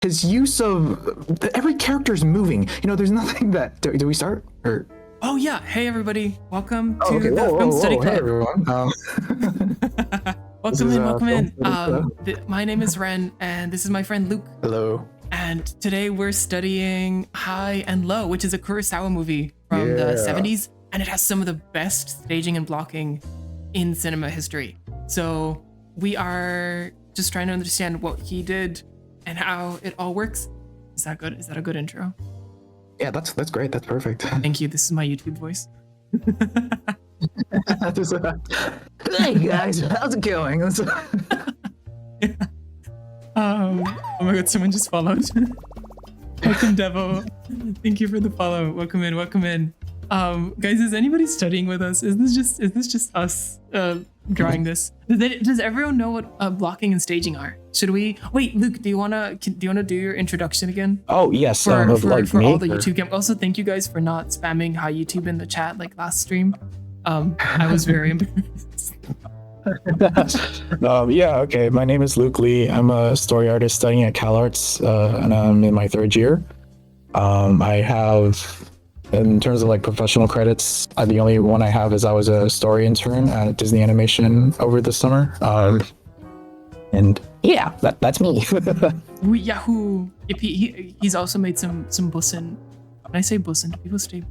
his use of every character is moving. There's nothing that. Do we start or? Oh yeah! Hey everybody! Welcome to Okay. the Film Study Club. Hey everyone. Welcome in. My name is Ren, and this is my friend Luke. Hello. And today we're studying High and Low, which is a Kurosawa movie from the 70s, and it has some of the best staging and blocking in cinema history. So we are just trying to understand what he did and how it all works. Is that good? Is that a good intro? Yeah, that's great. That's perfect. Thank you. This is my YouTube voice. Hey guys, how's it going? Oh my god, someone just followed. Welcome, Devo. Thank you for the follow. Welcome in. Guys, is anybody studying with us? Is this just us drawing this? Does everyone know what blocking and staging are? Should we wait? Luke, do you wanna do your introduction again? Oh yes, for all the or... YouTube game. Also, thank you guys for not spamming hi YouTube in the chat like last stream. I was very embarrassed. Okay. My name is Luke Lee. I'm a story artist studying at CalArts, and I'm in my third year. I have, in terms of like professional credits, the only one I have is I was a story intern at Disney Animation over the summer. And yeah, that's me. Yahoo! Yep, he's also made some bussen. When I say bussen, do people stay?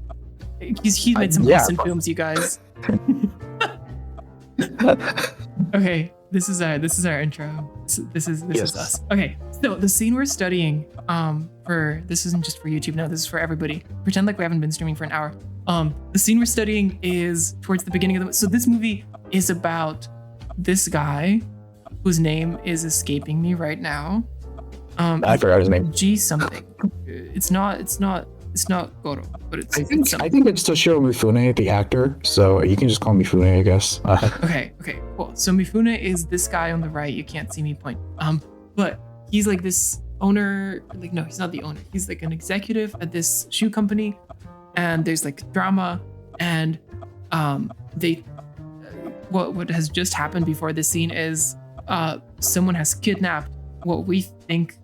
He's made some bussen films, you guys. Okay, this is our intro. This is us. Okay, so the scene we're studying, this isn't just for YouTube now. This is for everybody. Pretend like we haven't been streaming for an hour. The scene we're studying is towards the beginning of the. So this movie is about this guy, whose name is escaping me right now. I forgot his name. G something. It's not Goro, but it's. I think it's Toshiro Mifune, the actor. So you can just call me Mifune, I guess. Okay, cool. So Mifune is this guy on the right. You can't see me point. But he's like this owner. Like, no, he's not the owner. He's like an executive at this shoe company, and there's like drama, and what has just happened before this scene is someone has kidnapped what we think.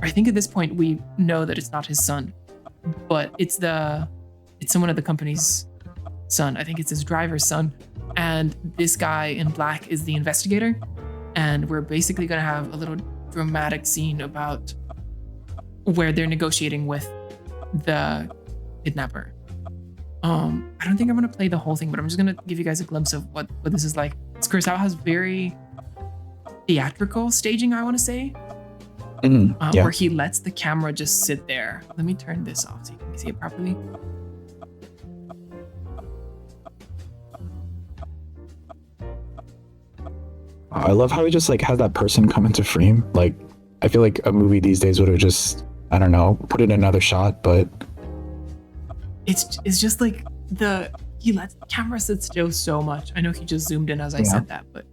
I think at this point we know that it's not his son, but it's someone at the company's son. I think it's his driver's son. And this guy in black is the investigator. And we're basically going to have a little dramatic scene about where they're negotiating with the kidnapper. I don't think I'm going to play the whole thing, but I'm just going to give you guys a glimpse of what this is like. Kurosawa has very theatrical staging, I want to say. Where he lets the camera just sit there. Let me turn this off so you can see it properly. I love how he just like has that person come into frame. Like, I feel like a movie these days would have just, I don't know, put in another shot, but it's just like he lets the camera sit still so much. I know he just zoomed in as I said that, but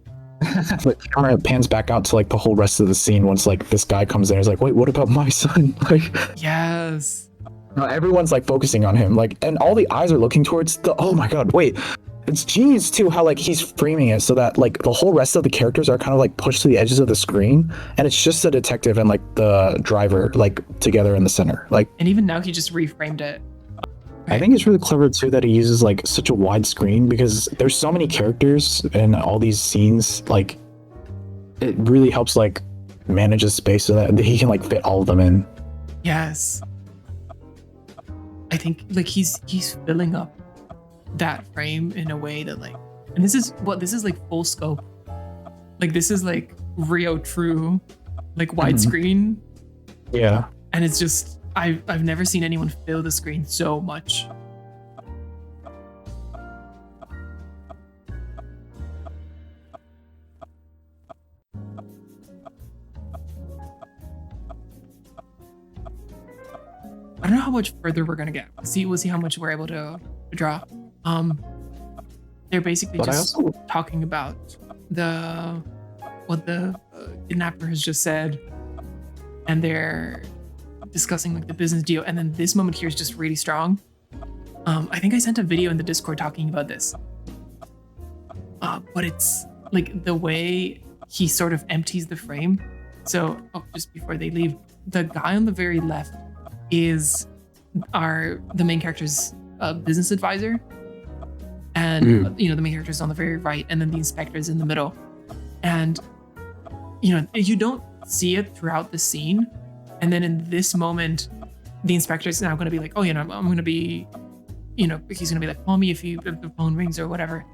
like the camera pans back out to like the whole rest of the scene once like this guy comes in. He's like, wait, what about my son? Like, yes, everyone's like focusing on him, like, and all the eyes are looking towards the. Oh my god, wait, it's genius too how like he's framing it so that like the whole rest of the characters are kind of like pushed to the edges of the screen, and it's just the detective and like the driver like together in the center. Like, and even now he just reframed it. I think it's really clever too that he uses like such a wide screen because there's so many characters in all these scenes. Like, it really helps like manage the space so that he can like fit all of them in. Yes, I think like he's filling up that frame in a way that like, and this is like full scope. Like this is like Rio true, like widescreen. Yeah, and it's just. I've never seen anyone fill the screen so much. I don't know how much further we're gonna get. We'll see how much we're able to draw. They're basically talking about what the kidnapper has just said, and they're discussing like the business deal, and then this moment here is just really strong. I think I sent a video in the Discord talking about this, but it's like the way he sort of empties the frame. So just before they leave, the guy on the very left is the main character's business advisor, and the main character is on the very right, and then the inspector is in the middle. And you don't see it throughout the scene, and then in this moment, the inspector is now going to be like, oh, I'm going to be, he's going to be like, call me if the phone rings or whatever.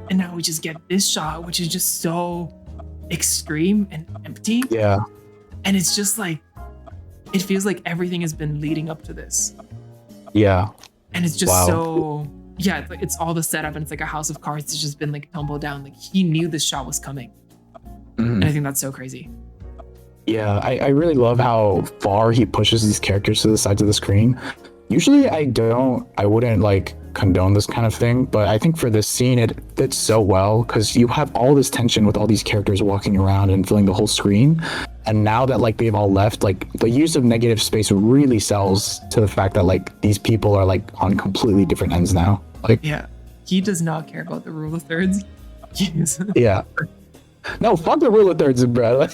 And now we just get this shot, which is just so extreme and empty. Yeah. And it's just like, it feels like everything has been leading up to this. Yeah. And it's just it's all the setup, and it's like a house of cards that's just been like tumbled down. Like he knew this shot was coming. And I think that's so crazy. Yeah, I really love how far he pushes these characters to the sides of the screen. Usually I wouldn't like condone this kind of thing, but I think for this scene it fits so well because you have all this tension with all these characters walking around and filling the whole screen. And now that like they've all left, like the use of negative space really sells to the fact that like these people are like on completely different ends now. Like, yeah, he does not care about the rule of thirds. Yeah. No, fuck the rule of thirds, bro. Like,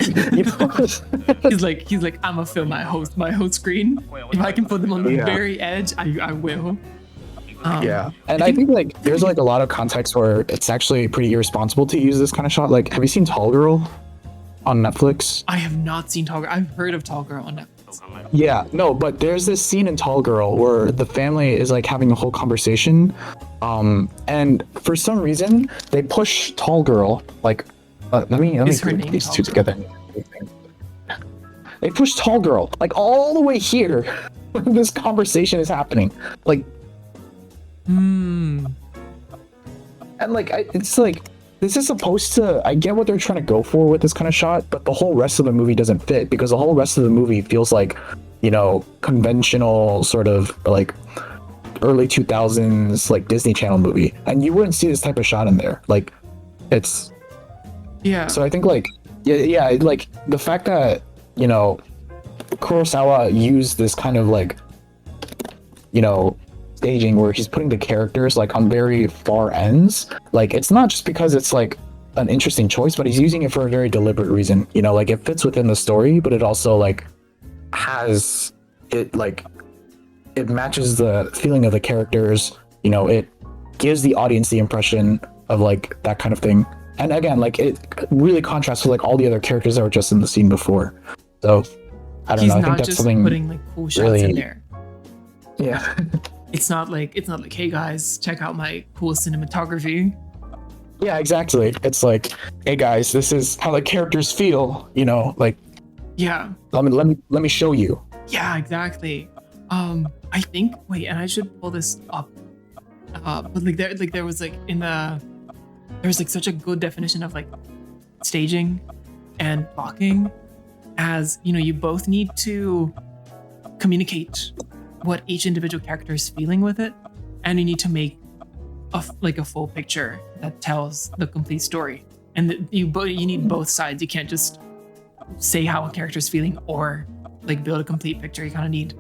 he's like, I'm gonna fill my whole screen. If I can put them on the very edge, I will. Yeah, and I think like there's like a lot of context where it's actually pretty irresponsible to use this kind of shot. Like, have you seen Tall Girl on Netflix? I have not seen Tall Girl. I've heard of Tall Girl on Netflix. Yeah, no, but there's this scene in Tall Girl where the family is like having a whole conversation, and for some reason they push Tall Girl like. Let me group these two together. They push Tall Girl like all the way here when this conversation is happening. Like, and like it's like this is supposed to. I get what they're trying to go for with this kind of shot, but the whole rest of the movie doesn't fit because the whole rest of the movie feels like, conventional sort of like early 2000s like Disney Channel movie, and you wouldn't see this type of shot in there. Like, it's. Yeah. So I think like like the fact that Kurosawa used this kind of like staging where he's putting the characters like on very far ends, like it's not just because it's like an interesting choice, but he's using it for a very deliberate reason. Like it fits within the story, but it also like has it like it matches the feeling of the characters. It gives the audience the impression of like that kind of thing. And again, like it really contrasts with like all the other characters that were just in the scene before. So I don't know. I think that's something putting like cool shots really, in there. Yeah. It's not like, hey guys, check out my cool cinematography. Yeah, exactly. It's like, hey guys, this is how the characters feel. Like. Yeah. Let me show you. Yeah, exactly. I think. Wait, and I should pull this up. But like there was like there's like such a good definition of like staging and blocking, as you both need to communicate what each individual character is feeling with it, and you need to make a full picture that tells the complete story, and you need both sides. You can't just say how a character is feeling or like build a complete picture. You kind of need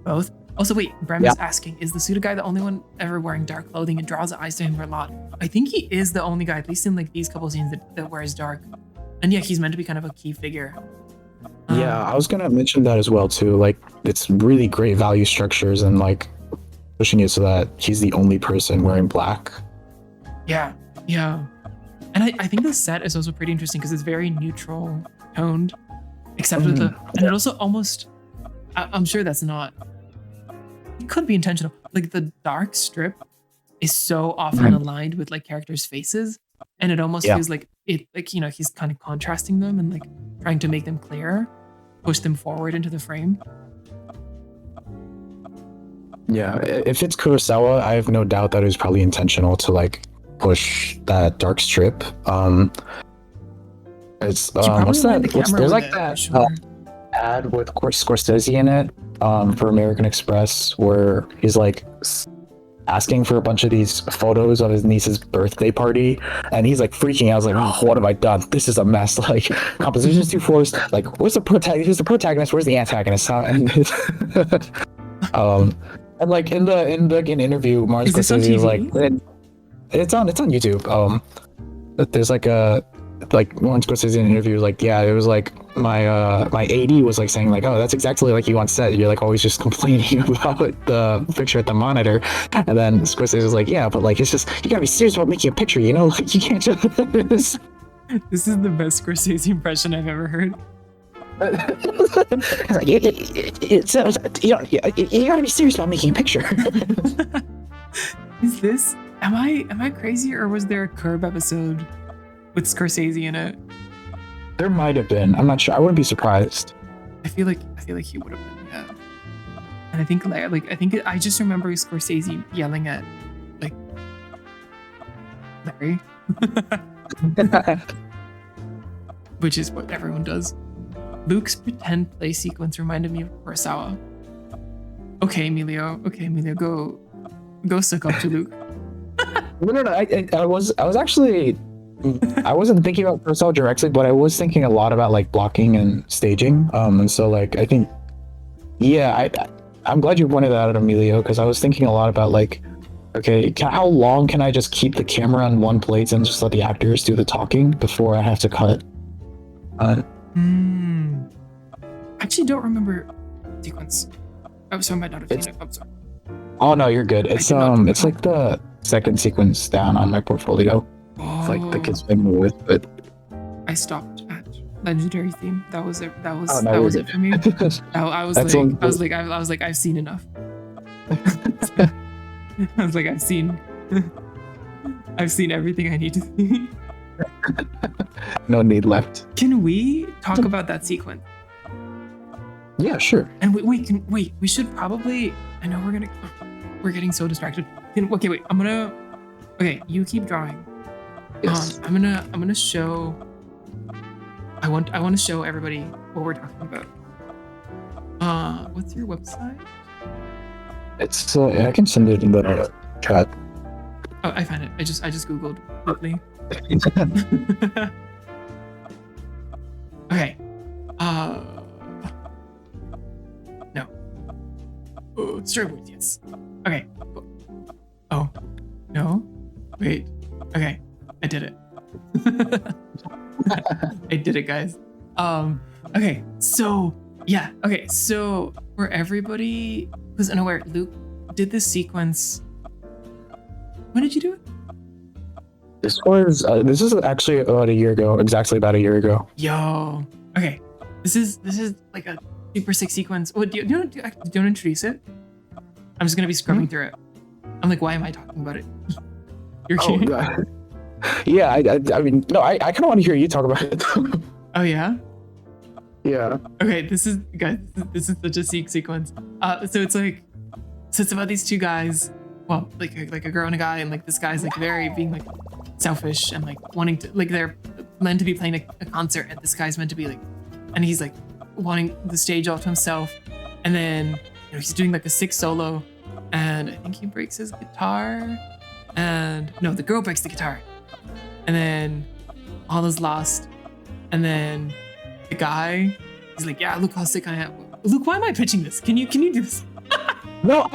both. Also, wait, Brem is asking, is the Suda guy the only one ever wearing dark clothing and draws the eyes to him a lot? I think he is the only guy, at least in like these couple scenes, that wears dark. And yeah, he's meant to be kind of a key figure. Yeah, I was gonna mention that as well too. Like, it's really great value structures and like pushing it so that he's the only person wearing black. Yeah. And I think the set is also pretty interesting because it's very neutral toned, except with and it also almost, I'm sure that's not, it could be intentional. Like the dark strip is so often aligned with like characters' faces, and it almost feels like it, like he's kind of contrasting them and like trying to make them clearer, push them forward into the frame. Yeah, if it's Kurosawa, I have no doubt that it was probably intentional to like push that dark strip. It's what's that? There's like that ad with Scorsese in it for American Express where he's like asking for a bunch of these photos of his niece's birthday party, and he's like freaking out. I was like, oh, what have I done? This is a mess. Like, composition's too forced. Like, where's the protagonist? Who's the protagonist? Where's the antagonist? And and like in the interview, Martin Scorsese was like, it's on YouTube. There's like like when Scorsese in an interview was like, yeah, it was like my AD was like saying like, oh, that's exactly like you once said. You're like always just complaining about the picture at the monitor, and then Scorsese was like, yeah, but like it's just you gotta be serious about making a picture, you know? Like you can't just. This is the best Scorsese impression I've ever heard. It's like you gotta be serious about making a picture. Is this? Am I crazy, or was there a Curb episode with Scorsese in it? There might have been. I'm not sure. I wouldn't be surprised. I feel like he would have been. Yeah. And I think I just remember Scorsese yelling at like Larry, which is what everyone does. Luke's pretend play sequence reminded me of Kurosawa. Okay, Emilio. Go suck up to Luke. No. I was actually. I wasn't thinking about Kurosawa directly, but I was thinking a lot about like blocking and staging. And so like I think, yeah, I'm glad you pointed that out, Emilio, because I was thinking a lot about like, okay, how long can I just keep the camera on one place and just let the actors do the talking before I have to cut? Actually, don't remember sequence. Oh, so I might not have seen it. I'm sorry. Oh no, you're good. It's it's like the second sequence down on my portfolio. It's like the kids playing with, but I stopped at legendary theme. That was it. That was no, that was good. it for me. I was like, I've seen enough. I was like, I've seen everything I need to see. No need left. Can we talk about that sequence? Yeah, sure. And we should probably. I know we're getting so distracted. Okay, wait. Okay, you keep drawing. Yes. I'm gonna show. I want to show everybody what we're talking about. What's your website? It's I can send it in the chat. Oh, I found it. I just googled quickly. Okay. No. Oh, storyboards, yes. Okay. Oh, no. Wait. Okay. I did it. I did it, guys. Okay. So, yeah. Okay. So, for everybody who's unaware, Luke did this sequence. When did you do it? This is actually about a year ago. Exactly about a year ago. Yo. Okay. This is like a super sick sequence. What do you want to introduce it? I'm just gonna be scrubbing through it. I'm like, why am I talking about it? You're kidding. Yeah, I mean, no, I kind of want to hear you talk about it. Oh yeah. Yeah. Okay, this is such a sick sequence. So it's about these two guys. Well, like a girl and a guy, and like this guy's like very being like selfish and like wanting to like they're meant to be playing a concert, and this guy's meant to be like, and he's like wanting the stage all to himself, and then he's doing like a sick solo, and I think he breaks his guitar, and no, the girl breaks the guitar, and then all is lost, and then the guy, he's like, yeah, look how sick I am. Luke, why am I pitching this? Can you do this? No,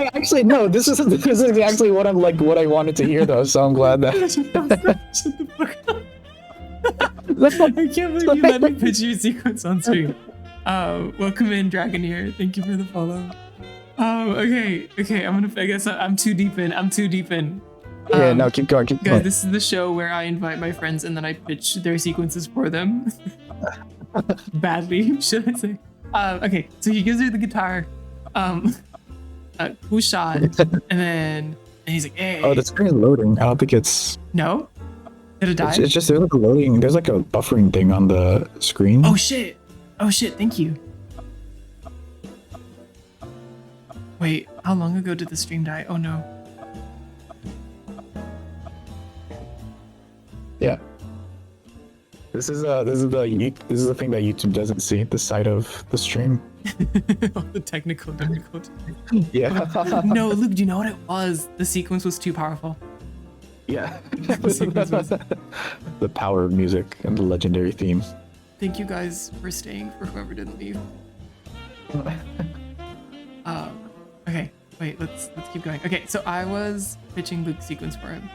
no. This is exactly what I wanted to hear though. So I'm glad that. Shut the fuck up. I can't believe you let me pitch you a sequence on stream. Welcome in, Dragoneer. Thank you for the follow. Okay. I guess I'm too deep in. Yeah, no, keep going. Guys, this is the show where I invite my friends and then I pitch their sequences for them. Badly, should I say? Okay, so he gives her the guitar. Who shot? And he's like, hey. Oh, the screen is loading. I don't think it's. No? Did it die? It's just there's like a loading. There's like a buffering thing on the screen. Oh shit! Thank you. Wait, how long ago did the stream die? Oh no. Yeah. This is the thing that YouTube doesn't see. The side of the stream. The technical difficulty. Yeah. No, Luke, do you know what it was? The sequence was too powerful. Yeah. The The power of music and the legendary theme. Thank you guys for staying, for whoever didn't leave. Okay, wait, let's keep going. Okay, so I was pitching Luke's sequence for him.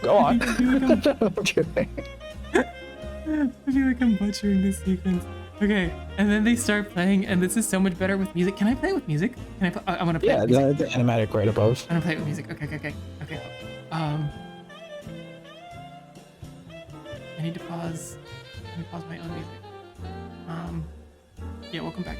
Go on. I feel like I'm kidding. I feel like I'm butchering this sequence. Okay, and then they start playing, and this is so much better with music. Can I play with music? Can I? I want to play. Yeah, with music. the animatic right above. I want to play with music. Okay. I need to pause. Let me pause my own music. Yeah, welcome back.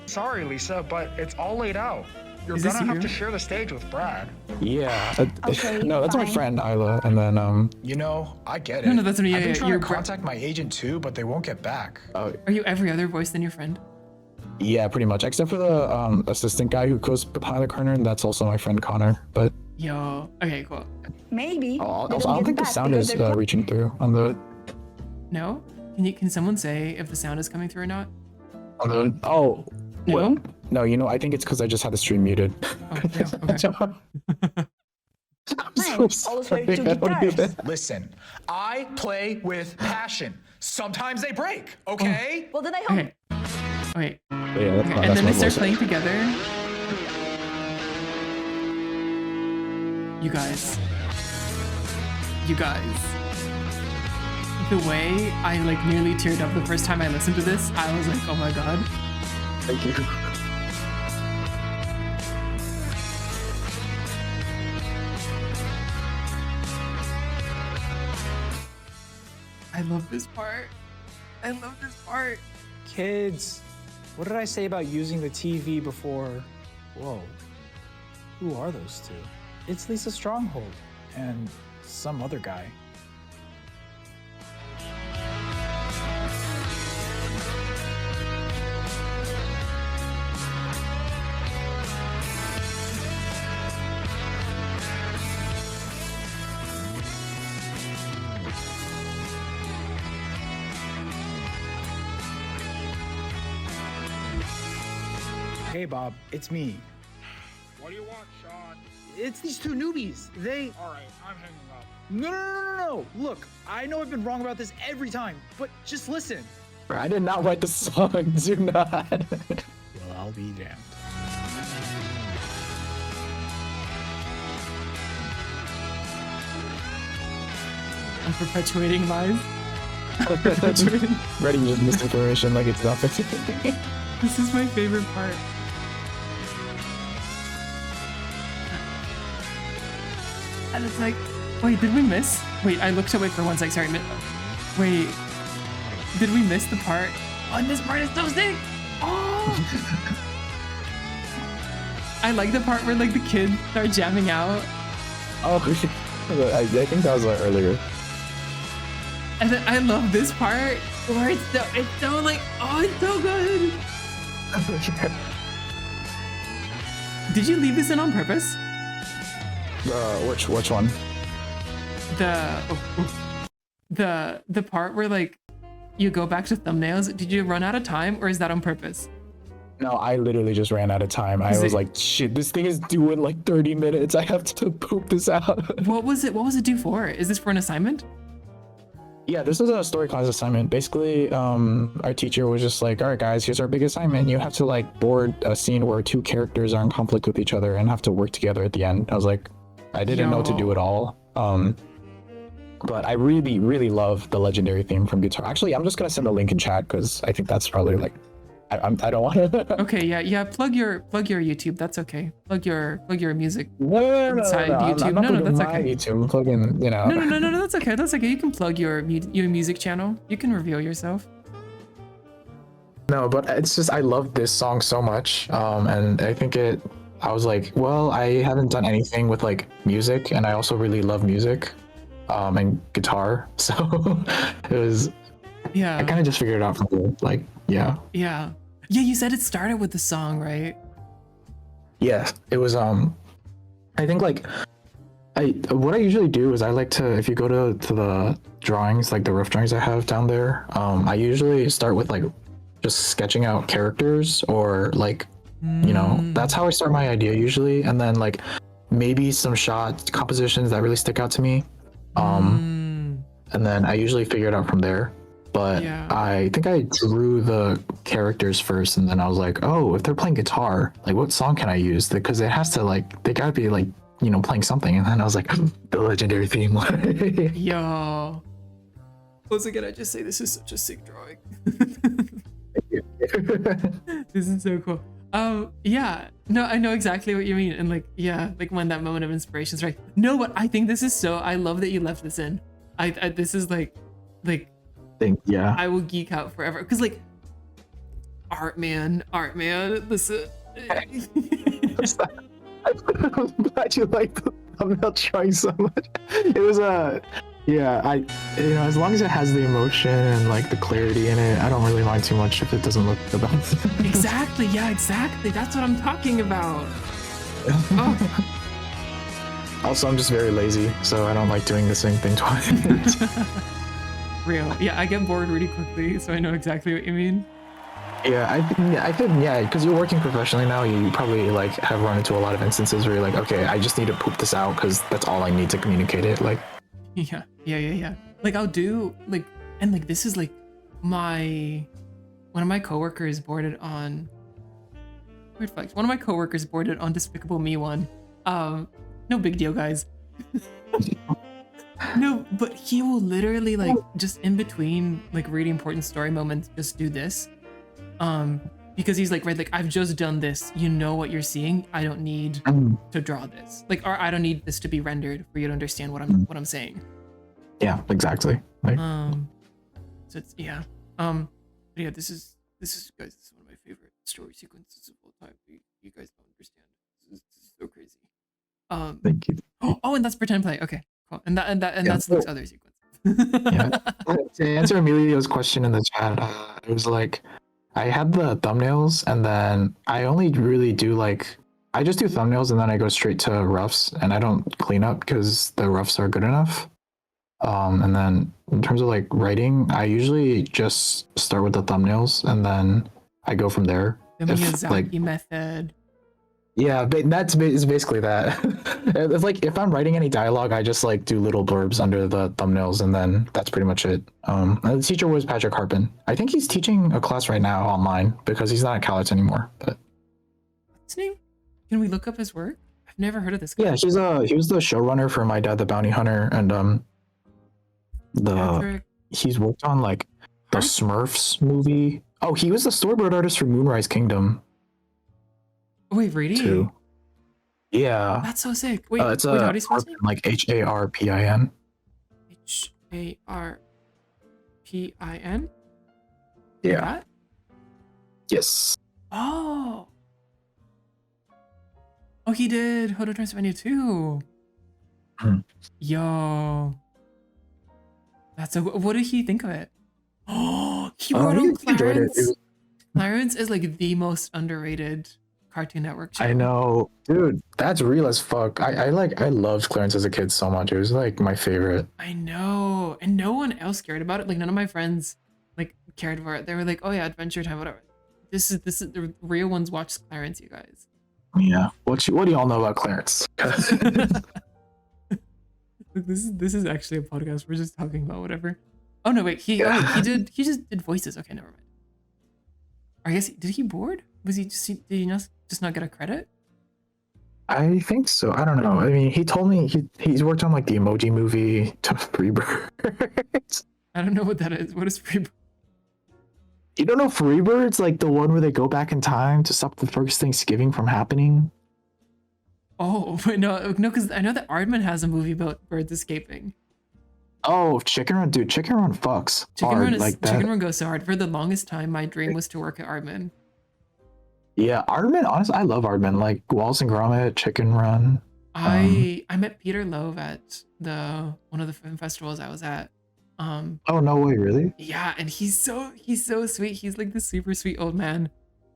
Sorry, Lisa, but it's all laid out. You're Is this gonna have you? to share the stage with Brad. Yeah. Okay, no, that's my fine. friend Isla, and then You know, I get No, it. no, that's me. I've been trying you're to contact my agent too, but they won't get back. Are you every other voice than your friend? yeah, pretty much, except for the assistant guy who goes behind the corner, and that's also my friend Connor. But Yo. Okay, cool. Maybe. I they don't get think the back sound because is they're reaching through on the No? Can someone say if the sound is coming through or not? Oh, No? no, you know, I think it's because I just had the stream muted. Oh, yeah, okay. I'm Nice. so Also, sorry. two I don't do guitars. that. Listen, I play with passion. Sometimes they break, okay? Well, then I hope. Okay. Wait. But yeah, that's Okay, my, and that's then my they start voice. playing together. You guys. The way I like nearly teared up the first time I listened to this, I was like, oh my god. Thank you. I love this part. I love this part. Kids, what did I say about using the TV before? Whoa. Who are those two? It's Lisa Stronghold and some other guy. Hey Bob, it's me. What do you want, Sean? It's these two newbies. They. Alright, I'm hanging up. No. Look, I know I've been wrong about this every time, but just listen. I did not write the song. Do not. Well, I'll be damned. I'm perpetuating lies. Ready with misinformation like it's nothing. This is my favorite part. And it's like, wait, did we miss? Wait, I looked away for 1 sec. Sorry. Wait, did we miss the part? Oh, and this part is so sick. Oh. I like the part where like the kids start jamming out, Oh, I think that was earlier. and then I love this part where it's so like, oh, it's so good. Did you leave this in on purpose? Which one? The part where like you go back to thumbnails. Did you run out of time, or is that on purpose? No, I literally just ran out of time. I Is was it- like, shit, this thing is due in like 30 minutes. I have to poop this out. What was it due for? Is this for an assignment? Yeah, this is a story class assignment. Basically, our teacher was just like, all right, guys, here's our big assignment. You have to like board a scene where two characters are in conflict with each other and have to work together at the end. I was like, I didn't know to do Yo. it all. But I really, really love the legendary theme from Guitar. Actually, I'm just gonna send a link in chat because I think that's probably like, I don't want to. Okay, yeah. Plug your YouTube. That's okay. Plug your music. No, Inside YouTube. I'm not No, plugging that's my okay. YouTube. I'm plugging, you know. No. That's okay. That's okay. You can plug your music channel. You can reveal yourself. No, but it's just I love this song so much, and I think I was like, well, I haven't done anything with like music, and I also really love music, and guitar, so it was. I Yeah. kind of just figured it out from there, like, yeah, Yeah. You said it started with the song, right? yeah. It was. I think like, what I usually do is I like to, if you go to the drawings, like the rough drawings I have down there, I usually start with like just sketching out characters or like, you know, that's how I start my idea usually, and then like maybe some shot compositions that really stick out to me, and then I usually figure it out from there. but Yeah. I think I drew the characters first, and then I was like, oh, if they're playing guitar, like what song can I use? Because it has to like they gotta be like playing something. And then I was like, the legendary theme. Yo. Once again, I just say this is such a sick drawing. This is so cool. Yeah, no, I know exactly what you mean, and like, yeah, like when that moment of inspiration is right. No, but I think this is so. I love that you left this in. I this is like, Yeah. I will geek out forever because like, art man, listen. I'm glad you liked the thumbnail drawing so much. It was yeah, as long as it has the emotion and like the clarity in it, I don't really mind too much if it doesn't look the best. Exactly, yeah, exactly. That's what I'm talking about. Oh. Also, I'm just very lazy, so I don't like doing the same thing twice. Real. Yeah, I get bored really quickly, so I know exactly what you mean. Yeah, I think, because you're working professionally now, you probably like have run into a lot of instances where you're like, okay, I just need to poop this out because that's all I need to communicate it. Like, Yeah. Like I'll do like, and like this is like one of my coworkers boarded on. Weird flex. One of my coworkers boarded on Despicable Me 1. No big deal, guys. No, but he will literally like just in between like really important story moments just do this. Because he's like, right, like I've just done this. You know what you're seeing. I don't need to draw this. Like, or I don't need this to be rendered for you to understand what I'm saying. Yeah, exactly. Like, so it's yeah. But yeah, this is guys, this is one of my favorite story sequences of all time. You guys don't understand. This is so crazy. thank you. Oh, and that's pretend play. Okay, cool. And that's Luke's other sequence. Yeah. To answer Emilio's question in the chat, it was like I had the thumbnails, and then I only really do I just do thumbnails, and then I go straight to roughs, and I don't clean up because the roughs are good enough. And then in terms of like writing, I usually just start with the thumbnails, and then I go from there. The Miyazaki method. Yeah, but it's basically that. It's like if I'm writing any dialogue, I just like do little blurbs under the thumbnails, and then that's pretty much it. The teacher was Patrick Harpin. I think he's teaching a class right now online because he's not at CalArts anymore. But what's his name? Can we look up his work? I've never heard of this guy. Yeah, he was the showrunner for My Dad the Bounty Hunter, and he's worked on like the Smurfs movie. Oh, he was the storyboard artist for Moonrise Kingdom. Wait, really? Too. Yeah. That's so sick. Wait, it's how do you spell his Harpin, name? like Harpin. Harpin? Yeah. That? Yes. Oh, he did Hodo Transylvania too. Yo. That's so. What did he think of it? Oh, he wrote on Clarence. Clarence is like the most underrated Cartoon Network show. I know, dude. That's real as fuck. I loved Clarence as a kid so much. It was like my favorite. I know, and no one else cared about it. Like none of my friends like cared for it. They were like, "Oh yeah, Adventure Time, whatever." This is the real ones watch Clarence, you guys. Yeah. What do y'all know about Clarence? This is actually a podcast. We're just talking about whatever. Oh no, wait. He just did voices. Okay, never mind. I guess did he board? Was he did he just not get a credit? I think so. I don't know. I mean, he told me he's worked on like the Emoji Movie to Freebirds. I don't know what that is. What is Freebirds? You don't know Freebirds? Like the one where they go back in time to stop the first Thanksgiving from happening? Oh, but no, because I know that Aardman has a movie about birds escaping. Oh, Chicken Run, dude! Chicken Run fucks hard like that. Chicken Run goes so hard. For the longest time, my dream was to work at Aardman. Yeah, Aardman. Honestly, I love Aardman. Like Wallace and Gromit, Chicken Run. I met Peter Loeb at one of the film festivals I was at. Oh no way, really? Yeah, and he's so sweet. He's like this super sweet old man.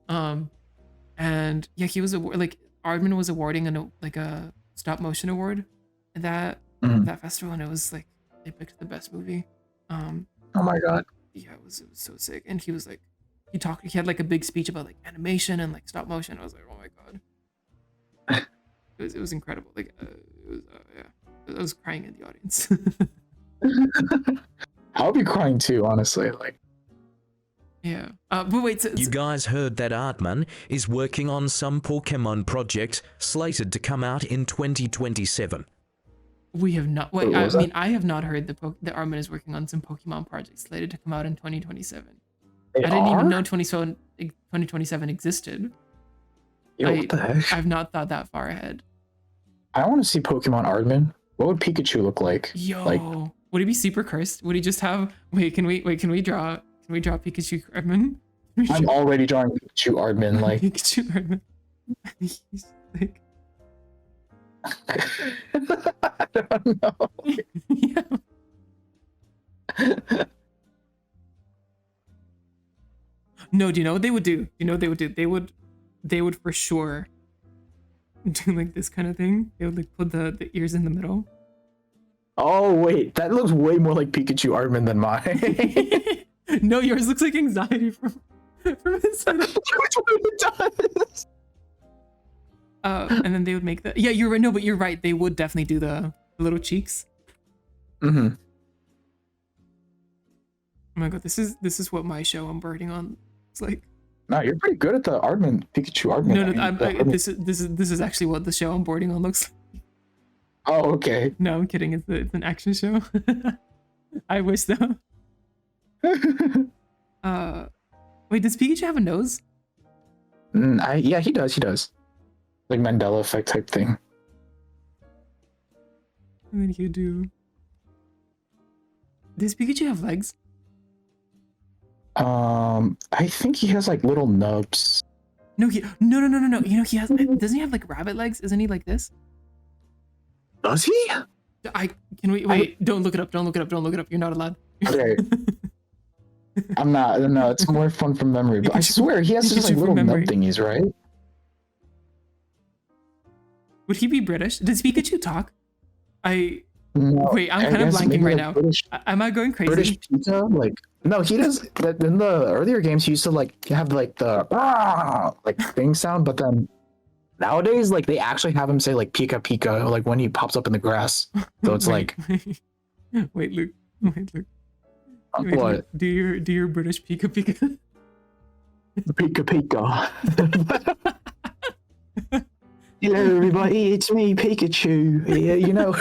And yeah, he was Aardman was awarding a stop motion award at that festival, and it was like they picked the best movie. Oh my god. Yeah, it was so sick. And he was like he had like a big speech about like animation and like stop motion. I was like, oh my god. It was incredible. Like I was crying in the audience. I'll be crying too, honestly. Like, Yeah. But wait, You guys heard that Artman is working on some Pokemon project slated to come out in 2027. we have not. Wait, What I was that? mean, I have not heard that Armin is working on some Pokemon projects slated to come out in 2027. they I didn't are? even know 2027 existed. Yo, what the heck? I've not thought that far ahead. I want to see Pokemon Aardman. What would Pikachu look like? Yo, Like, would he be super cursed? Would he just have? Wait, can we draw? Can we draw Pikachu Armin? I'm already drawing Pikachu Aardman. Like, Pikachu Armin. He's like, I don't know. yeah. No, do you know what they would do? Do you know what they would do? They would for sure do like this kind of thing. They would like put the ears in the middle. Oh wait, that looks way more like Pikachu Aardman than mine. No, yours looks like anxiety from inside. Which one it does? And then they would make the you're right. No, but you're right. They would definitely do the little cheeks. Mm-hmm. Oh my god, this is what my show I'm birding on. It's like No, you're pretty good at the Aardman, Pikachu Aardman. no, this is actually what the show I'm boarding on looks like. Oh, okay. No, I'm kidding. It's an action show. I wish though. Wait, does Pikachu have a nose? Yeah, he does. He does. Like Mandela effect type thing. And then you do. Does Pikachu have legs? I think he has like little nubs. No. You know he has. Doesn't he have like rabbit legs? Isn't he like this? Does he? Can we wait? Don't look it up. Don't look it up. Don't look it up. You're not allowed. Okay. I'm not. No, it's more fun from memory. But I Pikachu- swear he has just Pikachu like from little nub memory. thingies, right? Would he be British? Does Pikachu talk? No, Wait, I'm I kind of guess blanking maybe, right like, now. British, Am I going crazy? British pizza, like no, he does. In the earlier games, he used to like have like the like thing sound, but then nowadays, like they actually have him say like "Pika Pika" like when he pops up in the grass. So it's Wait, like wait, Luke. Wait, Luke. Wait, what? Luke. Do your British Pika Pika? Pika Pika. Hello, everybody. It's me, Pikachu. Yeah, you know.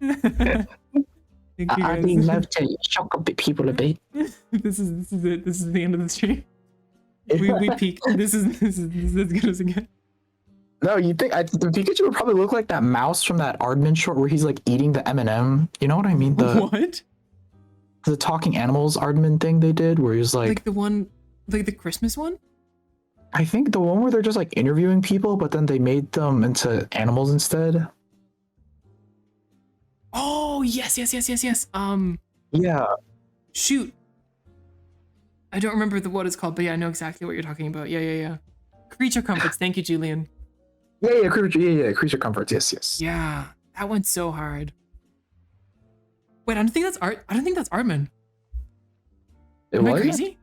Thank you I guys. do love to shock a bit people a bit. This is it. This is the end of the stream. We peaked. This is as good as it gets. No, you think the Pikachu would probably look like that mouse from that Aardman short where he's like eating the M&M. You know what I mean? What? The talking animals Aardman thing they did where he's Like the one, like the Christmas one? I think the one where they're just like interviewing people, but then they made them into animals instead. Oh yes. Yeah. Shoot. I don't remember what it's called, but yeah, I know exactly what you're talking about. Yeah. Creature comforts. Thank you, Julian. Yeah, creature comforts. Yes. Yeah, that went so hard. Wait, I don't think that's art. I don't think that's Artman. It Am I was? crazy?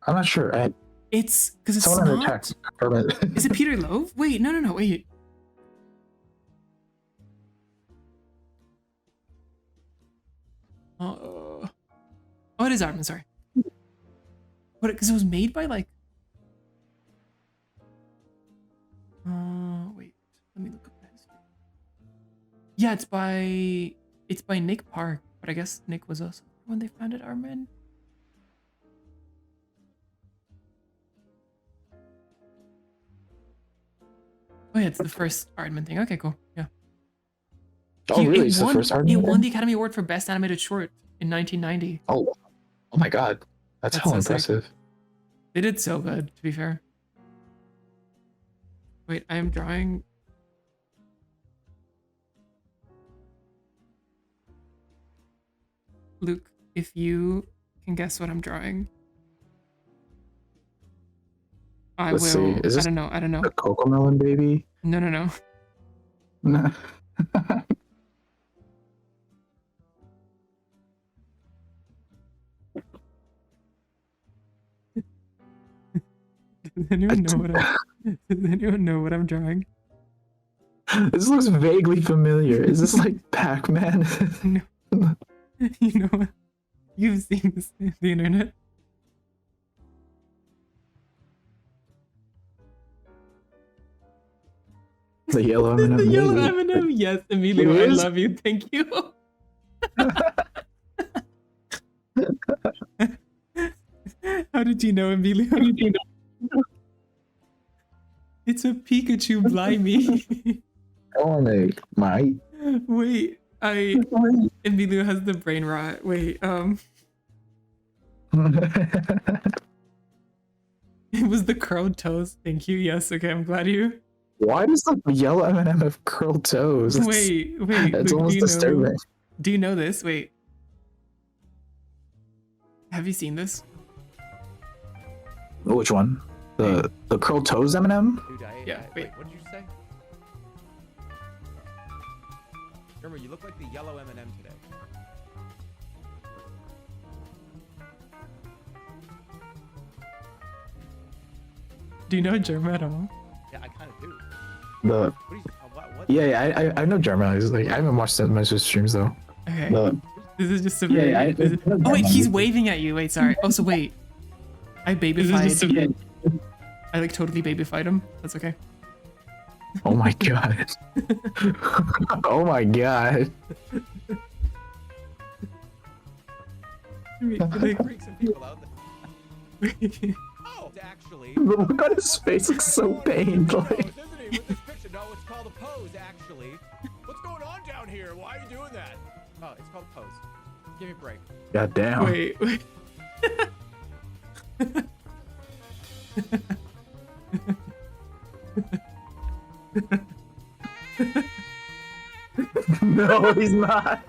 I'm not sure. It's because it's Someone in the not. chat confirm it. Is it Peter Love? Wait, no. Wait. Oh, it is Artman. Sorry. What? Because it was made by like. Wait. Let me look up the history. Yeah, it's by Nick Park, but I guess Nick was also when they founded Artman. Oh yeah, it's the first Aardman thing. Okay, cool. Yeah. Oh, really? It's the first Aardman It thing? won the Academy Award for Best Animated Short in 1990. Oh my god. That's That's hell so sick. impressive. They did so good, to be fair. Wait, I am drawing. Luke, if you can guess what I'm drawing, I Let's will. see. Is this I don't know. a Coco Melon baby? No. No. Does anyone know what I'm drawing? This looks vaguely familiar. Is this like Pac-Man? No. You know what? You've seen this on the internet. The yellow M&M. The yellow maybe. M&M. Yes, Emilio, It I is? love you. Thank you. How did you know, Emilio? It's a Pikachu, blimey. Oh my. Wait, Emilio has the brain rot. Wait, it was the curled toes. Thank you. Yes, okay, I'm glad you. Why does the yellow M&M have curled toes? Wait, It's Luke, almost disturbing. do you know this? Wait. Have you seen this? Which one? The curled toes M&M? Dude, Yeah, wait. what did you say? Remember, you look like the yellow M&M today. Do you know German at all? Yeah, I kind of do. The What do you, what? yeah, I know German. It's like I haven't watched most of his streams though. Okay. The This is just a Yeah, very. yeah, this is- oh wait, he's waving at you. Wait, sorry. Oh, so wait. I babyfied. I like totally babyfied him. That's okay. oh my god. Oh my god. Like, Freak some people out there. Oh, actually. The look on his face looks so pained. Like, Isn't he? With this picture, no, it's called a pose, actually. What's going on down here? Why are you doing that? Oh, it's called a pose. Give me a break. god damn. wait. No, he's not.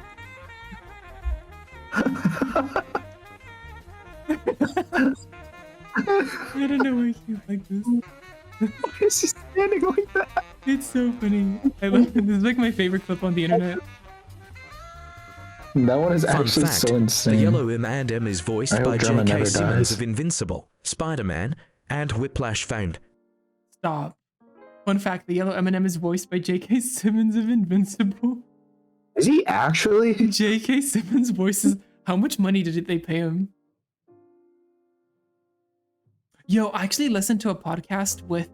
I don't know why he's like this. Why is he standing like that? It's so funny. I love it. This is like my favorite clip on the internet. That one is Fun actually fact, so insane. the yellow M&M is voiced I by hope German J.K. never Simmons dies. of Invincible, Spider-Man, and Whiplash found. Stop. Fun fact: the yellow M&M is voiced by J.K. Simmons of Invincible. Is he actually? J.K. Simmons voices. How much money did they pay him? Yo, I actually listened to a podcast with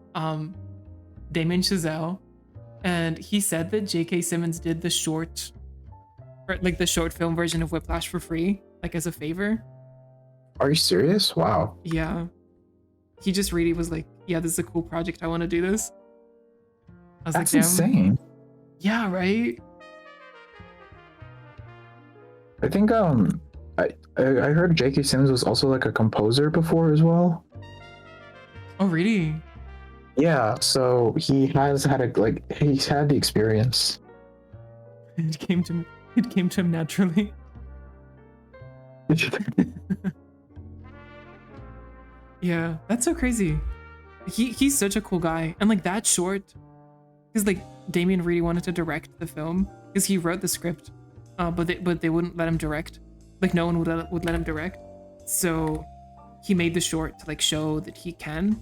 Damien Chazelle, and he said that J.K. Simmons did the short, or like the short film version of Whiplash for free, like as a favor. Are you serious? Wow. Yeah. He just really was like, yeah, this is a cool project. I want to do this. I was That's like, damn. insane. Yeah, right? I think I heard J.K. Simmons was also like a composer before as well. Oh, really? Yeah, so he has had he's had the experience. It came to him naturally. Yeah, that's so crazy. He's such a cool guy. And like that short, because like Damien really wanted to direct the film because he wrote the script, but they wouldn't let him direct. Like no one would let him direct. So he made the short to like show that he can.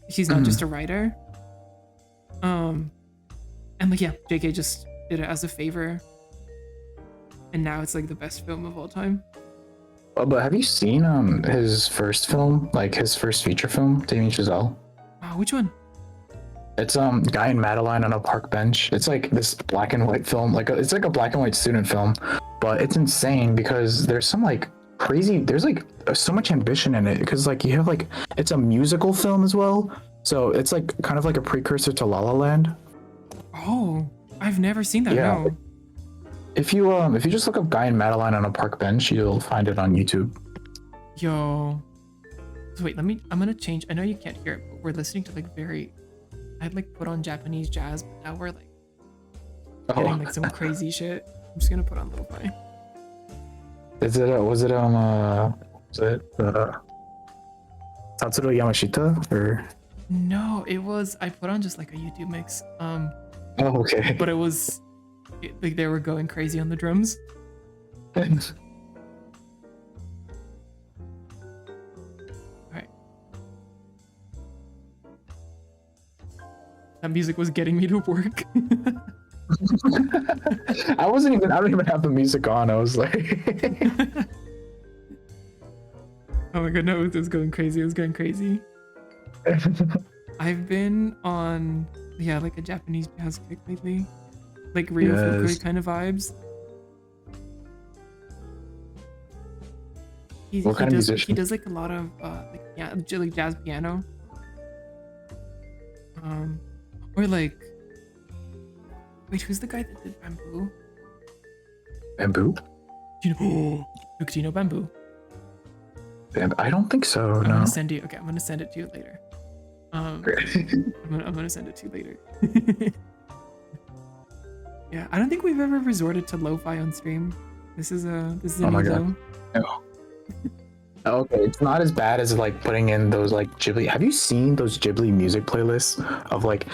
He's not just a writer. And like yeah, JK just did it as a favor. And now it's like the best film of all time. Oh, but have you seen his first film, like his first feature film, Damien Chazelle? Wow, which one? It's Guy and Madeline on a park bench. It's like this black and white film, it's like a black and white student film, but it's insane because there's some like crazy. There's like so much ambition in it because like you have like it's a musical film as well, so it's like kind of like a precursor to La La Land. Oh, I've never seen that. Yeah. No. If you just look up Guy and Madeline on a park bench, you'll find it on YouTube. Yo. So wait, I'm gonna change. I know you can't hear it, but we're listening to like I'd like put on Japanese jazz, but now we're like getting like some crazy shit. I'm just gonna put on lo-fi. Was it Tatsuro Yamashita or? No, it was, I put on just like a YouTube mix. Oh, okay. But like they were going crazy on the drums. Alright. That music was getting me to work. I don't even have the music on. I was like, Oh my god, no, it was going crazy. It was going crazy. I've been on, yeah, like a Japanese jazz kick lately. Like Rio Fukui Yes. kind of vibes. What kind of He musician? does like a lot of like jazz piano. Or like, wait, who's the guy that did Bamboo? Bamboo? Do you know? Luke, do you know Bamboo? I don't think so. I'm No. gonna send you. Okay, I'm gonna send it to you later. I'm gonna send it to you later. Yeah, I don't think we've ever resorted to lo-fi on stream. This is a Oh my new God. low. No. Okay, it's not as bad as like putting in those like Ghibli. Have you seen those Ghibli music playlists of like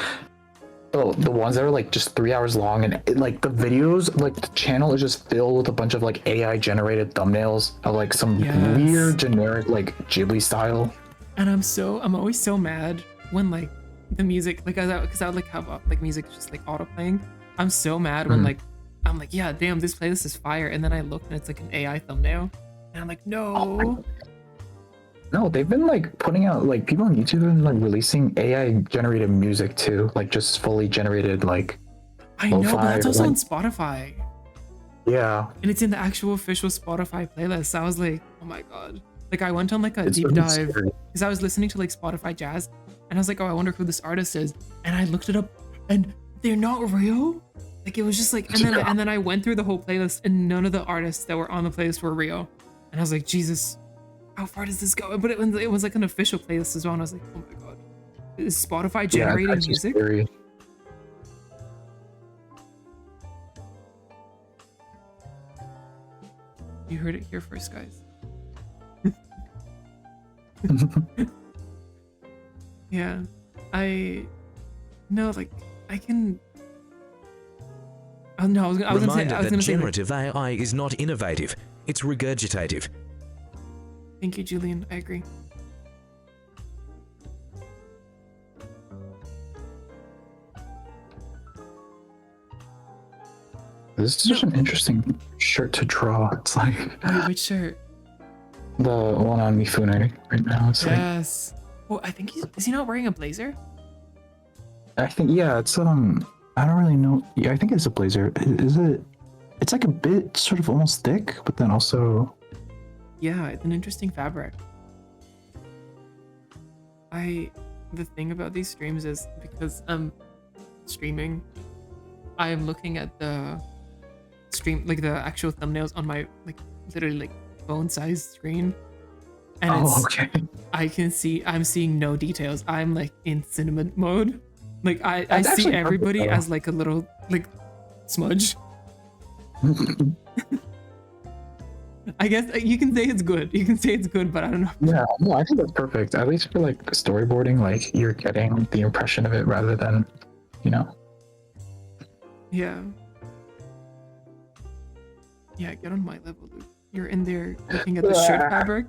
the ones that are like just 3 hours long and like the videos, like the channel is just filled with a bunch of like AI generated thumbnails of like some Yes. weird generic like Ghibli style. And I'm always so mad when like the music, like because I would like have like music just like auto playing. I'm so mad when Mhm. like I'm like, yeah, damn, this playlist is fire, and then I look and it's like an AI thumbnail, and I'm like, no. No, they've been like putting out like people on YouTube have been like releasing AI generated music too, like just fully generated like I know, but lo-fi, that's also like- on Spotify, yeah. and it's in the actual official Spotify playlist. I was like, oh my god. Like I went on like a It's deep really dive scary. because I was listening to like Spotify jazz, and I was like, oh, I wonder who this artist is, and I looked it up, and they're not real. Like it was just like, and then I went through the whole playlist, and none of the artists that were on the playlist were real, and I was like, Jesus, how far does this go? But it was like an official playlist as well, and I was like, oh my god, is Spotify Yeah, generating that's just music? scary. You heard it here first, guys. Yeah, no, like I can. Oh no, I was gonna Reminder say that like, generative AI is not innovative, it's regurgitative. thank you, Julian. I agree. This is such an interesting shirt to draw. It's like Wait, which shirt? the one on Mifune right now. It's like Yes. Oh, I think is he not wearing a blazer? I think yeah, it's I don't really know. Yeah, I think it's a blazer. Is it? It's like a bit sort of almost thick, but then also Yeah, it's an interesting fabric. The thing about these streams is because I'm streaming, I am looking at the stream, like the actual thumbnails on my like literally like phone-sized screen, and oh okay. I'm seeing no details. I'm like in cinema mode. Like I That's see actually everybody perfect, though. as like a little like smudge. I guess you can say it's good. You can say it's good, but I don't know. Yeah, no, I think that's perfect. At least for like storyboarding, like you're getting the impression of it rather than, you know. Yeah. Yeah, get on my level, Luke. You're in there looking at the shirt fabric.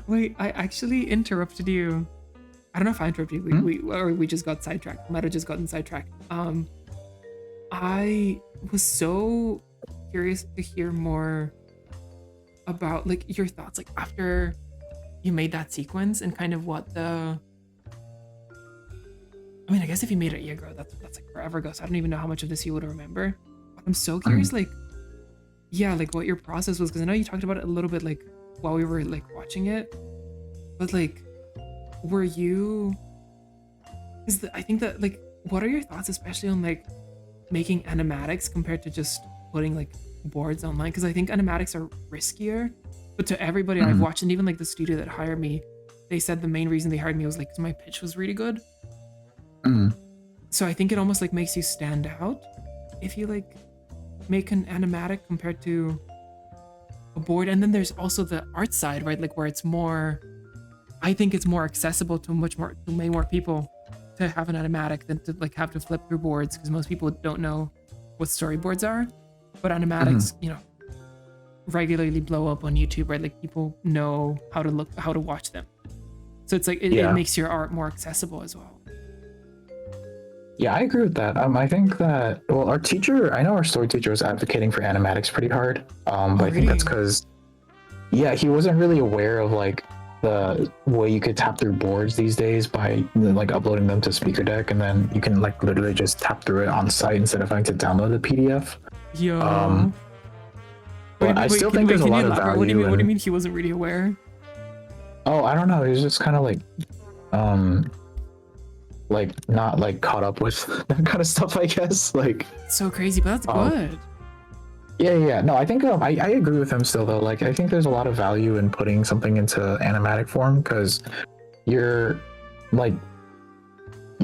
Wait, I actually interrupted you. I don't know if I interrupted you. We just got sidetracked. Might have just gotten sidetracked. I was so curious to hear more about like your thoughts, like after you made that sequence and kind of what the. I mean, I guess if you made it a year ago, that's like forever ago. So I don't even know how much of this you would remember. But I'm so curious, like, yeah, like what your process was, because I know you talked about it a little bit, like while we were like watching it. But like, were you? Because I think that like, what are your thoughts, especially on like making animatics compared to just putting like boards online? Because I think animatics are riskier. But to everybody I've watched, and even like the studio that hired me, they said the main reason they hired me was like 'cause my pitch was really good. So I think it almost like makes you stand out if you like make an animatic compared to a board. And then there's also the art side, right? Like where it's more, I think it's more accessible to many more people to have an animatic than to like have to flip through boards, because most people don't know what storyboards are. But animatics, you know, regularly blow up on YouTube, right? Like people know how to watch them. So it's like it makes your art more accessible as well. Yeah, I agree with that. I think that, well, our teacher, I know our story teacher was advocating for animatics pretty hard. But I think that's because, yeah, he wasn't really aware of like the way you could tap through boards these days by like uploading them to Speaker Deck, and then you can like literally just tap through it on site instead of having to download the PDF. Yo. But I still think there's a lot of value. What do you mean he wasn't really aware? Oh, I don't know. He was just kind of like not like caught up with that kind of stuff, I guess. Like, so crazy, but that's good. Yeah. No, I think I agree with him still though. Like, I think there's a lot of value in putting something into animatic form because you're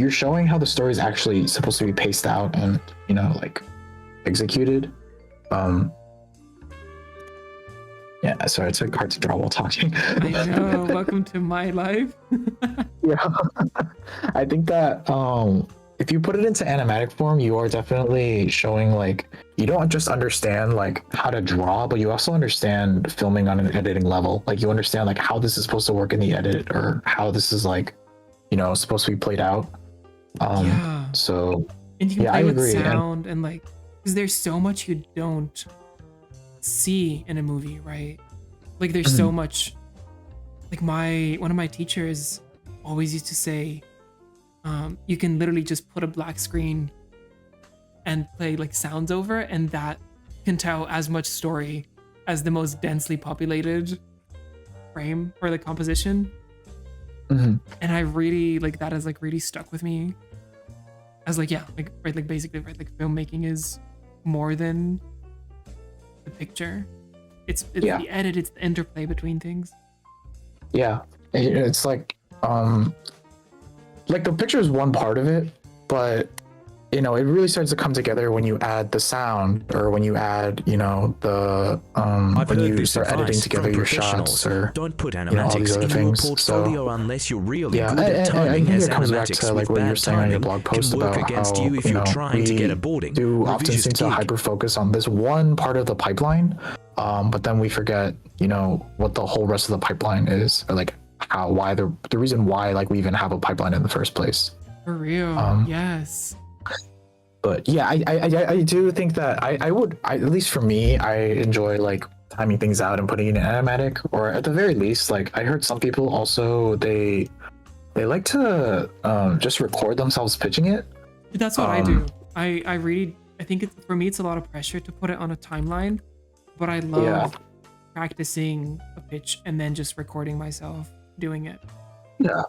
showing how the story is actually supposed to be paced out and like executed. Yeah, sorry, it's like hard to draw while talking. I know. Welcome to my life. Yeah, I think that if you put it into animatic form, you are definitely showing like you don't just understand like how to draw, but you also understand filming on an editing level. Like you understand like how this is supposed to work in the edit or how this is like supposed to be played out. So and you can yeah, play I with agree. sound and like because there's so much you don't see in a movie, right? Like there's so much. Like one of my teachers always used to say, you can literally just put a black screen and play like sounds over, and that can tell as much story as the most densely populated frame or the composition. And I really like that has like really stuck with me as like basically like filmmaking is more than the picture. It's the edit, it's the interplay between things. Yeah, it's like the picture is one part of it, but it really starts to come together when you add the sound or when you add the when you start editing together your shots or don't put all animatics these other in things. your portfolio unless you're really good and at timing, I think as it comes back animatics to like with what you're bad saying on your timing blog post can work about against how you if you're trying to get a boarding do or often visuous seem to gig. hyper focus on this one part of the pipeline, but then we forget what the whole rest of the pipeline is, or like why the reason why like we even have a pipeline in the first place. For real. Yes. But yeah, I do think that I would, at least for me, I enjoy like timing things out and putting it in animatic, or at the very least, like I heard some people also they like to just record themselves pitching it. That's what I do. I think for me it's a lot of pressure to put it on a timeline, but I love practicing a pitch and then just recording myself doing it. Yeah.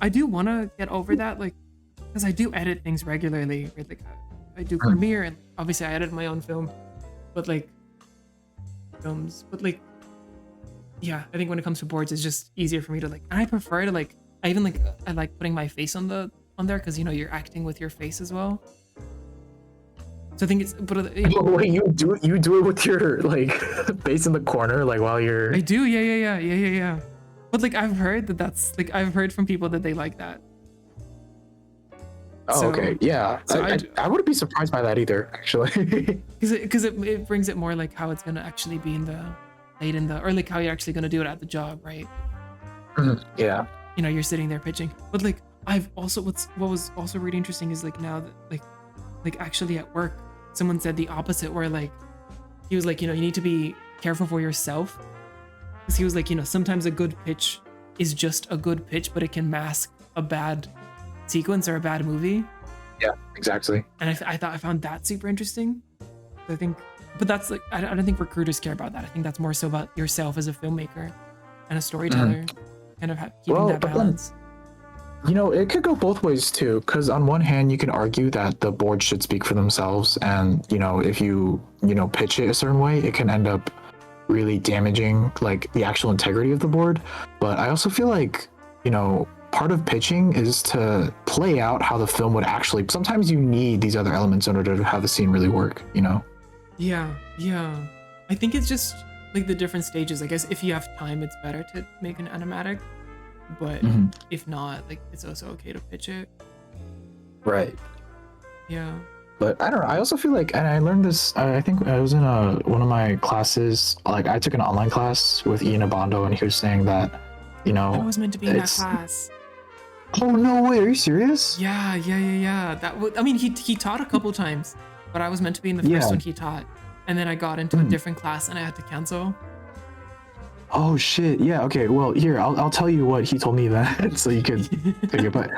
I do want to get over that, like, because I do edit things regularly. Right? Like, I do Premiere, and obviously I edit my own film, but like films. But like, yeah, I think when it comes to boards, it's just easier for me to like. And I prefer to like. I like putting my face on there because you're acting with your face as well. So I think it's. But wait, you do it with your like face in the corner, like while you're. I do, yeah. But like I've heard that's like I've heard from people that they like that. Oh, okay. Yeah. So I wouldn't be surprised by that either, actually. Because it brings it more like how it's gonna actually be or like how you're actually gonna do it at the job, right? Yeah. You're sitting there pitching. But like I've also what was also really interesting is like now that like actually at work, someone said the opposite, where like he was like, you need to be careful for yourself. Because he was like, sometimes a good pitch is just a good pitch, but it can mask a bad sequence or a bad movie. Yeah, exactly. And I found that super interesting. I think, but that's like, I don't think recruiters care about that. I think that's more so about yourself as a filmmaker and a storyteller, kind of keeping that balance. Then, it could go both ways too, because on one hand, you can argue that the board should speak for themselves, and if you pitch it a certain way, it can end up really damaging like the actual integrity of the board. But I also feel like part of pitching is to play out how the film would actually. Sometimes you need these other elements in order to have the scene really work. Yeah. I think it's just like the different stages. I guess if you have time, it's better to make an animatic, but if not, like it's also okay to pitch it. Right. Yeah. But I don't know. I also feel like, and I learned this, I think I was in one of my classes, like I took an online class with Ian Abondo, and he was saying that you know, I was meant to be in that it's- class. Oh no way! Are you serious? Yeah. I mean, he taught a couple times, but I was meant to be in the first Yeah. one he taught, and then I got into a different class and I had to cancel. Oh shit! Yeah. Okay. Well, here I'll tell you what he told me then, so you could figure. But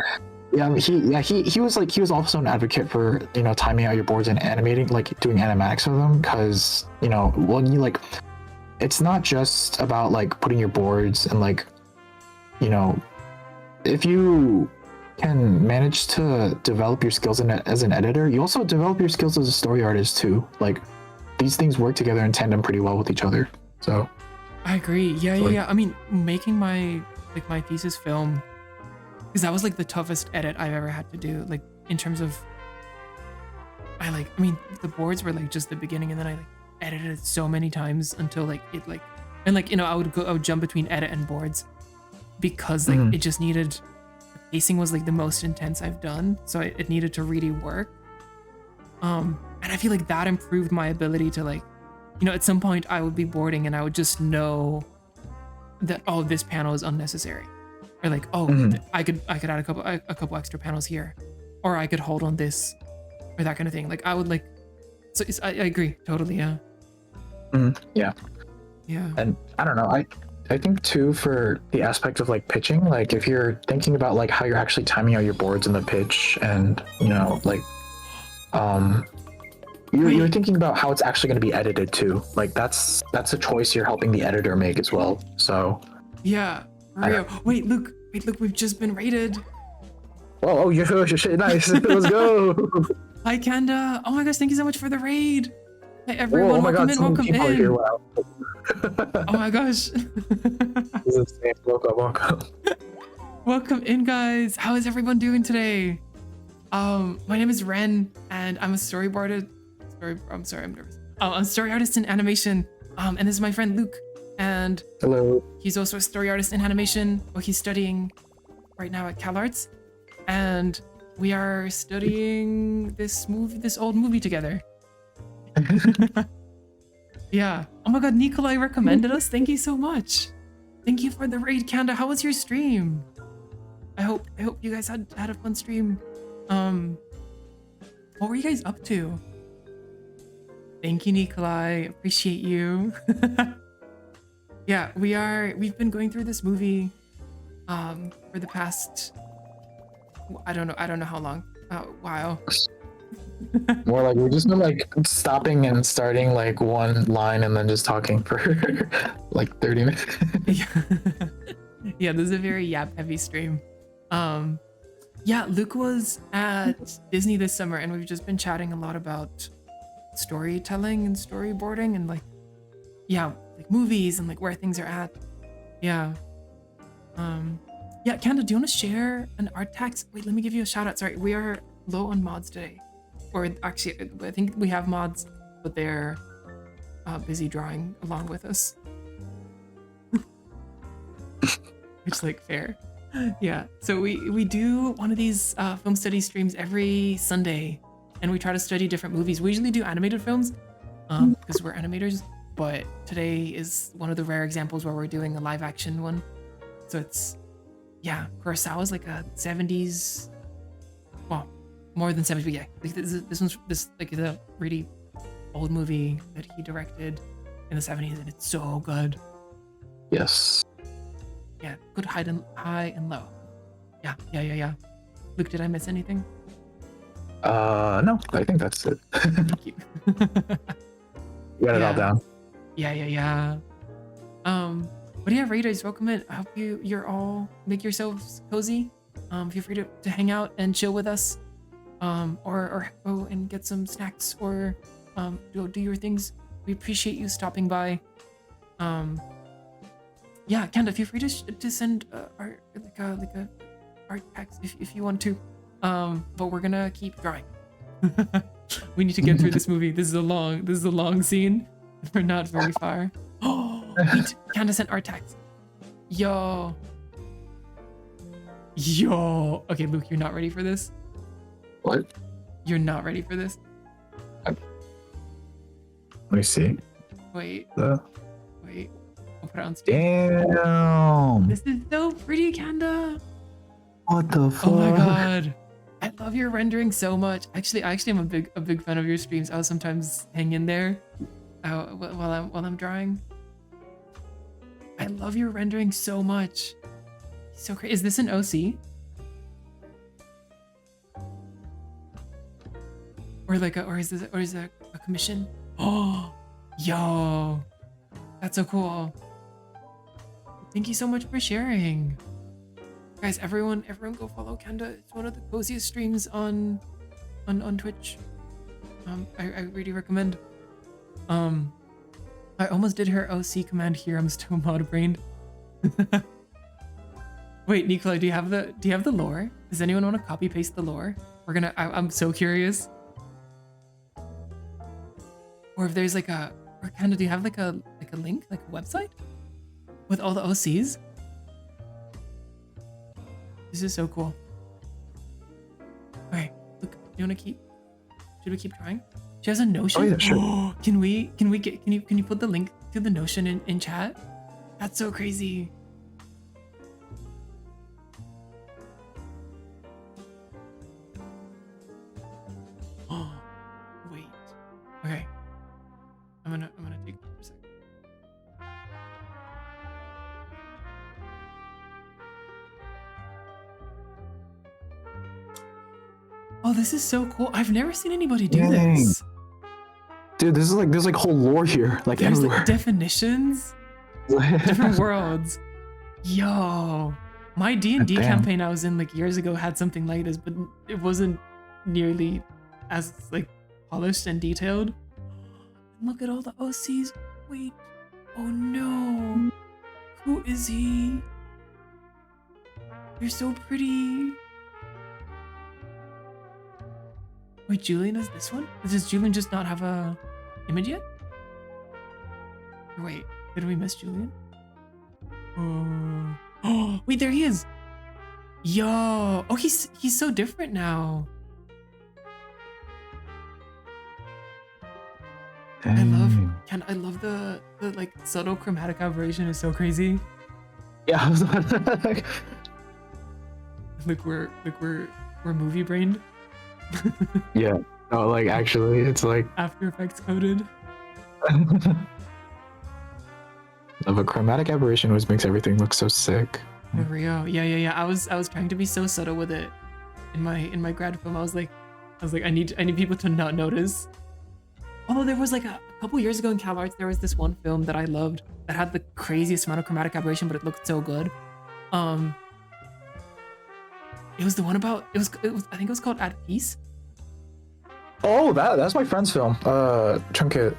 yeah, he was also an advocate for timing out your boards and animating, like doing animatics with them, because when you like, it's not just about like putting your boards and like, if you can manage to develop your skills as an editor, you also develop your skills as a story artist too. Like these things work together in tandem pretty well with each other. So I agree. Yeah. Like- I mean, making my thesis film, because that was like the toughest edit I've ever had to do. Like in terms of, I mean, the boards were like just the beginning, and then I like edited it so many times until like it like, and like I would jump between edit and boards, because like it just needed, the pacing was like the most intense I've done, so it needed to really work. And I feel like that improved my ability to like, at some point I would be boarding and I would just know that, oh, this panel is unnecessary, or like, oh, I could add a couple extra panels here, or I could hold on this, or that kind of thing. Like I would like, so I agree totally. Yeah. Yeah. Yeah. And I don't know, I think too, for the aspect of like pitching, like if you're thinking about like how you're actually timing out your boards in the pitch, and like you're thinking about how it's actually going to be edited too. Like that's a choice you're helping the editor make as well. So Yeah. Real. Wait, Luke, we've just been rated. oh, you're shit, nice. Let's go. Hi, Kanda. Oh my gosh, thank you so much for the raid. Hey, everyone, Whoa, oh my welcome god, in, so many welcome people are in. here. Wow. Oh my gosh. This is insane. Welcome. Welcome in, guys. How is everyone doing today? My name is Ren, and I'm a I'm nervous. I'm a story artist in animation. And this is my friend Luke, and Hello. he's also a story artist in animation. Well, he's studying right now at CalArts, and we are studying this old movie together. Yeah. Oh my god, Nikolai recommended us. Thank you so much. Thank you for the raid, Kanda. How was your stream? I hope you guys had a fun stream. What were you guys up to? Thank you, Nikolai. Appreciate you. Yeah, we've been going through this movie for the past, I don't know how long. While. More like we've just been like stopping and starting like one line and then just talking for like 30 minutes. Yeah, this is a very yap heavy stream. Yeah, Luke was at Disney this summer, and we've just been chatting a lot about storytelling and storyboarding, and like movies and like where things are at. Yeah. Yeah, Kanda, do you want to share an art text? Wait, let me give you a shout out. Sorry, we are low on mods today. Or actually, I think we have mods, but they're busy drawing along with us. Which, like, fair. Yeah, so we do one of these film study streams every Sunday, and we try to study different movies. We usually do animated films because we're animators, but today is one of the rare examples where we're doing a live action one. So it's, yeah, Kurosawa's like a 70s, well, more than 70s, but yeah, like this like is a really old movie that he directed in the 70s, and it's so good. Yes. Yeah, good high and low. Yeah. Luke, did I miss anything? No, I think that's it. Thank you. You got it all down. Yeah. But yeah, Raiders, welcome in. I hope you're all make yourselves cozy. Feel free to hang out and chill with us. Or go and get some snacks, or do your things. We appreciate you stopping by. Yeah, Kanda, feel free to send art like a art text if you want to. But we're gonna keep drawing. We need to get through this movie. This is a long scene. We're not very far. Oh, wait, Kanda sent art text. Yo. Okay, Luke, you're not ready for this. What? You're not ready for this. Let me see. Wait. The... Wait. I'll put it on screen. Damn. This is so pretty, Kanda. What the fuck? Oh my god. I love your rendering so much. Actually, I am a big fan of your streams. I'll sometimes hang in there while I'm drawing. I love your rendering so much. So great. Is this an OC? Or is it a commission? Oh, yo, that's so cool. Thank you so much for sharing. Guys, everyone go follow Kanda. It's one of the coziest streams on Twitch. I really recommend. I almost did her OC command here. I'm still mod brained. Wait, Nicola, do you have the lore? Does anyone want to copy paste the lore? I'm so curious. Or if there's or Kanda, do you have like a link, like a website with all the OCs? This is so cool. Okay, look, should we keep trying? She has a Notion. Oh yeah, sure. Can you put the link to the Notion in chat? That's so crazy. Oh, wait. Okay. I'm gonna take for a second. Oh, this is so cool. I've never seen anybody do Dang. this. Dude, there's like whole lore here, like There's everywhere. like definitions, different worlds. Yo, my D&D Damn. campaign I was in like years ago had something like this, but it wasn't nearly as like polished and detailed. Look at all the OCs. Wait. Oh no. Who is he? You're so pretty. Wait, Julian is this one? Does Julian just not have a image yet? Wait, did we miss Julian? Oh, wait, there he is. Yo. Oh, he's so different now. Dang. I love the like subtle chromatic aberration is so crazy. Yeah, I was like, Like we're movie brained. yeah. No, like actually, it's like After Effects coded. of a chromatic aberration always makes everything look so sick. For real. Yeah. I was trying to be so subtle with it in my grad film. I was like I need people to not notice. Although there was like a couple years ago in CalArts, there was this one film that I loved that had the craziest amount of chromatic aberration, but it looked so good. It was the one about it was I think it was called At Peace. Oh, that's my friend's film. Trinket.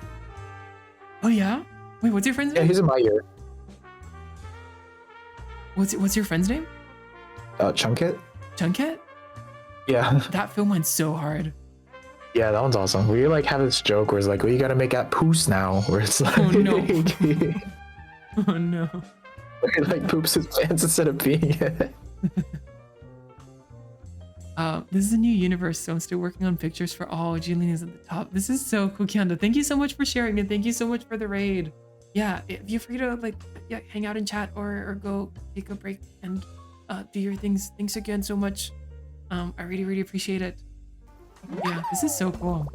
Oh yeah? Wait, what's your friend's Yeah, name? he's in my year. What's your friend's name? Chunket. Chunket? Yeah. That film went so hard. Yeah, that one's awesome. We like have this joke where it's like, well, you gotta make that poos now, where it's like, Oh, no. Oh no. where he, like poops his pants instead of peeing it. This is a new universe, so I'm still working on pictures for all. Julian is at the top. This is so cool, Kianda. Thank you so much for sharing, and thank you so much for the raid. Yeah, feel free to hang out in chat or go take a break and do your things. Thanks again so much. I really appreciate it. Yeah, this is so cool.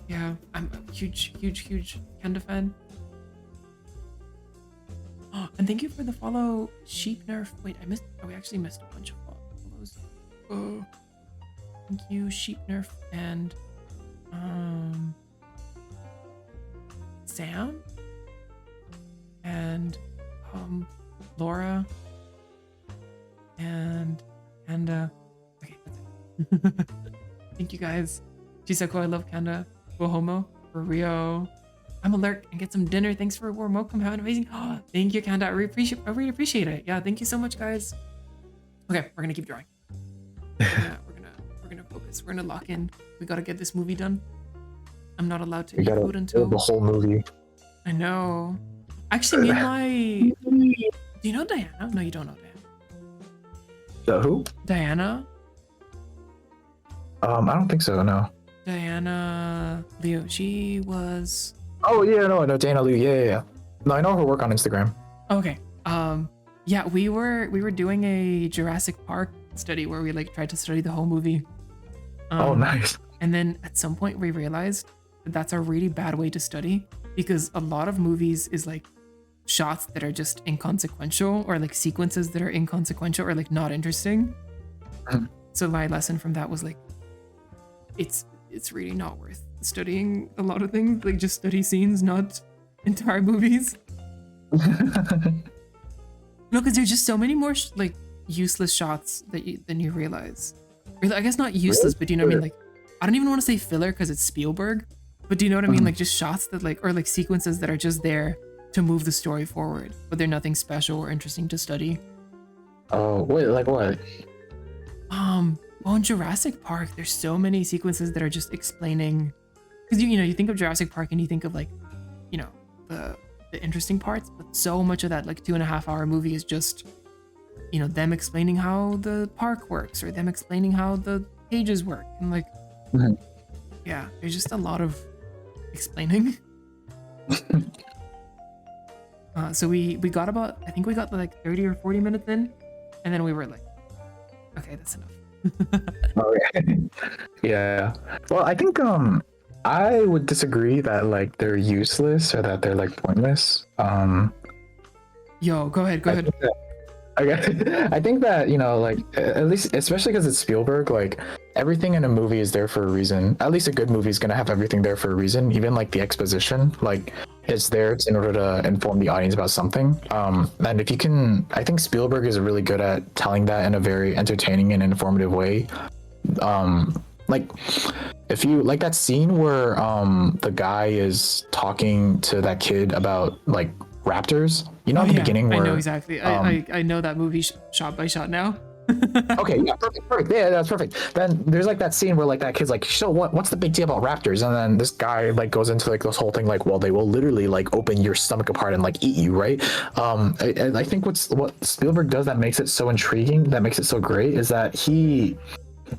Yeah, I'm a huge Kenda fan. Oh, and thank you for the follow, Sheep Nerf. Wait, we actually missed a bunch of follows. Oh, thank you, Sheep Nerf and Sam and Laura and okay, that's it. Thank you guys. She's so cool. I love Kanda. Go homo for Rio. I'm alert and get some dinner. Thanks for a warm welcome. Have an amazing. Oh, thank you, Kanda. I really appreciate it. Yeah, thank you so much, guys. Okay, we're gonna keep drawing. We're gonna focus. We're gonna lock in. We gotta get this movie done. I'm not allowed to eat food until the whole movie. I know. Actually, do you know Diana? No, you don't know Diana. The who? Diana? I don't think so. No. Diana Leo. She was. Oh yeah, no, Dana Liu. Yeah. No, I know her work on Instagram. Okay. Yeah, we were doing a Jurassic Park study where we like tried to study the whole movie. Oh, nice. And then at some point we realized that that's a really bad way to study because a lot of movies is like shots that are just inconsequential or like sequences that are inconsequential or like not interesting. So my lesson from that was like, it's really not worth studying a lot of things. Like just study scenes, not entire movies. No, because there's just so many more like useless shots than you realize. Or, I guess not useless, but do you know what I mean? Like, I don't even want to say filler because it's Spielberg, but do you know what I mean? Like just shots that like, or like sequences that are just there to move the story forward, but they're nothing special or interesting to study. Oh, wait, like what? Well, in Jurassic Park, there's so many sequences that are just explaining, because you know, you think of Jurassic Park and you think of like, you know, the interesting parts, but so much of that like 2.5 hour movie is just, you know, them explaining how the park works or them explaining how the pages work and like, yeah, there's just a lot of explaining. So we got about, I think we got like 30 or 40 minutes in, and then we were like, okay, that's enough. Okay. Yeah. Well, I think I would disagree that like they're useless or that they're like pointless. Yo, go ahead. I think that, you know, like at least especially because it's Spielberg, like everything in a movie is there for a reason. At least a good movie is gonna have everything there for a reason. Even like the exposition, like it's there in order to inform the audience about something. And if you can, I think Spielberg is really good at telling that in a very entertaining and informative way. Like if you like that scene where the guy is talking to that kid about like raptors, you know, at the beginning where I know exactly. I know that movie shot by shot now. Okay, yeah, perfect. Yeah, that's perfect. Then there's like that scene where like that kid's like, so what's the big deal about raptors? And then this guy like goes into like this whole thing like, well, they will literally like open your stomach apart and like eat you, right? I think what Spielberg does that makes it so intriguing, that makes it so great, is that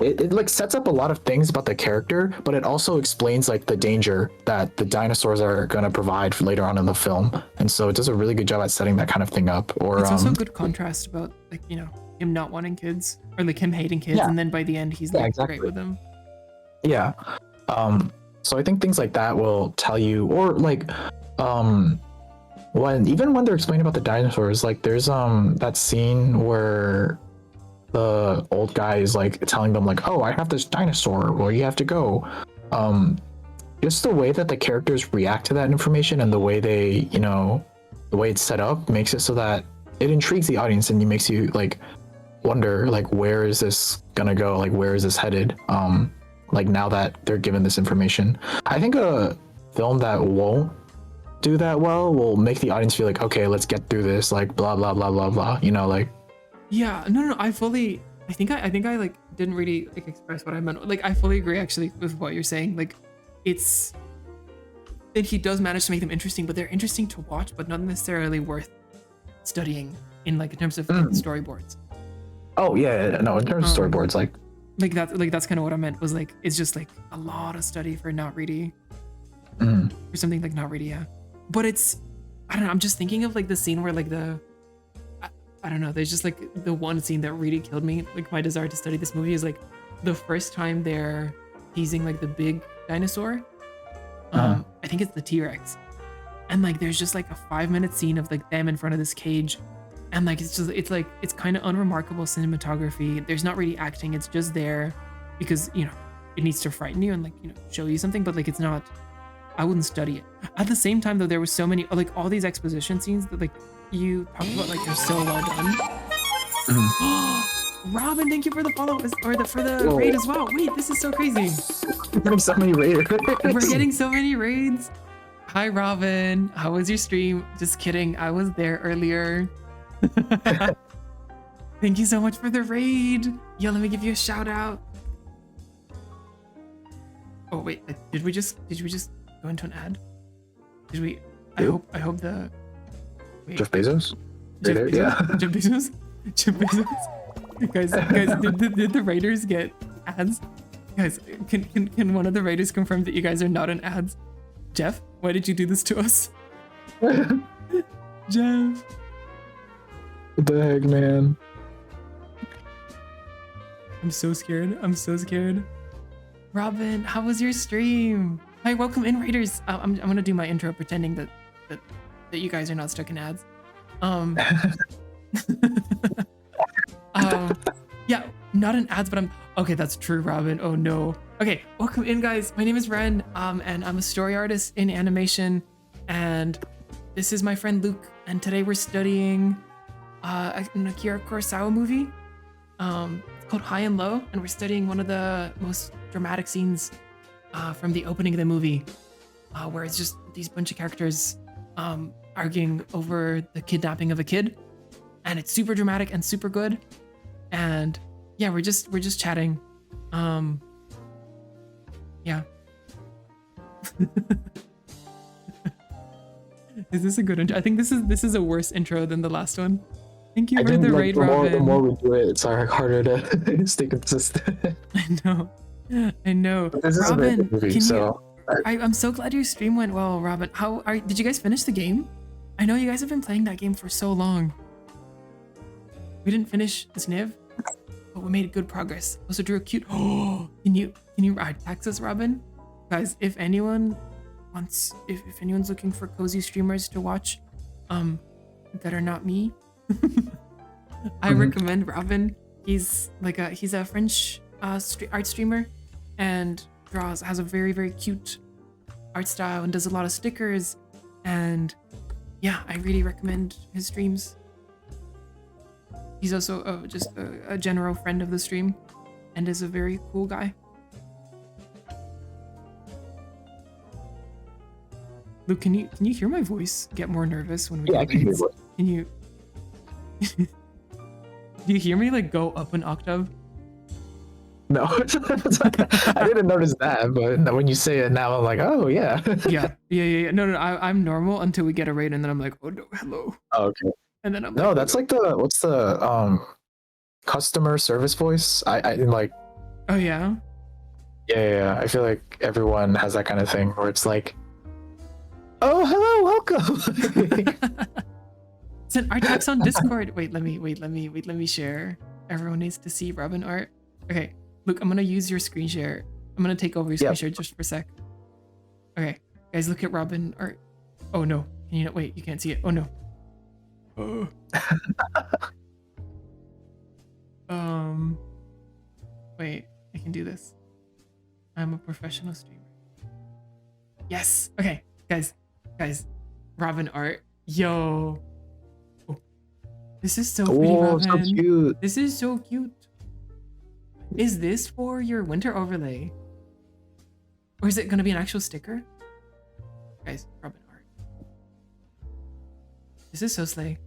it like sets up a lot of things about the character, but it also explains like the danger that the dinosaurs are going to provide for later on in the film. And so it does a really good job at setting that kind of thing up. Or it's also a good contrast about like, you know, him not wanting kids or like him hating kids, and then by the end he's like great with them. Yeah. So I think things like that will tell you, or like when they're explaining about the dinosaurs, like there's that scene where the old guy is like telling them like, oh, I have this dinosaur where you have to go. Just the way that the characters react to that information and the way they, you know, the way it's set up makes it so that it intrigues the audience and it makes you like wonder like, where is this gonna go? Like, where is this headed? Like now that they're given this information. I think a film that won't do that well will make the audience feel like, okay, let's get through this, like blah blah blah blah blah, you know, like. Yeah, no, I think I like didn't really like express what I meant. Like I fully agree actually with what you're saying. Like it's that he does manage to make them interesting, but they're interesting to watch, but not necessarily worth studying in terms of like, storyboards. Oh yeah, no, in terms of storyboards, like that's kind of what I meant, was like it's just like a lot of study for not really for something like not really, yeah. But it's, I don't know, I'm just thinking of like the scene where like I don't know, there's just like the one scene that really killed me, like my desire to study this movie, is like the first time they're teasing like the big dinosaur. I think it's the T-Rex, and like there's just like a 5-minute scene of like them in front of this cage, and like it's kind of unremarkable cinematography. There's not really acting, it's just there because, you know, it needs to frighten you and like, you know, show you something, but like it's not, I wouldn't study it. At the same time though, there were so many like all these exposition scenes that like you talked about, like they're so well done. Robin, thank you for the follow for the raid as well. Wait, this is so crazy. We're getting so many raiders. We're getting so many raids. Hi Robin, how was your stream? Just kidding, I was there earlier. Thank you so much for the raid. Yo, let me give you a shout out. Oh wait, did we just go into an ad? Did we? I hope the. Wait. Jeff Bezos? Jeff Right there? Bezos? Yeah. Jeff Bezos? Jeff Bezos? Guys, did the Raiders get ads? Guys, can one of the Raiders confirm that you guys are not in ads? Jeff, why did you do this to us? Jeff. What the heck, man? I'm so scared. I'm so scared. Robin, how was your stream? Hi, welcome in, Raiders. I'm gonna do my intro pretending that you guys are not stuck in ads. Yeah, not in ads, but I'm okay. That's true, Robin. Oh no. Okay, welcome in, guys. My name is Ren, and I'm a story artist in animation, and this is my friend Luke. And today we're studying an Akira Kurosawa movie. It's called High and Low, and we're studying one of the most dramatic scenes from the opening of the movie, where it's just these bunch of characters arguing over the kidnapping of a kid, and it's super dramatic and super good. And yeah, we're just chatting. Yeah. Is this a good intro? I think this is a worse intro than the last one. Thank you for the raid, Robin. The more we do it, it's harder to stay consistent. I know. This is a very good movie, I'm so glad your stream went well, Robin. Did you guys finish the game? I know you guys have been playing that game for so long. We didn't finish this Niv, but we made good progress. Also drew a cute. Oh, can you tax us, Robin? Guys, if anyone's looking for cozy streamers to watch, that are not me, I recommend Robin. He's a French art streamer, and has a very, very cute art style and does a lot of stickers. And yeah, I really recommend his streams. He's also just a general friend of the stream and is a very cool guy. Luke, can you hear my voice get more nervous when we I can hear raids? Can you do you hear me like go up an octave? No, I didn't notice that, but when you say it now, I'm like, oh yeah. Yeah. No, I'm normal until we get a raid, and then I'm like, oh no, hello. Oh, okay. And then I'm No, like, that's like what's the customer service voice? I like. oh yeah. Yeah. I feel like everyone has that kind of thing where it's like, oh hello, welcome. Send art tags on Discord. Wait, let me share. Everyone needs to see Robin art. Okay, Luke, I'm gonna use your screen share. I'm gonna take over your screen share just for a sec. Okay, guys, look at Robin art. Oh no, can you not wait? You can't see it. Oh no. Oh. Wait, I can do this. I'm a professional streamer. Yes. Okay, guys, Robin art. Yo. Oh. This is so pretty, Robin. So cute. This is so cute. Is this for your winter overlay? Or is it gonna be an actual sticker? Guys, Robin art. This is so slay.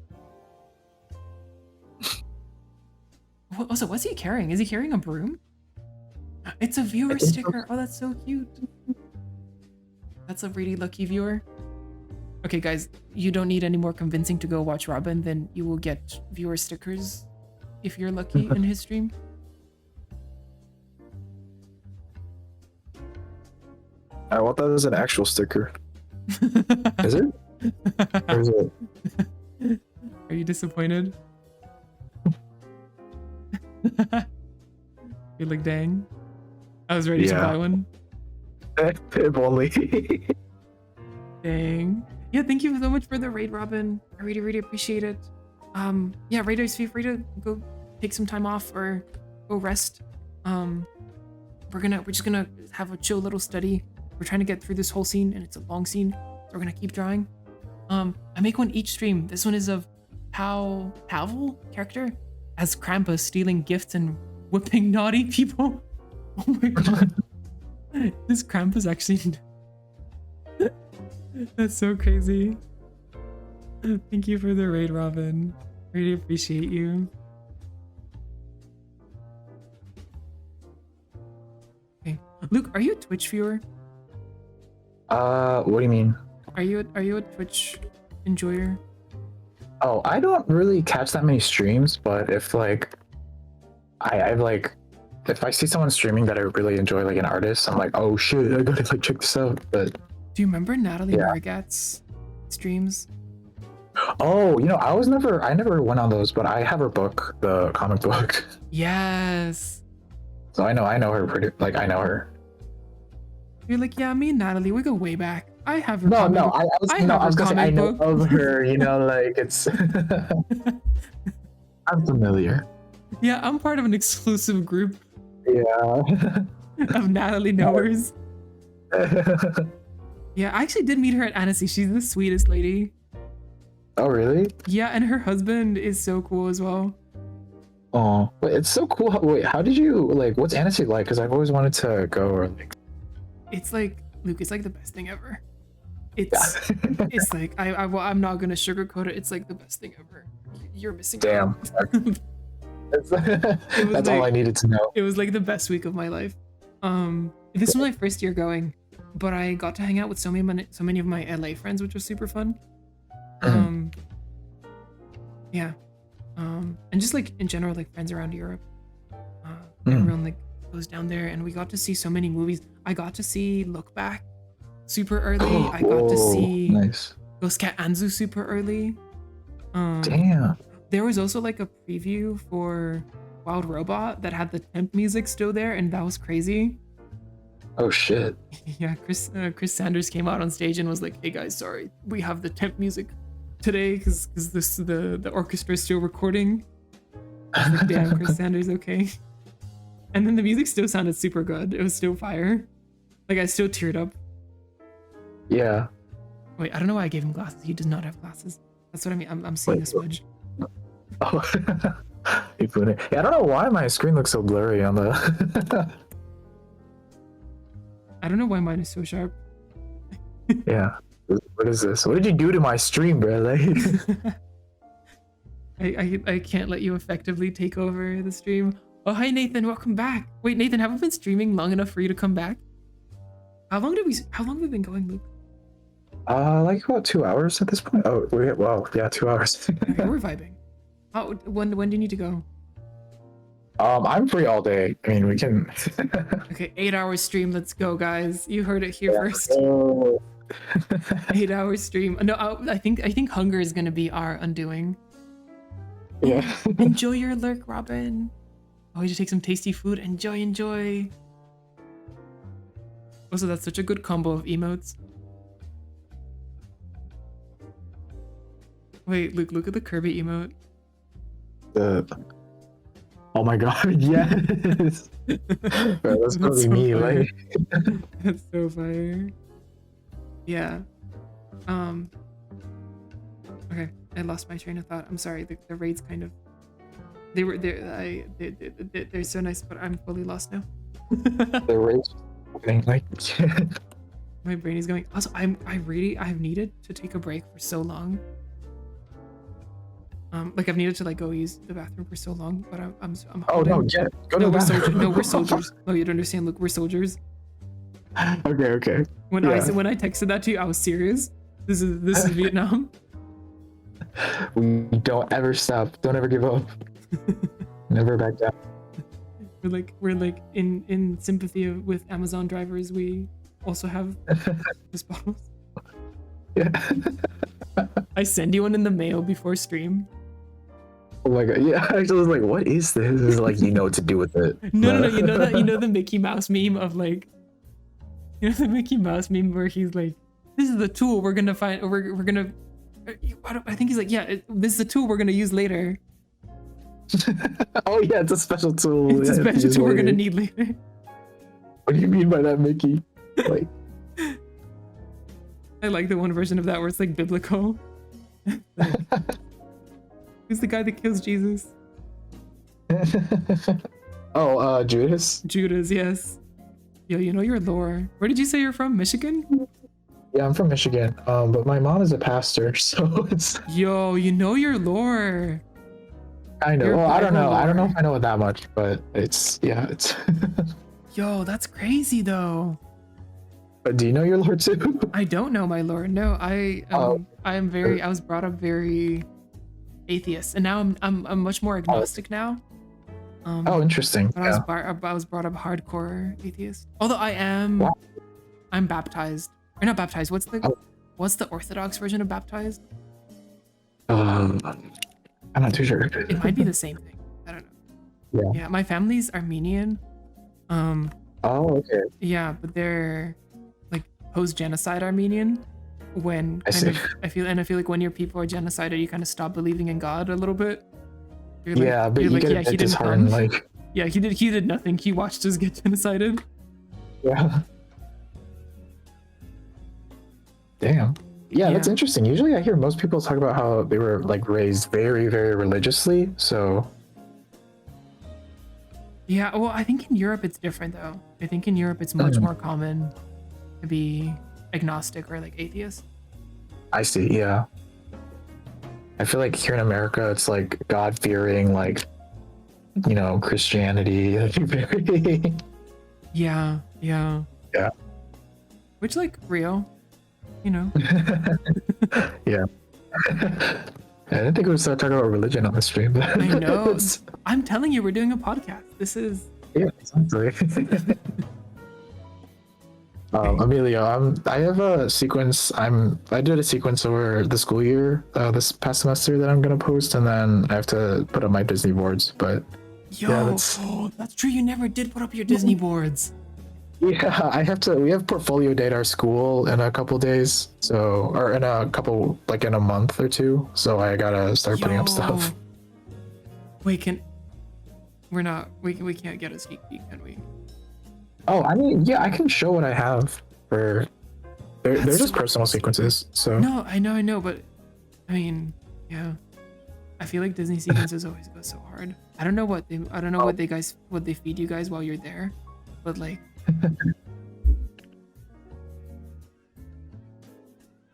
Also, what's he carrying? Is he carrying a broom? It's a viewer sticker. Oh, that's so cute. That's a really lucky viewer. Okay, guys, you don't need any more convincing to go watch Robin. Then you will get viewer stickers if you're lucky in his stream. I want that as an actual sticker. Is it? Or is it? Are you disappointed? You're like, dang. I was ready to buy one. If only. Dang. Yeah, thank you so much for the raid, Robin. I really, really appreciate it. Yeah, raiders, feel free to go take some time off or go rest. We're just gonna have a chill little study. We're trying to get through this whole scene, and it's a long scene, so we're gonna keep drawing. I make one each stream. This one is of Pavel character as Krampus stealing gifts and whipping naughty people. Oh my god. This Krampus actually... That's so crazy. Thank you for the raid, Robin. Really appreciate you. Okay. Luke, are you a Twitch viewer? What do you mean? Are you a Twitch enjoyer? Oh, I don't really catch that many streams, but if like I like if I see someone streaming that I really enjoy, like an artist, I'm like, oh shit, I gotta like check this out. But Do you remember Natalie Yeah. Margat's streams? Oh, I never went on those, but I have her book, the comic book. Yes. So I know her pretty, like, I know her. You're like, yeah, me and Natalie, we go way back. I have her No, comic no, book. I have her was gonna say, I comic know book. of her, like, it's, I'm familiar. Yeah, I'm part of an exclusive group Yeah. of Natalie knowers. Yeah, I actually did meet her at Annecy. She's the sweetest lady. Oh, really? Yeah, and her husband is so cool as well. Oh, wait, it's so cool. Wait, how did you, like, what's Annecy like? Because I've always wanted to go, or like, It's like, Luke, it's like the best thing ever. It's like, I'm not gonna sugarcoat it. It's like the best thing ever. You're missing damn. out. That's all I needed to know. It was like the best week of my life. This was my first year going, but I got to hang out with so many of my LA friends, which was super fun. Yeah. And just like in general, like friends around Europe. Everyone like goes down there, and we got to see so many movies. I got to see Look Back super early. I got to see Nice. Ghost Cat Anzu super early. Damn. There was also like a preview for Wild Robot that had the temp music still there, and that was crazy. Oh shit. Yeah, Chris Sanders came out on stage and was like, "Hey guys, sorry, we have the temp music today because the orchestra is still recording." I was like, damn, Chris Sanders, okay. And then the music still sounded super good. It was still fire. Like I still teared up. Yeah. Wait, I don't know why I gave him glasses. He does not have glasses. That's what I mean. I'm seeing a smudge. Oh. You put it. Yeah, I don't know why my screen looks so blurry on the. I don't know why mine is so sharp. Yeah. What is this? What did you do to my stream, bro? Like... I can't let you effectively take over the stream. Oh, hi Nathan, welcome back. Wait, Nathan, have we been streaming long enough for you to come back? How long have we been going, Luke? Like about 2 hours at this point. Oh, wow, yeah, 2 hours. Okay, we're vibing. Oh, when do you need to go? I'm free all day. I mean, we can. Okay, 8-hour stream. Let's go, guys. You heard it here first. Oh. 8-hour stream. No, I think hunger is gonna be our undoing. Yeah. Enjoy your lurk, Robin. Oh, you just take some tasty food. Enjoy. Also, that's such a good combo of emotes. Wait, Luke, look at the Kirby emote. Oh my god, yes. Bro, that's gonna be so me, fire. like. That's so fire. Yeah. Okay, I lost my train of thought. I'm sorry. The raids kind of. They're so nice, but I'm fully lost now. The race thing, like. My brain is going. Also, I've needed to take a break for so long. Like I've needed to like go use the bathroom for so long, but I'm Oh no, holding. yeah, go to No, the we're bathroom. soldiers. No, we're soldiers. No, you don't understand. Look, we're soldiers. Okay. When Yeah. when I texted that to you, I was serious. This is Vietnam. We don't ever stop. Don't ever give up. Never back down. We're like in sympathy with Amazon drivers. We also have this bottles. Yeah. I send you one in the mail before stream. Oh my god. Yeah, I actually was like, what is this? It's like, you know what to do with it. No. You know the Mickey Mouse meme of like, the Mickey Mouse meme where he's like, this is the tool we're gonna find. Or we're gonna. I think he's like, yeah, this is the tool we're gonna use later. Oh yeah, it's a special tool. It's a Yeah, special use tool we're gonna later. need later. What do you mean by that, Mickey? Like, I like the one version of that where it's like biblical. Like, who's the guy that kills Jesus? oh, Judas? Judas, yes. Yo, you know your lore. Where did you say you're from? Michigan? Yeah, I'm from Michigan. But my mom is a pastor, so it's Yo, you know your lore. kind of. Your Well, I don't know. Bible I don't know lore. if I know it that much, but it's it's. Yo, that's crazy though. But do you know your lore too? I don't know my lore. No, I was brought up very atheist, and now I'm much more agnostic now. Oh, interesting. But Yeah. I was brought up hardcore atheist. Although I am, Wow. I'm baptized. Or not baptized. What's the Oh. what's the Orthodox version of baptized? I'm not too sure. It might be the same thing. I don't know. Yeah, my family's Armenian. Oh, okay. Yeah, but they're like post-genocide Armenian. When I kind see. of I feel like when your people are genocided, you kind of stop believing in God a little bit. You're like, Yeah, but you're you like, get yeah, a he bit didn't disheartened, come. like, Yeah, he did nothing. He watched us get genocided. yeah. Damn. Yeah, that's Yeah. interesting. Usually I hear most people talk about how they were like raised very, very religiously. So Yeah, well, I think in Europe it's different though. I think in Europe it's much more common to be agnostic or like atheist. I see, yeah. I feel like here in America it's like God fearing, like, you know, Christianity. Very Yeah. Yeah. Which like real, you know. Yeah. I didn't think we would start talking about religion on the stream, but I know. I'm telling you, we're doing a podcast. This is yeah, exactly. Emilio, I have a sequence. I did a sequence over the school year, this past semester that I'm gonna post, and then I have to put up my Disney boards. But yo. that's- That's true. You never did put up your Disney boards. yeah, I have to. We have portfolio day at our school in a couple days, so or in a couple, like in a month or two. So I gotta start putting up stuff. Wait, we can't get a sneak peek, can we? Oh, I mean, yeah, I can show what I have for. They're just personal sequences. So No, I know, but I mean, yeah. I feel like Disney sequences always go so hard. I don't know what they feed you guys while you're there, but like.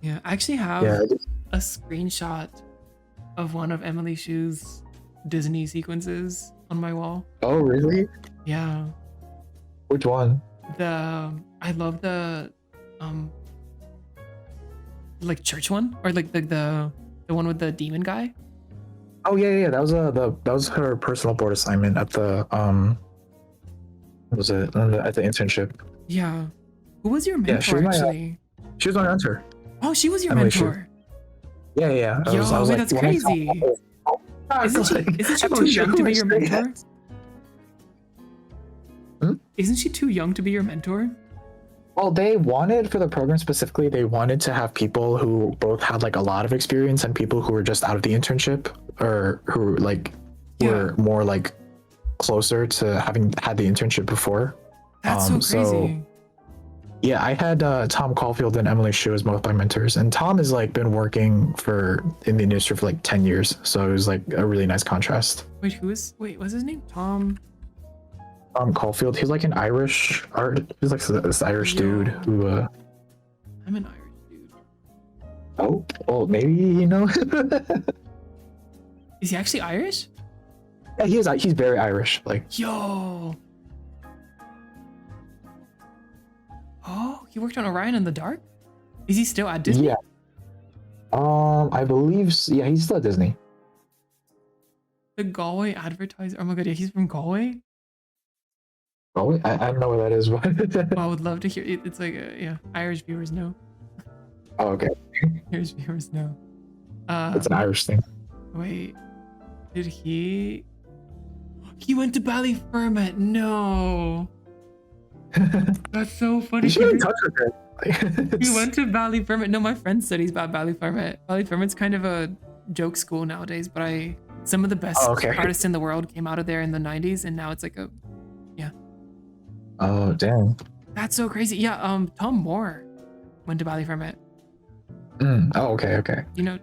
Yeah, I actually have a screenshot of one of Emily Shu's Disney sequences on my wall. Oh, really? Yeah. Which one? I love the like church one, or like the one with the demon guy. Oh yeah. That was her personal board assignment at the what was it at the internship? Yeah. Who was your mentor Yeah, she was my, actually? She was my mentor. Oh, she was your Emily Shu. mentor. Yeah. Yo, wait, that's when I saw- crazy. Isn't she too Emily Shu young to be your was like- mentor? Isn't she too young to be your mentor? Well, they wanted for the program specifically, they wanted to have people who both had like a lot of experience and people who were just out of the internship or who like were more like closer to having had the internship before. That's so crazy. Yeah, I had Tom Caulfield and Emily Shu as both my mentors, and Tom has like been working in the industry for like 10 years, so it was like a really nice contrast. Wait, what's his name? Tom Caulfield. He's like an Irish he's like this Irish dude who I'm an Irish dude. oh, well, maybe you know. Is he actually Irish? Yeah, he's very Irish. Like, Yo. Oh, he worked on Orion in the Dark? Is he still at Disney? yeah. I believe yeah, he's still at Disney. The Galway advertiser. Oh my god, yeah, he's from Galway. Oh, I don't know where that is, but Oh, I would love to hear it. It's like Irish viewers know. oh, okay. Irish viewers know. It's an Irish thing. Wait, did he? He went to Ballyfermot. No, that's so funny. You should get in touch with her. He went to Ballyfermot. No, my friend said he's about Ballyfermot. Ballyfermot's kind of a joke school nowadays, but some of the best artists in the world came out of there in the 90s, and now it's like a Oh, damn. That's so crazy. Yeah, Tom Moore went to Ballyfermot. Oh, okay. You know,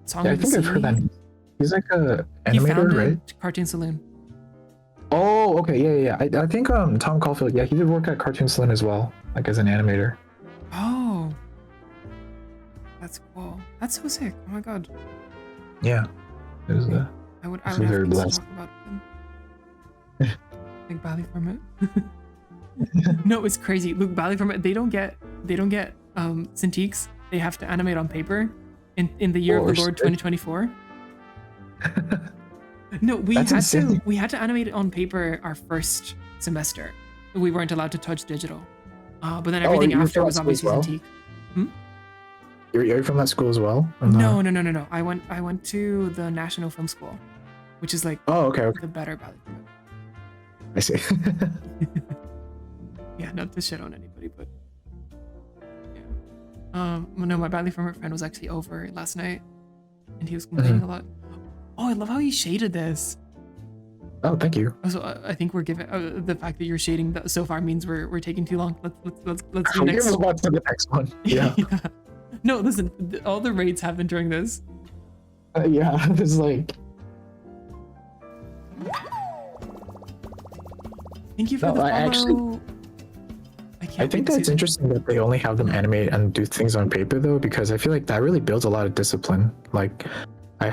Song Yeah, I of the think I've heard that. Sea. He's like a He animator, founded right? Cartoon Saloon. Oh, okay, yeah. I think Tom Caulfield, yeah, he did work at Cartoon Saloon as well, like as an animator. Oh, that's cool. That's so sick. Oh my god. Yeah. It was I would so have very things to blessed. talk about him. Like Ballyfermot. No, it's crazy. Look, Ballyfermot, they don't get Cintiqs. They have to animate on paper in the year of the Lord 2024. No, we had to animate it on paper our first semester. We weren't allowed to touch digital. But then Oh, everything you're after from was that school as obviously well? Cintiq. You're from that school as well? Or No, not? no. I went to the National Film School, which is like Oh, okay. the better Valley Forma. I see. Yeah, not to shit on anybody, but yeah. Well, no, my badly former friend was actually over last night, and he was complaining a lot. Oh, I love how he shaded this. Oh, thank you. Also, I think we're giving the fact that you're shading so far means we're taking too long. Let's do We're next. about to the next one. Yeah. Yeah. No, listen, all the raids happen during this. Yeah, it's like Thank you for No, the follow. I actually- I can't I wait think to see that's the- interesting that they only have them animate and do things on paper though, because I feel like that really builds a lot of discipline. Like I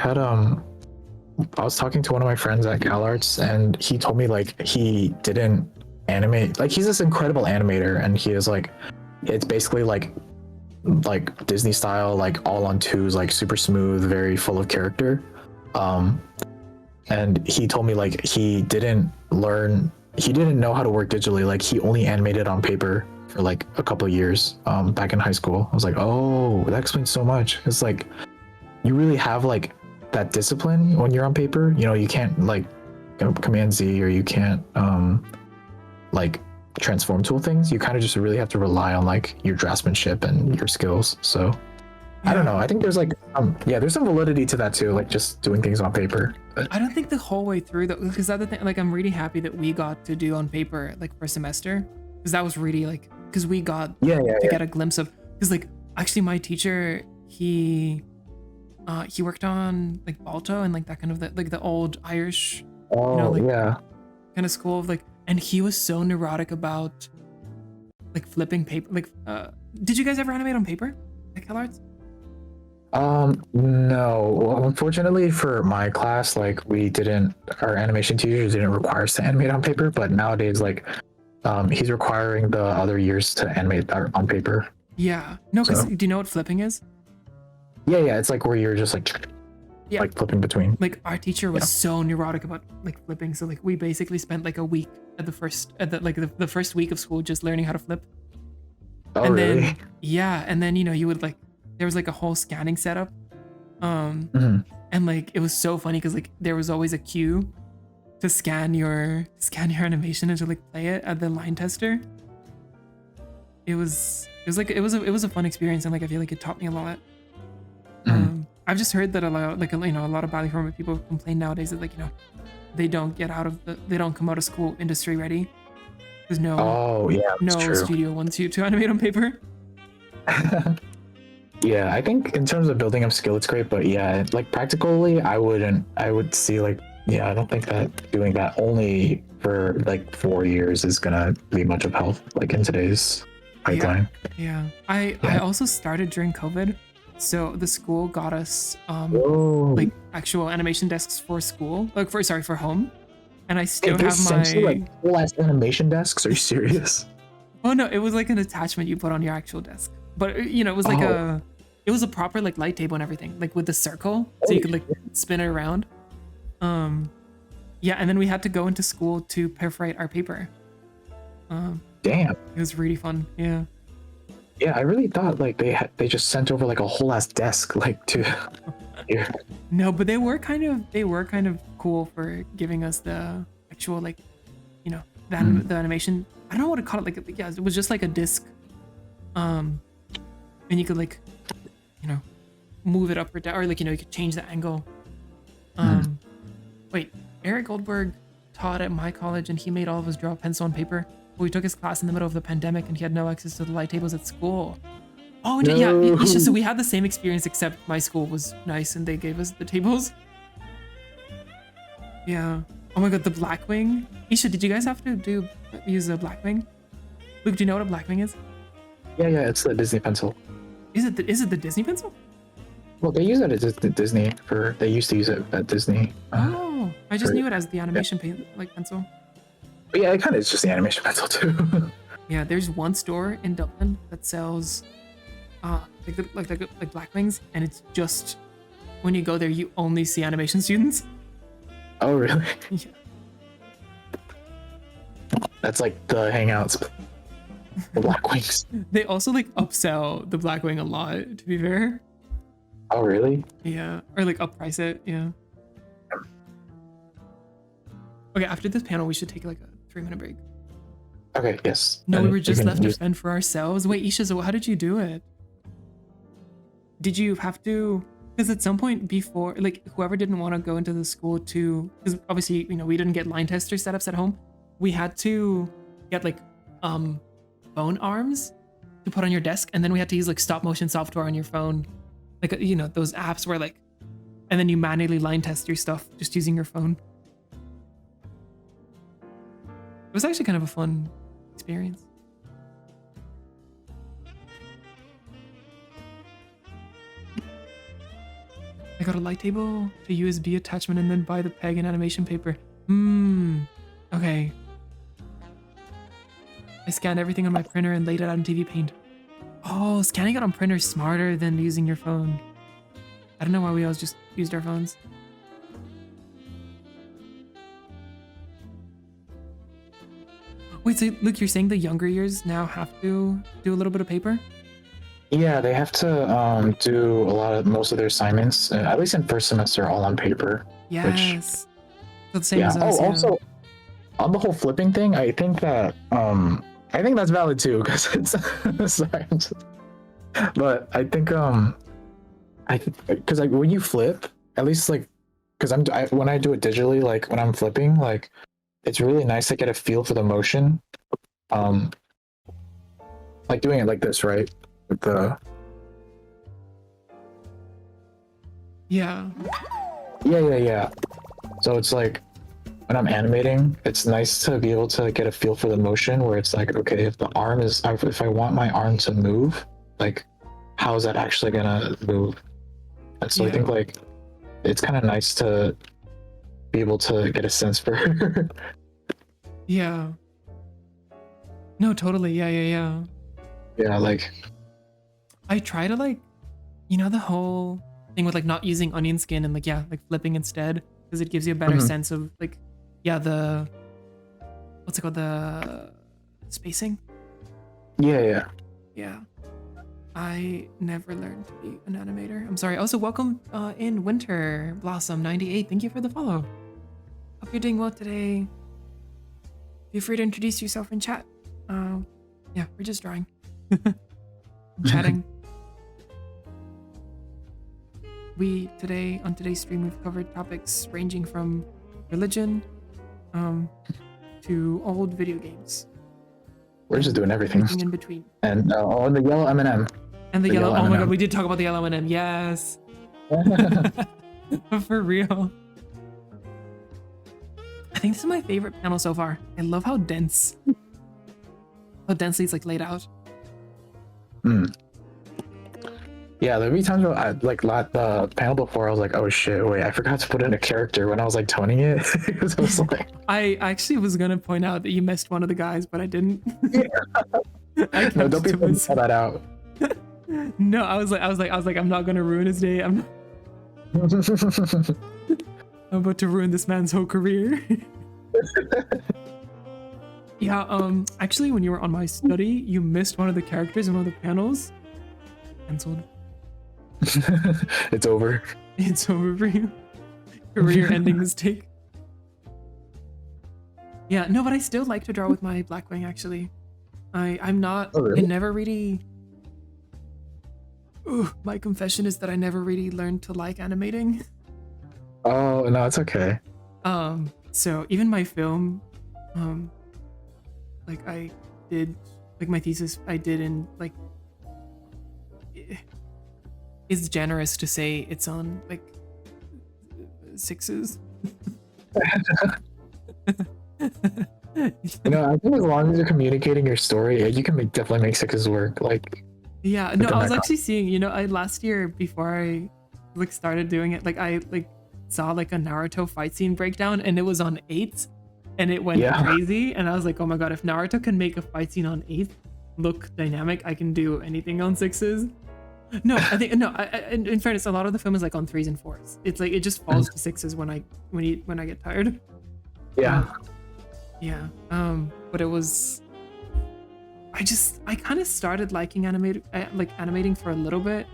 was talking to one of my friends at CalArts and he told me like he didn't animate, like he's this incredible animator and he is like, it's basically like Disney style, like all on twos, like super smooth, very full of character. And he told me like he didn't know how to work digitally. Like he only animated on paper for like a couple of years back in high school. I was like, oh, that explains so much. It's like you really have like that discipline when you're on paper. You know, you can't like Command Z or you can't like transform tool things. You kind of just really have to rely on like your draftsmanship and your skills. So I don't know. I think there's like there's some validity to that too, like just doing things on paper. But I don't think the whole way through though, because the other thing, like I'm really happy that we got to do on paper like for a semester, because that was really like because we got to get a glimpse of, because like actually my teacher he worked on like Balto and like that kind of like the old Irish kind of school of like, and he was so neurotic about like flipping paper. Like did you guys ever animate on paper at CalArts? No. Well, unfortunately for my class, like our animation teachers didn't require us to animate on paper, but nowadays like he's requiring the other years to animate on paper. Yeah. No, because So- do you know what flipping is? Yeah, it's like where you're just like flipping between. Like our teacher was so neurotic about like flipping, so like we basically spent like a week at the first week of school just learning how to flip. Oh, And really? then and then you would like there was like a whole scanning setup. Mhm. And like it was so funny because like there was always a cue to scan your animation and to like play it at the line tester. It was a fun experience, and like I feel like it taught me a lot. I've just heard that a lot of Valley Forma people complain nowadays that like they don't come out of school industry ready. There's no That's true. studio wants you to animate on paper. Yeah, I think in terms of building up skill, it's great, but yeah, like practically, I would see like, I don't think that doing that only for like 4 years is gonna be much of help, like in today's pipeline. Yeah. I also started during COVID, so the school got us like actual animation desks for school, like for home, and I still have my like full ass animation desks. Are you serious? Oh no, it was like an attachment you put on your actual desk. But it was like it was a proper like light table and everything, like with the circle, so you could like spin it around. Yeah, and then we had to go into school to perforate our paper. Damn. It was really fun. Yeah. Yeah, I really thought like they just sent over like a whole ass desk like to here. No, but they were kind of cool for giving us the actual like, the animation. I don't know what to call it. Like, yeah, it was just like a disc. And you could like, move it up or down, or like, you could change the angle. Wait, Eric Goldberg taught at my college and he made all of us draw pencil and paper. But we took his class in the middle of the pandemic and he had no access to the light tables at school. Oh, and yeah, it's just so we had the same experience, except my school was nice and they gave us the tables. Yeah. Oh my god, the Blackwing. Isha, did you guys have to use a Blackwing? Luke, do you know what a Blackwing is? Yeah, it's the Disney pencil. Is it the Disney pencil? Well, they use it at Disney they used to use it at Disney. Oh, I just knew it as the animation pencil. But yeah, it kind of is just the animation pencil too. Yeah, there's one store in Dublin that sells like Blackwings, and it's just when you go there, you only see animation students. Oh, really? Yeah. That's like the hangouts. The Black Wings. They also like upsell the Blackwing a lot, to be fair. Oh, really? Yeah, or like upprice it. Yeah. Okay, after this panel, we should take like a 3-minute break. Okay, yes. No, we And were you just can left to fend for ourselves. Wait, Isha, so how did you do it? Did you have to? Because at some point before, like whoever didn't want to go into the school to, because obviously we didn't get line tester setups at home. We had to get like phone arms to put on your desk, and then we had to use like stop motion software on your phone, like those apps where like, and then you manually line test your stuff just using your phone. It was actually kind of a fun experience. I got a light table, to USB attachment, and then buy the peg and animation paper. Okay. I scanned everything on my printer and laid it out in TV Paint. Oh, scanning it on printer is smarter than using your phone. I don't know why we always just used our phones. Wait, so look, you're saying the younger years now have to do a little bit of paper? Yeah, they have to do most of their assignments, at least in first semester, all on paper. Yes. So the same Yeah. as us, Oh, yeah. also on the whole flipping thing, I think that's valid too, because it's sorry, but I think because like when you flip, at least like because when I do it digitally, like when I'm flipping, like it's really nice to get a feel for the motion, like doing it like this, right? With the Yeah. yeah. So it's like when I'm animating, it's nice to be able to get a feel for the motion where it's like, okay, if I want my arm to move, like how is that actually gonna move? And so I think like it's kind of nice to be able to get a sense for Yeah. No, totally. Yeah. yeah, like I try to like, the whole thing with like not using onion skin and like flipping instead, because it gives you a better sense of like, what's it called, the spacing. yeah. Yeah. I never learned to be an animator. I'm sorry. Also, welcome in Winter Blossom 98. Thank you for the follow. Hope you're doing well today. Feel free to introduce yourself in chat. Yeah, we're just drawing. Chatting. On today's stream, we've covered topics ranging from religion to old video games. We're just doing everything. Everything in between. And oh, the yellow M&M. And the yellow, oh my M&M. god, we did talk about the yellow M&M. Yes. For real. I think this is my favorite panel so far. I love how densely it's like laid out. Yeah, there'll be times where I like the panel before I was like, oh shit, wait, I forgot to put in a character when I was like toning it. Because I was like, I actually was gonna point out that you missed one of the guys, but I didn't. I kept no, don't it be to putting myself. that out. No, I was like, I'm not gonna ruin his day. I'm about to ruin this man's whole career. Yeah, actually, when you were on my study, you missed one of the characters in one of the panels. Cancelled. It's over. It's over for you. Career-ending mistake. Yeah, no, but I still like to draw with my Blackwing, actually. I'm not... Oh, really? I never really... Ooh, my confession is that I never really learned to like animating. Oh, no, it's okay. So even my film, like I did, like my thesis I did in like, it's generous to say it's on like 6s. You know, I think as long as you're communicating your story, you can definitely make 6s work. Like, Yeah, no, I was actually seeing, I last year before I like started doing it, like I like saw like a Naruto fight scene breakdown and it was on 8s and it went crazy, and I was like, oh my god, if Naruto can make a fight scene on 8 look dynamic, I can do anything on 6s. No, I think in fairness, a lot of the film is like on 3s and 4s. It's like it just falls to 6s when I get tired. yeah. Yeah. But it was, I kind of started liking animating for a little bit,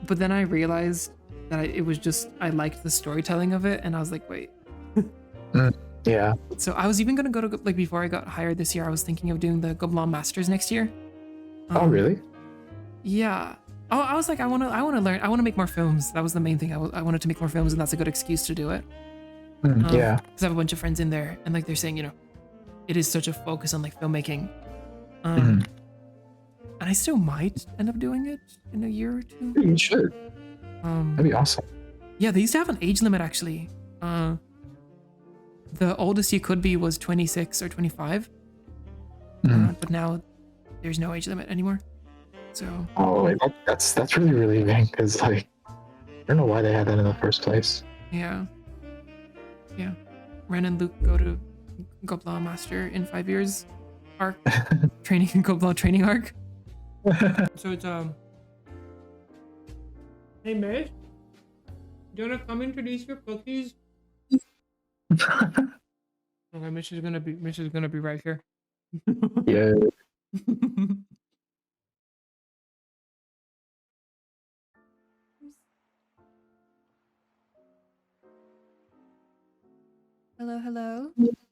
but then I realized that it was just I liked the storytelling of it, and I was like, wait. Yeah. So I was even gonna go to like before I got hired this year. I was thinking of doing the Goblin Masters next year. Oh, really? Yeah. Oh, I was like, I want to learn. I want to make more films. That was the main thing. I wanted to make more films, and that's a good excuse to do it. Yeah. Because I have a bunch of friends in there, and like they're saying, it is such a focus on like filmmaking. Mhm. And I still might end up doing it in a year or two. You should. That'd be awesome. Yeah, they used to have an age limit actually. The oldest you could be was 26 or 25, but now there's no age limit anymore. So. Oh, wait, that's really relieving because like I don't know why they had that in the first place. Yeah. Yeah. Ren and Luke go to Goblin Master in 5 years arc training Goblin training arc. So it's hey Mish, do you wanna come introduce your cookies? Okay, Mish is gonna be right here. Yeah. Hello, hello.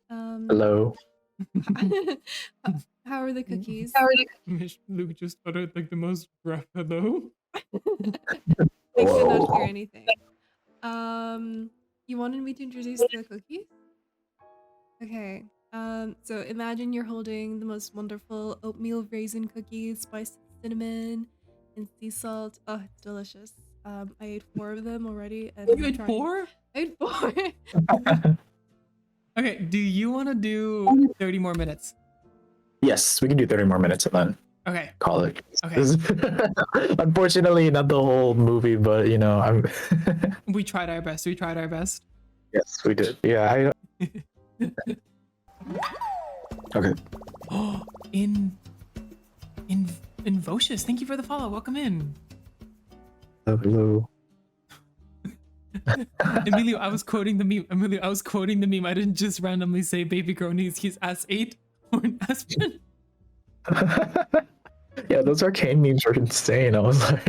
Hello. How are the cookies? Mish, Luke just uttered like the most gruff hello. I could not hear anything. You wanted me to introduce the cookies? Okay. So imagine you're holding the most wonderful oatmeal raisin cookies, spiced with cinnamon and sea salt. Oh, it's delicious. I ate 4 of them already. And You ate 4? I ate 4. Okay, do you want to do 30 more minutes? Yes, we can do 30 more minutes and then Okay. call it. Okay. Unfortunately, not the whole movie, but I'm. We tried our best. Yes, we did. Yeah. Okay. Oh, Vocious, thank you for the follow. Welcome in. Hello. Emilio, I was quoting the meme. I didn't just randomly say baby girl needs his ass 8 or an aspirin. Yeah, those arcane memes were insane. I was like,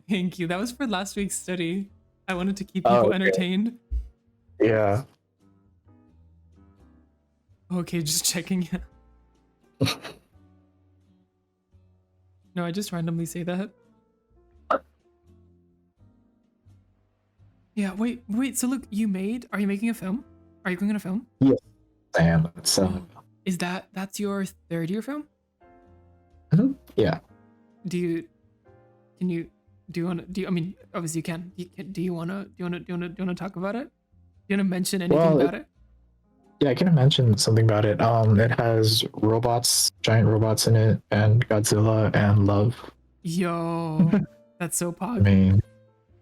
Thank you. That was for last week's study. I wanted to keep people entertained. yeah. Okay, just checking. No, I just randomly say that. Yeah, wait. So look, are you making a film? Are you going on a film? Yes, I am. Is that's your 3rd year film? Yeah. Do you I mean, obviously you can. Do you wanna talk about it? Do you wanna mention anything about it? Yeah, I can mention something about it. It has robots, giant robots in it, and Godzilla and love. Yo, that's so pog. I mean,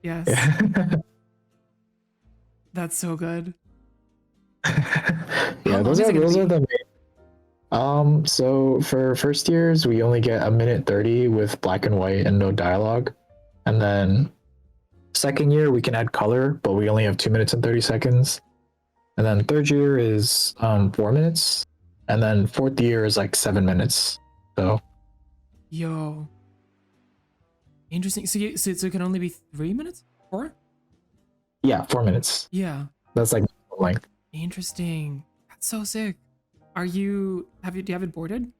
Yes. yeah. That's so good. Yeah, those are the main. So for first years, we only get 1:30 with black and white and no dialogue, and then second year we can add color, but we only have 2:30, and then third year is 4 minutes, and then fourth year is like 7 minutes. So. Yo. Interesting. So it can only be 3 minutes? 4? Yeah, 4 minutes. Yeah. That's like length. Interesting. That's so sick. Do you have it boarded?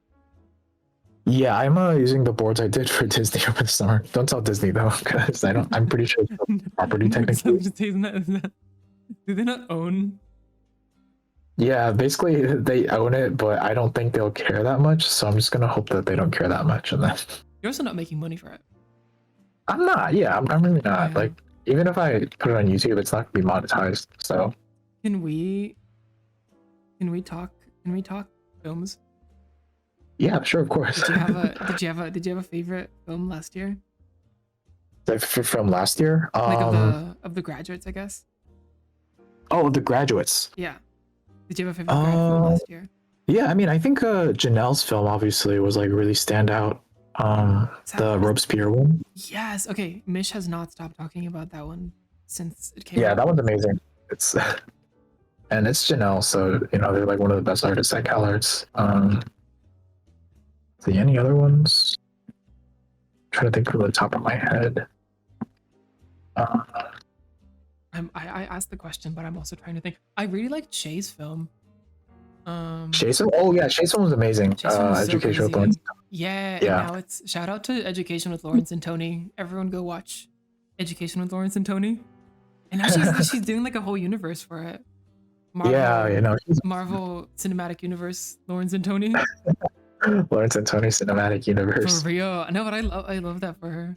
Yeah, I'm using the boards I did for Disney over the summer. Don't tell Disney though, because I'm pretty sure it's property technically. Do they not own? Yeah, basically they own it, but I don't think they'll care that much. So I'm just gonna hope that they don't care that much, and then. You're also not making money for it. I'm not. Yeah, I'm really not. Yeah. Like, even if I put it on YouTube, it's not gonna be monetized. So. Can we talk films? Yeah, sure, of course. Did you have a favorite film last year? From last year? Like of the graduates, I guess. Oh, The Graduates. Yeah. Did you have a favorite grad film last year? Yeah, I mean, I think Janelle's film obviously was like really standout. The Robespierre one. Yes. Okay. Mish has not stopped talking about that one since it came Yeah, out. that one's amazing. It's and it's Janelle, so they're like one of the best artists at CalArts. See any other ones? Trying to think from the top of my head. I asked the question, but I'm also trying to think. I really liked Shay's film. Jason? Oh yeah, Jason was amazing. Shay's film was so Education with crazy. Lawrence. Yeah, and Yeah. now it's shout out to Education with Lawrence and Tony. Everyone go watch Education with Lawrence and Tony. And now she's doing like a whole universe for it. Marvel, Yeah, you know, Marvel Cinematic Universe, Lawrence and Tony. Lawrence and Tony Cinematic For Universe. real. No, but I love that for her.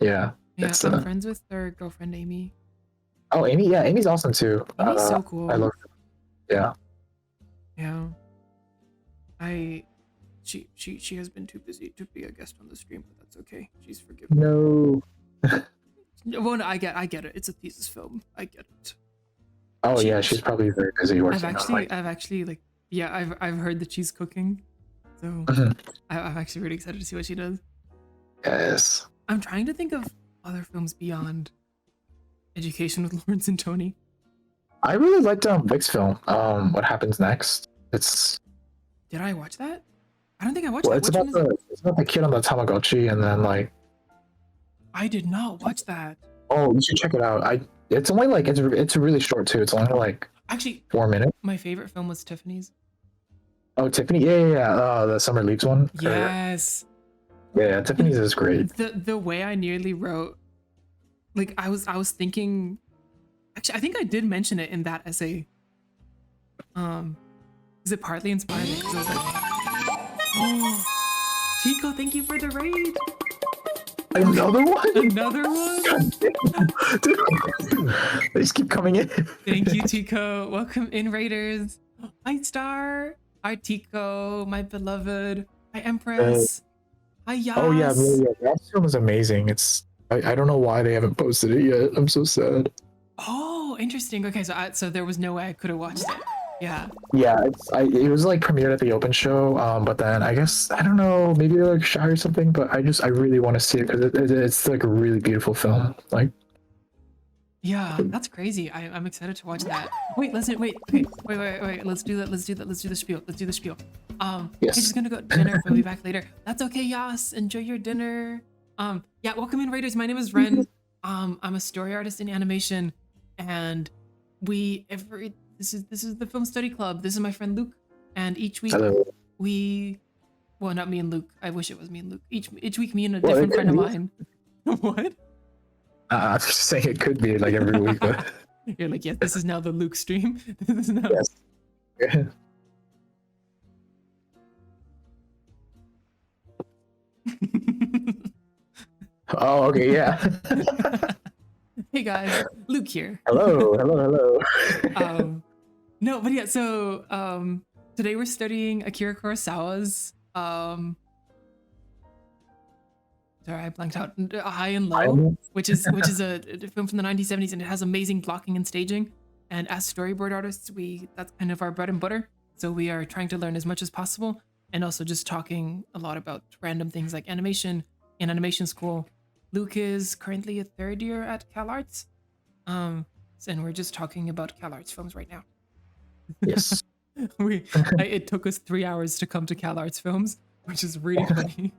Yeah. Yeah, It's, I'm friends with her girlfriend Amy. Oh, Amy. Yeah, Amy's awesome too. Amy's so cool. I love her. Yeah. Yeah. She has been too busy to be a guest on the stream, but that's okay. She's forgiven. No. Well, no, I get it. It's a thesis film. I get it. Oh yeah, she's probably very busy working. I've actually like, yeah, I've heard that she's cooking, so Mhm. I'm actually really excited to see what she does. Yes. I'm trying to think of other films beyond Education with Lawrence and Tony. I really liked Vic's film. What happens next? It's Did I watch that? I don't think I watched well, that. it's Which about one is it? it's about the kid on the Tamagotchi, and then like, I did not watch that. oh, you should check it out. It's only like it's really short too. It's only like Actually, 4 minutes. my favorite film was Tiffany's. Oh, Tiffany. Yeah. The Summer Leaves one. Yes. Yeah, Tiffany's is great. The way I nearly wrote, like I was thinking. Actually, I think I did mention it in that essay. Is it partly inspired? Because I was like, oh, Chico, thank you for the raid. Another one. Another one. Dude, they just keep coming in. Thank you, Tico. Welcome in, Raiders. Hi, Star. Hi, Tico, my beloved. Hi, Empress. Hi, Yas. Oh yeah, that film is amazing. I don't know why they haven't posted it yet. I'm so sad. Oh, interesting. Okay, so there was no way I could have watched it. Yeah. Yeah, it was like premiered at the open show, but then I guess I don't know, maybe they're like shy or something. But I really want to see it because it's like a really beautiful film. Like, Yeah, that's crazy. I'm excited to watch that. Wait, listen, wait. Okay, wait. Let's do that. Let's do the spiel. Yes. I'm just gonna go to dinner. We'll be back later. That's okay, Yas. Enjoy your dinner. Yeah, welcome in, Raiders. My name is Ren. I'm a story artist in animation, and this is the film study club. This is my friend Luke, and each week Hello. well, not me and Luke. I wish it was me and Luke. Each week, me and a different friend of mine. What? I'm just saying it could be like every week, but You're like, yes, this is now the Luke stream. This is now. yes. Oh, okay, yeah. Hey guys, Luke here. Hello. No, but yeah, so today we're studying Akira Kurosawa's sorry, I blanked out. High and Low, which is a film from the 1970s, and it has amazing blocking and staging. And as storyboard artists, that's kind of our bread and butter. So we are trying to learn as much as possible, and also just talking a lot about random things like animation in animation school. Luke is currently a third year at CalArts, and we're just talking about CalArts films right now. Yes. It took us 3 hours to come to CalArts films, which is really funny.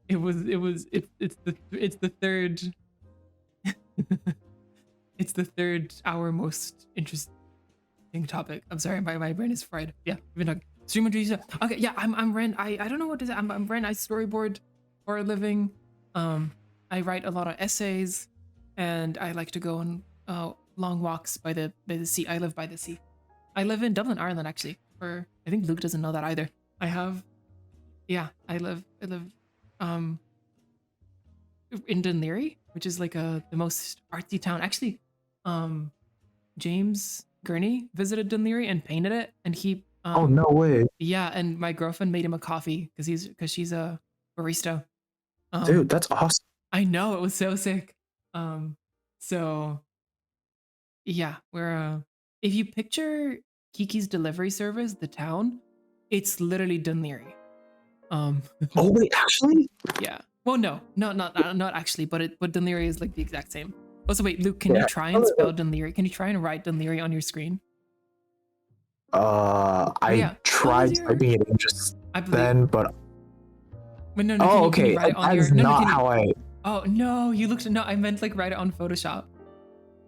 It's the third it's the third hour most interesting topic. I'm sorry, my brain is fried. Yeah, we've been talking. Streamer Teresa. Okay, yeah, I'm Ren. I don't know what to say. I'm Ren. I storyboard for a living. I write a lot of essays, and I like to go on long walks by the sea. I live by the sea. I live in Dublin, Ireland, actually. I think Luke doesn't know that either. I live in Dunleary, which is like the most artsy town. Actually, James Gurney visited Dunleary and painted it, and he Oh no way. yeah, and my girlfriend made him a coffee because she's a barista. Dude, that's awesome. I know, it was so sick. So yeah, we're if you picture Kiki's delivery service, the town, it's literally Dunleary. Oh wait, actually? Yeah. Well, no, not actually, but Dunleary is like the exact same. Also, wait, Luke, can you Yeah. try and spell Dunleary? Can you try and write Dunleary on your screen? I Yeah. tried your- typing it in just I believe. then, but Wait, no, oh, can you okay, write it on that your? is No, not can you- how I. Oh no, you looked. No, I meant like write it on Photoshop.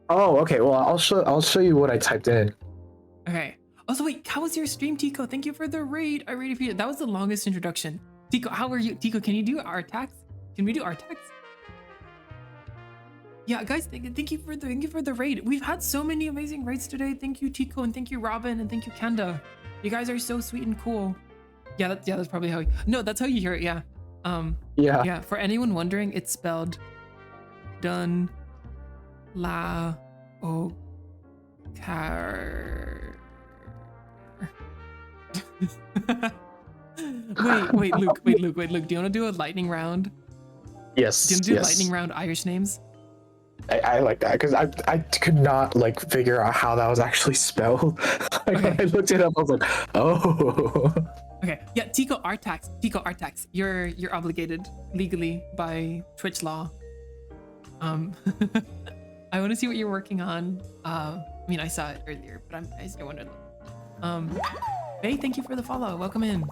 Oh, okay. Well, I'll show you what I typed in. Okay. Also, wait, how was your stream, Tico? Thank you for the raid. I really appreciate it. That was the longest introduction. Tico, how are you? Tico, can you do our tax? Can we do our tax? Yeah, guys, thank you for the raid. We've had so many amazing raids today. Thank you, Tico, and thank you, Robin, and thank you, Kanda. You guys are so sweet and cool. Yeah, that's probably how. No, that's how you hear it. Yeah. Yeah. Yeah. For anyone wondering, it's spelled dun la o car. wait, Luke. Do you want to do a lightning round? Yes. Do you want to do yes. lightning round Irish names? I like that because I could not like figure out how that was actually spelled. Like Okay. when I looked it up, I was like, oh. Okay. Yeah, Tico art tax. You're obligated legally by Twitch law. I want to see what you're working on. I mean, I saw it earlier, but I still wondered. Faye, thank you for the follow. Welcome in.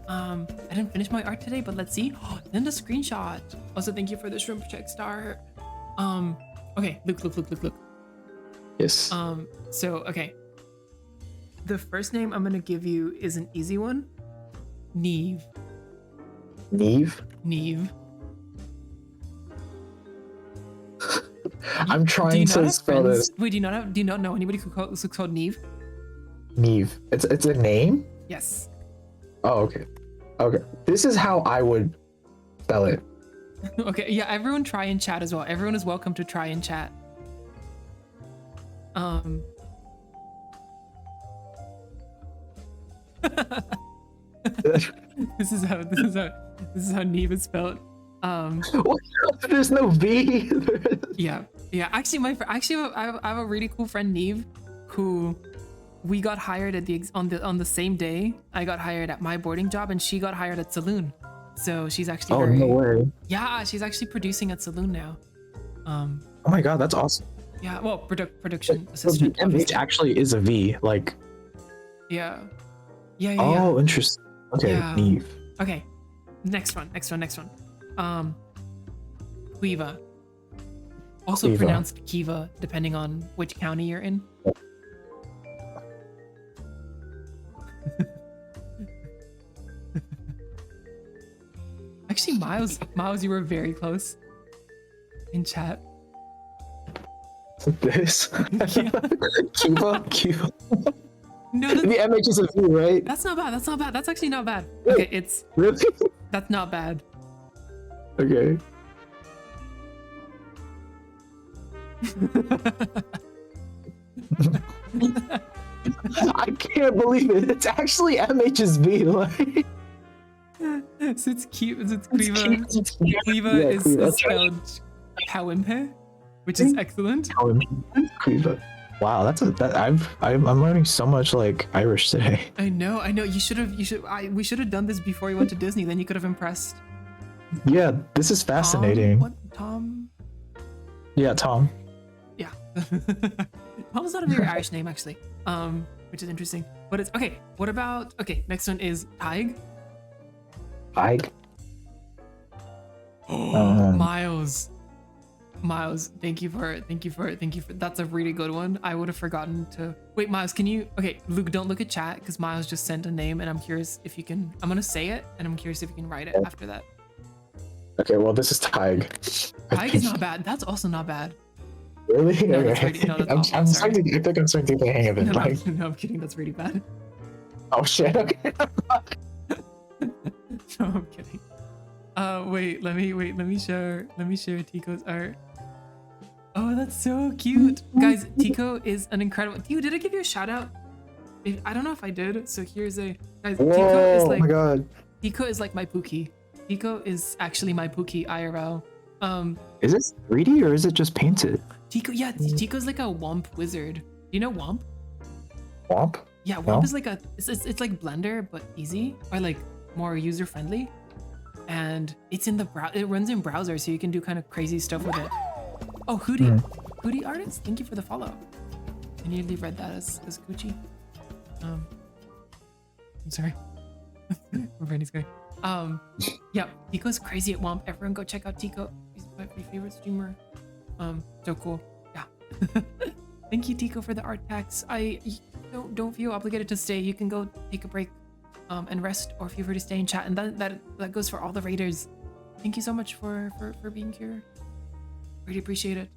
I didn't finish my art today, but let's see. Then the screenshot. Also, thank you for the shrimp check star. Okay, look. Yes. So okay. The first name I'm gonna give you is an easy one. Neve. Neve. I'm trying to spell this. Wait, do you not know anybody who's called Neve? Neve. It's a name? Yes. Oh, okay. Okay. This is how I would spell it. Okay, yeah, everyone try and chat as well. Everyone is welcome to try and chat. This is how Neve is spelled. There's no V. Yeah. Actually, I have a really cool friend, Neve, who we got hired at on the same day. I got hired at my boarding job, and she got hired at Saloon. So she's actually Oh, no way. Yeah, she's actually producing at Saloon now. Oh my god, that's awesome. Yeah, well, production So the assistant. MH obviously. actually is a V. Like. Yeah. Oh, interesting. Okay, Yeah. Neve. Okay. Next one. Kiva. Also Kiva. pronounced Kiva, depending on which county you're in. Actually, Miles, you were very close in chat. This. Cuba. No, The MH is a V, right? that's not bad. That's actually not bad. Wait. Okay, Really? that's not bad. Okay. I can't believe it. It's actually MH's V. Like. So it's cute. It's Quiva. Yeah, Quiva is Quiva. spelled Kawimpe, which is excellent. Cuba. Wow, I'm learning so much like Irish today. I know. We should have done this before we went to Disney. Then you could have impressed. Yeah, this is fascinating. Tom? Yeah, Tom. Yeah. Tom's not a very Irish name actually. Which is interesting. But it's okay. What about next one is Tig. Ike. Miles, thank you for that's a really good one. I would have forgotten to wait. Miles, can you Luke, don't look at chat because Miles just sent a name and I'm curious if you can. I'm gonna say it and I'm curious if you can write it after that. Okay, well this is Tig. Tig is not bad. That's also not bad. Really? No, that's Okay. really- no, that's I'm awful, sorry. starting to, I think I'm starting to get the hang of it. No, Like, no, I'm kidding. That's really bad. oh shit. Okay. No, I'm kidding. Wait, let me share Tico's art. Oh, that's so cute. Guys, Tico is an incredible. Tico, did I give you a shout out? I don't know if I did. So here's a guys. Tico is Whoa, like oh my god. Tico is like my Pookie. Tico is actually my Pookie IRL. Is this 3D or is it just painted? Tico's like a Womp wizard. Do you know Womp? Womp? Yeah, Womp No? is like it's like Blender but easy or like more user friendly, and it's in it runs in browser, so you can do kind of crazy stuff with it. Oh, Hootie artist, thank you for the follow. I nearly read that as Gucci. I'm sorry. My brain is going. Yeah, Tico's crazy at Womp. Everyone go check out Tico. He's my favorite streamer. So cool. Yeah. Thank you, Tico, for the art packs. Don't feel obligated to stay. You can go take a break, and rest, or feel free to stay and chat. And that goes for all the raiders. Thank you so much for being here. Really appreciate it.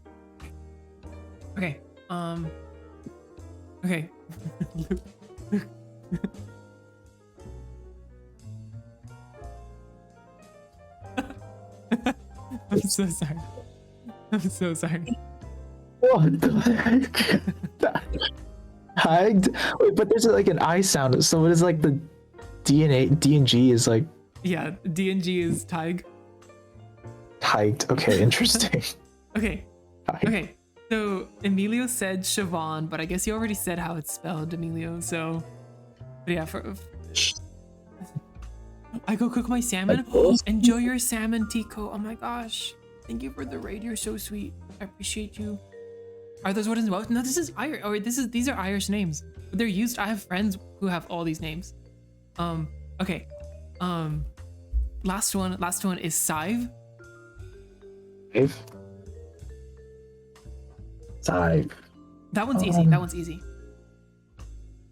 Okay. Okay. I'm so sorry. I'm so sorry. What the heck? Hiked? Wait, but there's like an I sound. So what is like the D and G is like Yeah, DNG is Tig. hiked. Okay, interesting. Okay. Hiked. Okay. So Emilio said Siobhan, but I guess you already said how it's spelled, Emilio. So, but yeah, I go cook my salmon. Enjoy your salmon, Tico. Oh my gosh. Thank you for the raid. You're so sweet. I appreciate you. Are those what is well? No, this is Irish. Oh, these are Irish names. But they're used. I have friends who have all these names. Okay. Last one is Sive. Dave? Sive. That one's easy. That one's easy.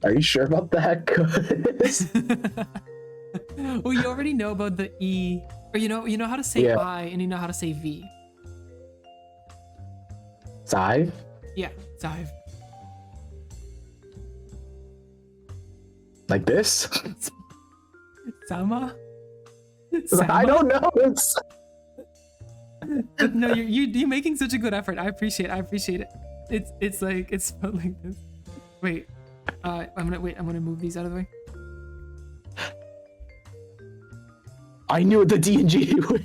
Are you sure about that? 'Cause- Well, you already know about the E, or you know how to say Yeah. I, and you know how to say V. Sive? Yeah, Sive. Like this? Sama? I don't know. It's But no, you're making such a good effort. I appreciate it. It's like it's spelled like this. Wait, I'm gonna move these out of the way. I knew what the D and G was.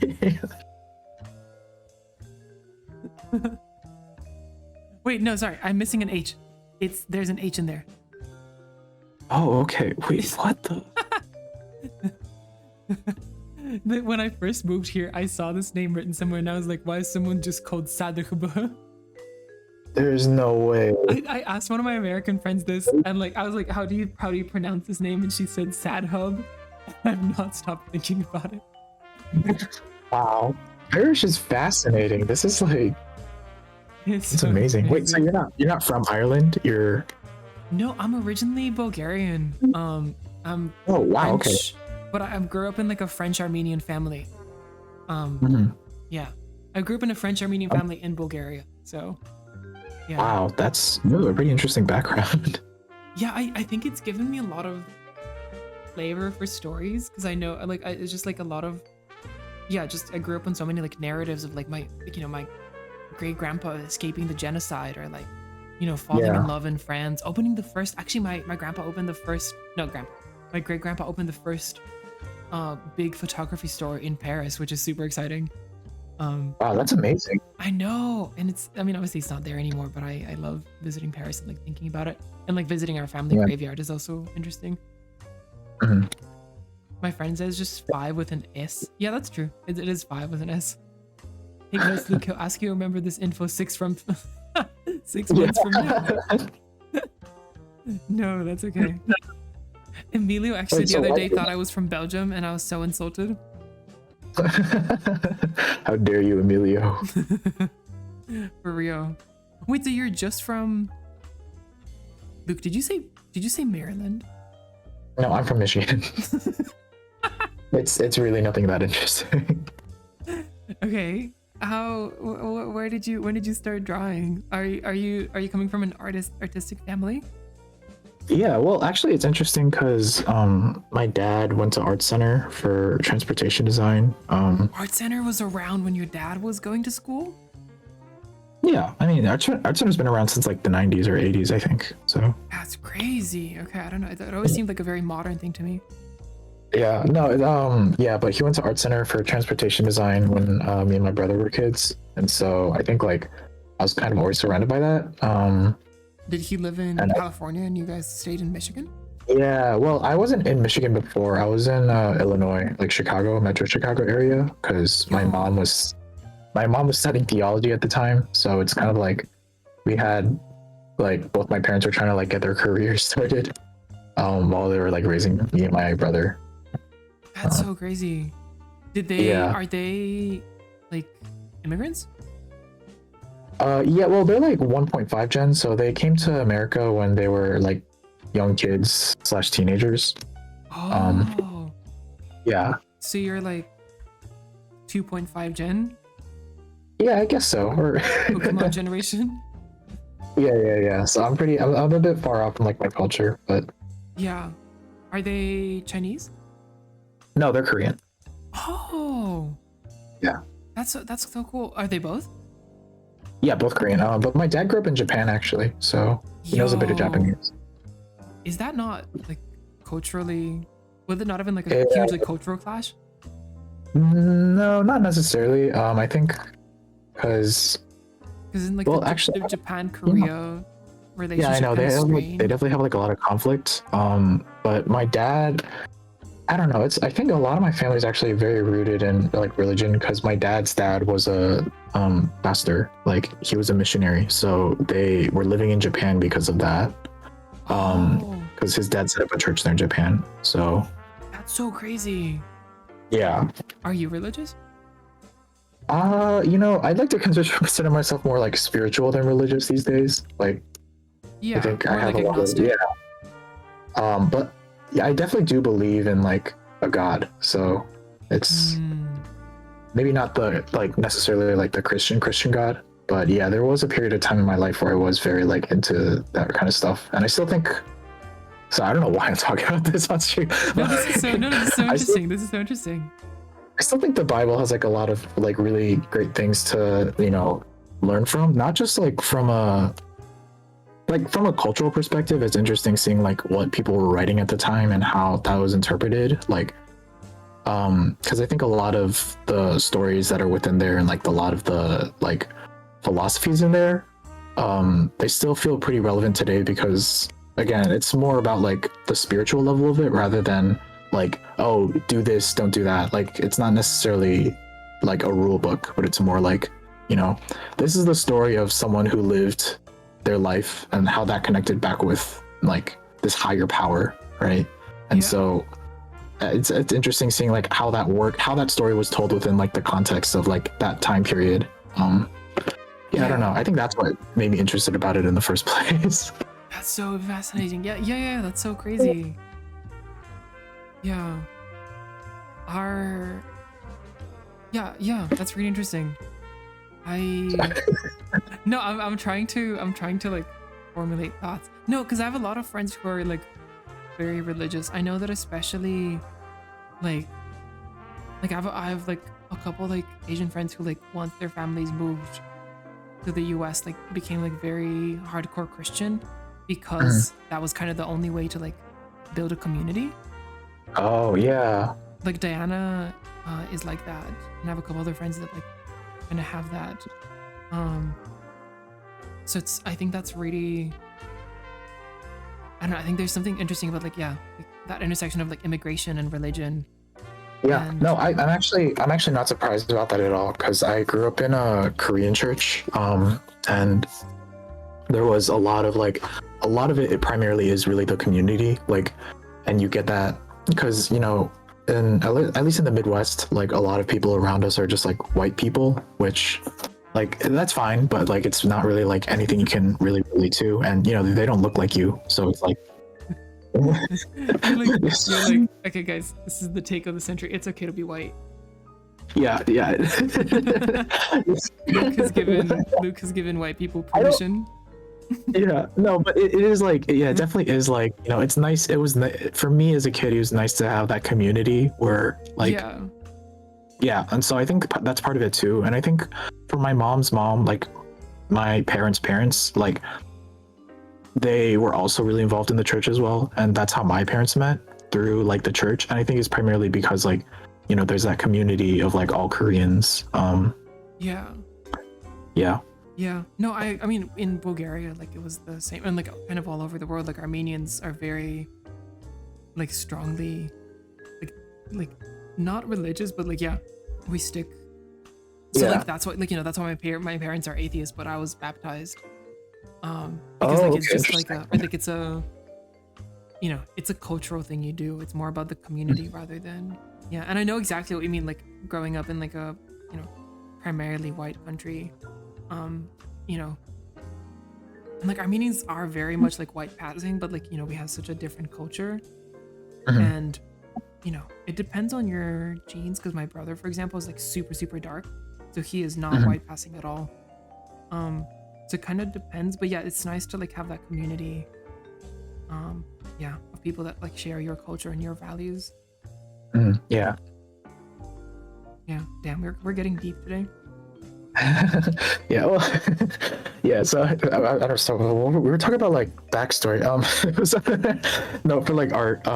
Wait, no, sorry, I'm missing an H. There's an H in there. Oh, okay. Wait, what the? But when I first moved here, I saw this name written somewhere, and I was like, why is someone just called Sadrba? There's no way. I asked one of my American friends this, and like I was like, how do you pronounce this name? And she said Sadhub. I've not stopped thinking about it. Wow. Irish is fascinating. This is like it's so amazing. Wait, so you're not from Ireland? You're No, I'm originally Bulgarian. I'm Oh wow, French, but I grew up in like a French Armenian family. Mhm. Yeah, I grew up in a French Armenian family in Bulgaria. So, yeah. Wow, that's a pretty interesting background. Yeah, I think it's given me a lot of flavor for stories, because I know it's just like a lot of, yeah, just I grew up in so many like narratives of like my great grandpa escaping the genocide, or like falling Yeah. in love in France, opening the first, actually my grandpa opened the first, no, my great grandpa opened the first big photography store in Paris, which is super exciting. Wow, that's amazing. I know, and obviously it's not there anymore, but I love visiting Paris and like thinking about it, and like visiting our family Yeah. graveyard is also interesting. Mhm. My friend says just 5 with an S. Yeah, that's true. It is 5 with an S. Hey guys, Luke, he'll ask you to remember this info 6 months from now. No, that's okay. Emilio actually Wait, the so other what- day thought I was from Belgium, and I was so insulted. How dare you, Emilio? For real. Wait, so you're just from Luke, did you say Maryland? No, I'm from Michigan. It's really nothing that interesting. Okay. When did you start drawing? Are you coming from an artistic family? Yeah, well, actually, it's interesting because my dad went to art center for transportation design. Art Center was around when your dad was going to school? Yeah, I mean, art center's been around since like the 90s or 80s, I think. So That's crazy. Okay, I don't know. It always seemed like a very modern thing to me. yeah, no, yeah, but he went to art center for transportation design when me and my brother were kids, and so I think like I was kind of always surrounded by that. Did he live in And- California and you guys stayed in Michigan? Yeah, well, I wasn't in Michigan before. I was in Illinois, like Chicago, Metro Chicago area, because my mom was studying theology at the time. So it's kind of like we had like both my parents were trying to like get their careers started. while they were like raising me and my brother. That's so crazy. Did they? Yeah. Are they like immigrants? Yeah, well, they're like 1.5 gen, so they came to America when they were like young kids slash teenagers. Oh. Yeah. So you're like 2.5 gen Yeah, I guess so. Or Pokemon generation. yeah. So I'm a bit far off from like my culture, but Yeah. Are they Chinese? no, they're Korean. Oh. Yeah. That's so cool. Are they both? Yeah, both Korean. But my dad grew up in Japan actually, so he knows a bit of Yo. Japanese. Is that not like culturally? Would it not have been like a Yeah. huge like cultural clash? No, not necessarily. I think because Because in like Well, the actually, Japan Korea relationship, yeah, I know kind of they strained. definitely have like a lot of conflict. But my dad, I don't know. I think a lot of my family is actually very rooted in like religion because my dad's dad was a pastor, like he was a missionary, so they were living in Japan because of that. Oh, Because his dad set up a church there in Japan. So that's so crazy. yeah. Are you religious? I'd like to consider myself more like spiritual than religious these days. Like Yeah, I think more I have like a lot of agnostic. But yeah, I definitely do believe in like a God. So it's Hmm. maybe not the like necessarily like the Christian God, but yeah, there was a period of time in my life where I was very like into that kind of stuff, and I still think. So I don't know why I'm talking about this on stream. No, this is so I still- interesting. This is so interesting. I still think the Bible has like a lot of like really great things to learn from, not just like from a cultural perspective. It's interesting seeing like what people were writing at the time and how that was interpreted, like because I think a lot of the stories that are within there and like a lot of the like philosophies in there, they still feel pretty relevant today because again, it's more about like the spiritual level of it rather than like, oh, do this, don't do that. Like it's not necessarily like a rule book, but it's more like, this is the story of someone who lived their life and how that connected back with like this higher power, right? And Yeah. so it's interesting seeing like how that worked, how that story was told within like the context of like that time period. I don't know. I think that's what made me interested about it in the first place. That's so fascinating. Yeah. That's so crazy. Yeah. Yeah. That's really interesting. No, I'm trying to like formulate thoughts. No, because I have a lot of friends who are like very religious. I know that especially like I have like a couple like Asian friends who like once their families moved to the US like became like very hardcore Christian because that was kind of the only way to like build a community. Oh yeah. Like Diana is like that, and I have a couple other friends that like kind of have that. So I think that's really, I don't know, I think there's something interesting about like that intersection of like immigration and religion. Yeah, And- no, I'm actually not surprised about that at all because I grew up in a Korean church, and there was a lot of it primarily is really the community, like, and you get that because at least in the Midwest, like a lot of people around us are just like white people, which like that's fine, but like it's not really like anything you can really relate to, and they don't look like you, so it's like. you're like, okay guys, this is the take of the century. It's okay to be white. Yeah. Luke has given white people permission. Yeah, no, but it is like, yeah, it definitely is like, it's nice. It was for me as a kid, it was nice to have that community where like, yeah. And so I think that's part of it too. And I think for my mom's mom, like my parents, like they were also really involved in the church as well. And that's how my parents met, through like the church. And I think it's primarily because like, there's that community of like all Koreans. Yeah. No, I mean in Bulgaria, like it was the same, and like kind of all over the world. Like Armenians are very, like strongly, like not religious, but like we stick. So like that's what that's why my parents are atheists, but I was baptized. Because like it's just like I think it's you know, it's a cultural thing you do. It's more about the community rather than, yeah. And I know exactly what you mean, like growing up in like a, you know, primarily white country, you know, and like Armenians are very much like white passing, but like, you know, we have such a different culture. And, you know, it depends on your genes. Cause my brother, for example, is like super, super dark. So he is not white passing at all. So it kind of depends, but yeah, it's nice to like have that community, yeah, of people that like share your culture and your values. Yeah. Yeah, damn, we're getting deep today. Yeah, well, yeah. So I don't know. We were talking about like backstory. It was, no, for like art.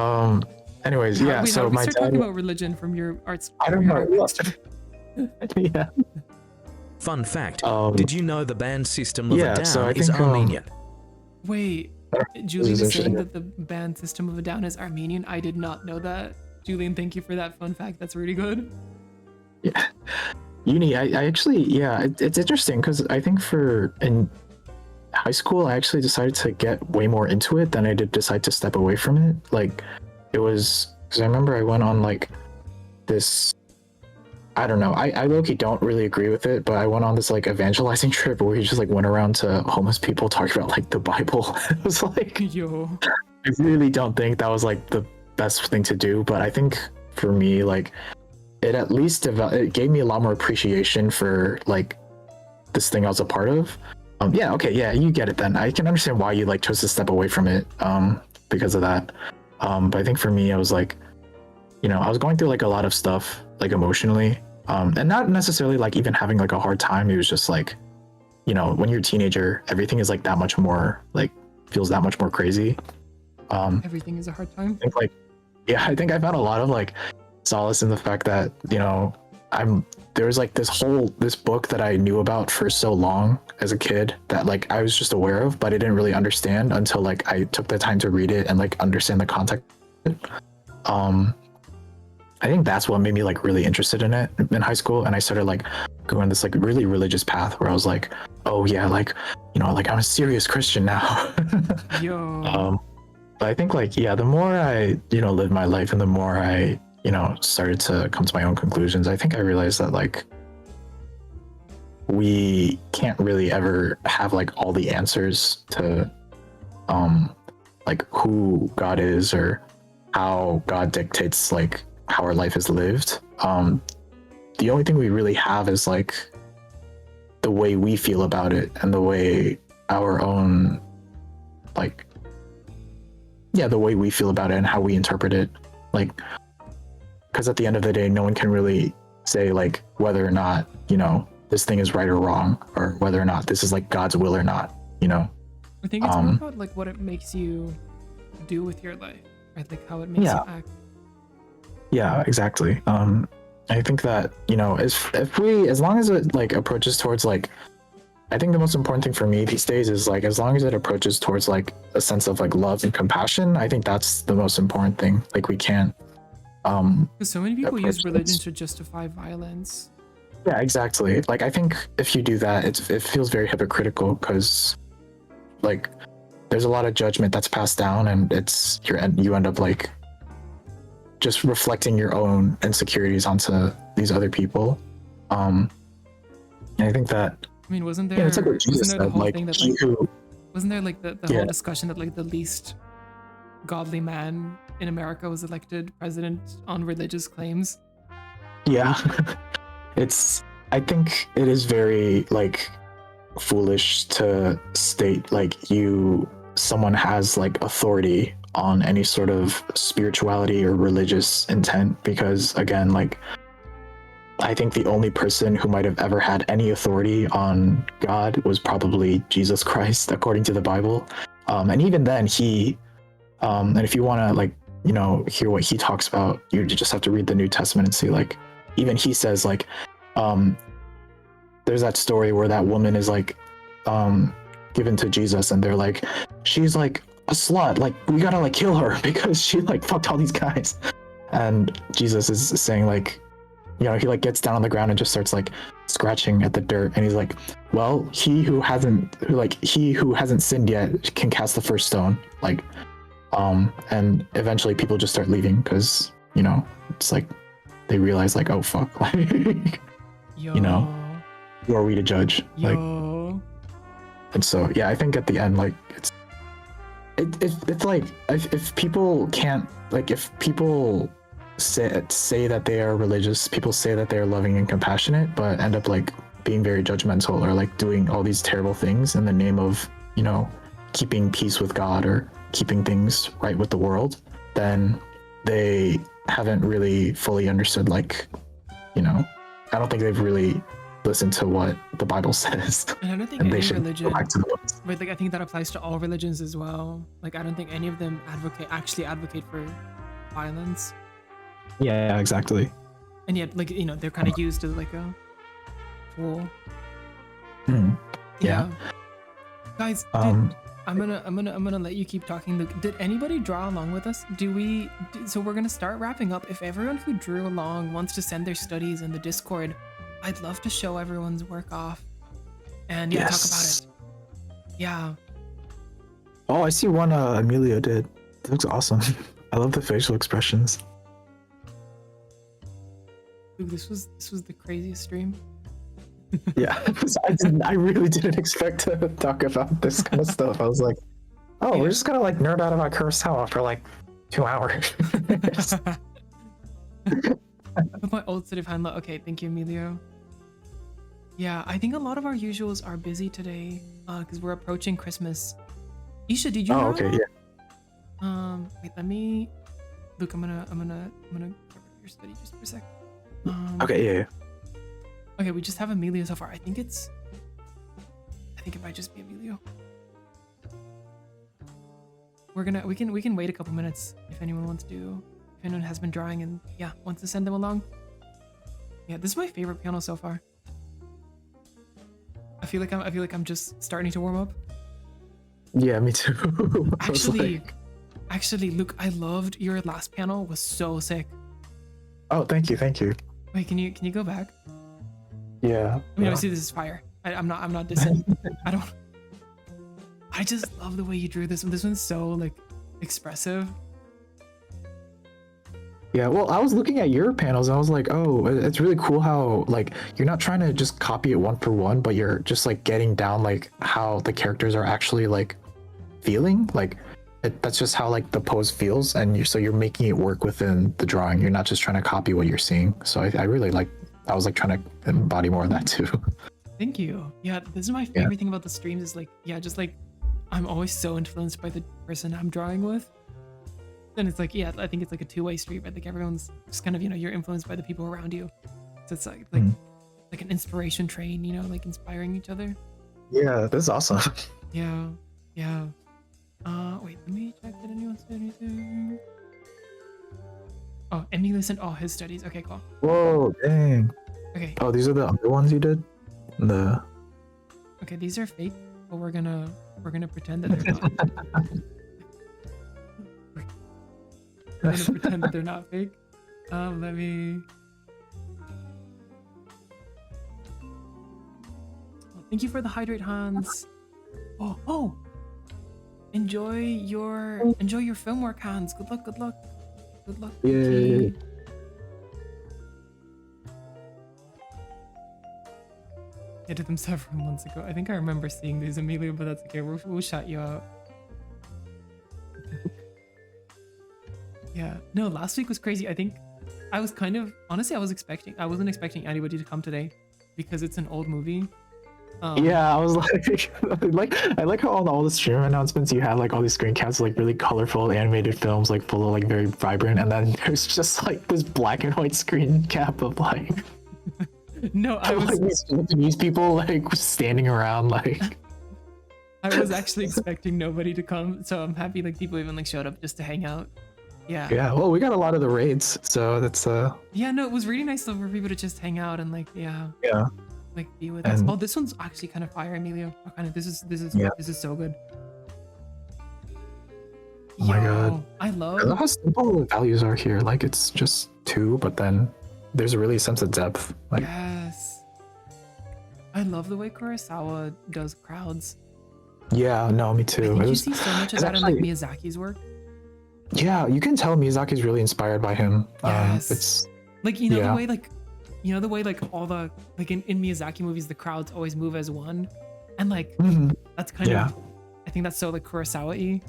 Anyways, How, yeah. wait, how So did we my start dad. talking about religion from your arts? I don't from your know. art backstory? Yeah. Fun fact, Um, did you know the band System of yeah, a Down so I is think, Armenian? Wait, Julian is saying that the band System of a Down is Armenian. I did not know that. Julian, thank you for that fun fact. That's really good. Yeah. Uni, I actually, yeah, it's interesting because I think in high school, I actually decided to get way more into it than I did decide to step away from it. Like, it was, because I remember I went on like this, I don't know, I low-key don't really agree with it, but I went on this like evangelizing trip where we just like went around to homeless people talking about like the Bible. It was like, Yo. I really don't think that was like the best thing to do, but I think for me, like, it at least it gave me a lot more appreciation for like this thing I was a part of. Yeah, okay, yeah, you get it then. I can understand why you like chose to step away from it because of that. But I think for me, I was like, you know, I was going through like a lot of stuff like emotionally, and not necessarily like even having like a hard time. It was just like, you know, when you're a teenager, everything is like that much more like feels that much more crazy. Everything is a hard time. I think like, yeah, I think I found a lot of like solace in the fact that, you know, there was like this book that I knew about for so long as a kid that like I was just aware of, but I didn't really understand until like I took the time to read it and like understand the context of it. I think that's what made me like really interested in it in high school, and I started like going this like really religious path where I was like, oh yeah, like, you know, like I'm a serious Christian now. Yo. But I think like, yeah, the more I, you know, lived my life and the more I, you know, started to come to my own conclusions, I think I realized that like we can't really ever have like all the answers to like who God is or how God dictates like how our life is lived. The only thing we really have is like the way we feel about it and the way our own like, yeah, the way we feel about it and how we interpret it. Like, because at the end of the day, no one can really say like whether or not, you know, this thing is right or wrong, or whether or not this is like God's will or not, you know. I think it's more about like what it makes you do with your life, right? Like how it makes you act. Yeah, exactly. I think that, you know, as long as it like approaches towards like, I think the most important thing for me these days is like, as long as it approaches towards like a sense of like love and compassion, I think that's the most important thing. Like we can't because so many people use religion approaches. to justify violence. Yeah, exactly. Like I think if you do that, it feels very hypocritical because like there's a lot of judgment that's passed down, and you end up like just reflecting your own insecurities onto these other people. And I think that, I mean, wasn't there? yeah, it's like what Jesus wasn't there the said, whole like thing that he like, who, wasn't there like the Yeah. whole discussion that like the least godly man in America was elected president on religious claims? yeah, I think it is very like foolish to state like someone has like authority on any sort of spirituality or religious intent, because again, like I think the only person who might have ever had any authority on God was probably Jesus Christ, according to the Bible. And even then and if you want to like, you know, hear what he talks about, you just have to read the New Testament and see like, even he says like, there's that story where that woman is like given to Jesus, and they're like, she's like a slut, like we gotta like kill her because she like fucked all these guys. And Jesus is saying like, you know, he like gets down on the ground and just starts like scratching at the dirt, and he's like, well, he who hasn't sinned yet can cast the first stone. Like And eventually people just start leaving because it's like they realize like, oh fuck, like Yo. who are we to judge? Like, Yo. and so yeah, I think at the end, like it's like if people can't, like, if people say that they are religious, people say that they are loving and compassionate, but end up like being very judgmental or like doing all these terrible things in the name of keeping peace with God or keeping things right with the world, then they haven't really fully understood, like, I don't think they've really listened to what the Bible says. And I don't think And they any should religion, go back to the books. but like I think that applies to all religions as well. Like I don't think any of them actually advocate for violence. Yeah, exactly. And yet, like, they're kind of used as like a tool. Mhm. Yeah. Guys, I'm gonna let you keep talking. Luke, did anybody draw along with us? So we're gonna start wrapping up. If everyone who drew along wants to send their studies in the Discord, I'd love to show everyone's work off and talk about it. Yeah. Oh, I see one Emilio did. It looks awesome. I love the facial expressions. Luke, this was the craziest stream. Yeah, I really didn't expect to talk about this kind of stuff. I was like, oh, we're just gonna like nerd out about Kurosawa for like 2 hours. With my old city handler. Okay, thank you, Emilio. Yeah, I think a lot of our usuals are busy today because we're approaching Christmas. Isha, did you? Oh, okay, yeah. Wait, let me. Luke, I'm gonna cover your study just for a sec. Okay, yeah. Okay, we just have Emilio so far. I think it might just be Emilio. We can wait a couple minutes if anyone has been drawing and wants to send them along. Yeah, this is my favorite panel so far. I feel like I'm just starting to warm up. Yeah, me too. Actually, Luke, I loved your last panel. Was so sick. Oh, thank you. Wait, can you go back? Yeah. I mean, obviously this is fire. I'm not dissing. I just love the way you drew this one. This one's so like expressive. Yeah, well, I was looking at your panels and I was like, oh, it's really cool how like you're not trying to just copy it one for one, but you're just like getting down like how the characters are actually like feeling. Like that's just how like the pose feels, and you're making it work within the drawing. You're not just trying to copy what you're seeing. So I really like. I was like trying to embody more of that too. Thank you. Yeah, this is my favorite thing about the streams is like, just like I'm always so influenced by the person I'm drawing with. And it's like, I think it's like a two-way street, right? Like everyone's just kind of, you're influenced by the people around you. So it's like like an inspiration train, like inspiring each other. Yeah, this is awesome. Yeah. Wait, let me check. Did anyone say anything? Oh, Emmy listened all his studies. Okay, cool. Whoa, dang. Okay. Oh, these are the other ones you did? Okay, these are fake, but we're gonna pretend that they're not. We're gonna pretend that they're not fake. Let me. Oh, thank you for the hydrate, Hans. Oh. Enjoy your film work, Hans. Good luck. Yay. I did them several months ago. I think I remember seeing these, Emilio, but that's okay. We'll shout you out. Yeah. No, last week was crazy. I think I was honestly, I wasn't expecting anybody to come today because it's an old movie. Yeah, I was I like how on all the stream announcements you have like all these screen caps, like really colorful animated films, like full of like very vibrant, and then there's just like this black and white screen cap of like no, I was like, these people like standing around like. I was actually expecting nobody to come, so I'm happy like people even like showed up just to hang out. Yeah. Yeah. Well, we got a lot of the raids, so that's Yeah, no, it was really nice though for people to just hang out and like Yeah. like be with us. Oh, this one's actually kind of fire, Emilio. Oh, kind of this is so good. Oh my god. I love how simple the values are here. Like it's just 2, but then there's a really sense of depth. Like yes. I love the way Kurosawa does crowds. Yeah, no, me too. I think you see so much of that in like Miyazaki's work. Yeah, you can tell Miyazaki's really inspired by him. Yes. It's Like, you know, Yeah. the way, like, you know, the way, like, all the, like, in Miyazaki movies, the crowds always move as one. And, like, Mhm. that's kind Yeah. of, I think that's so, like, Kurosawa-y.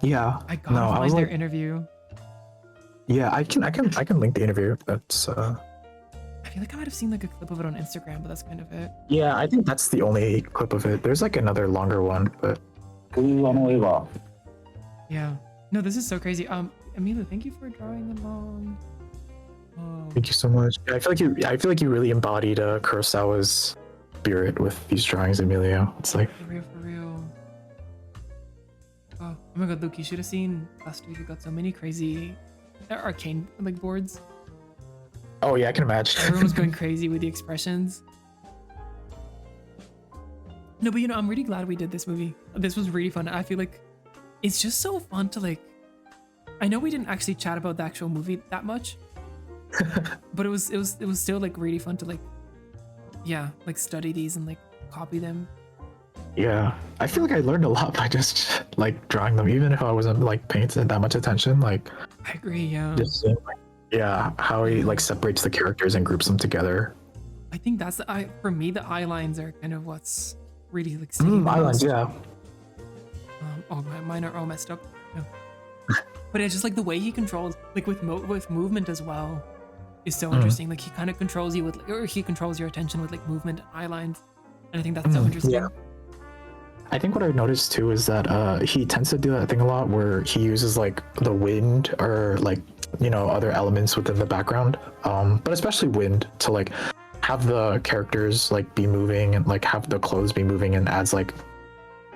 Yeah. I gotta No, I find was their like, interview. yeah, I can link the interview. That's I feel like I might have seen, like, a clip of it on Instagram, but that's kind of it. yeah, I think that's the only clip of it. There's like another longer one, but Yeah. No, this is so crazy. Amelia, thank you for drawing along. thank you so much. I feel like you really embodied Kurosawa's spirit with these drawings, Emilio. It's like For real, for real. Oh my god, Luke, you should have seen last week. We got so many crazy arcane like boards. oh yeah, I can imagine. Everyone was going crazy with the expressions. No, but you know, I'm really glad we did this movie. This was really fun. I feel like it's just so fun to like. I know we didn't actually chat about the actual movie that much, but it was still like really fun to like, yeah, like study these and like copy them. Yeah, I feel like I learned a lot by just like drawing them, even if I wasn't like paying that much attention. Like, I agree. Yeah. just seeing, like, yeah, how he like separates the characters and groups them together. I think that's the eye for me. The eye lines are kind of what's really like sticking the Islands, most. yeah. Oh, mine are all messed up. No. But it's just like the way he controls, like with movement as well, is so interesting. Like he kind of controls you with, or he controls your attention with like movement and eye lines, and I think that's so interesting. Yeah. I think what I noticed too is that he tends to do that thing a lot where he uses like the wind or like, you know, other elements within the background, but especially wind to like have the characters like be moving and like have the clothes be moving, and adds like,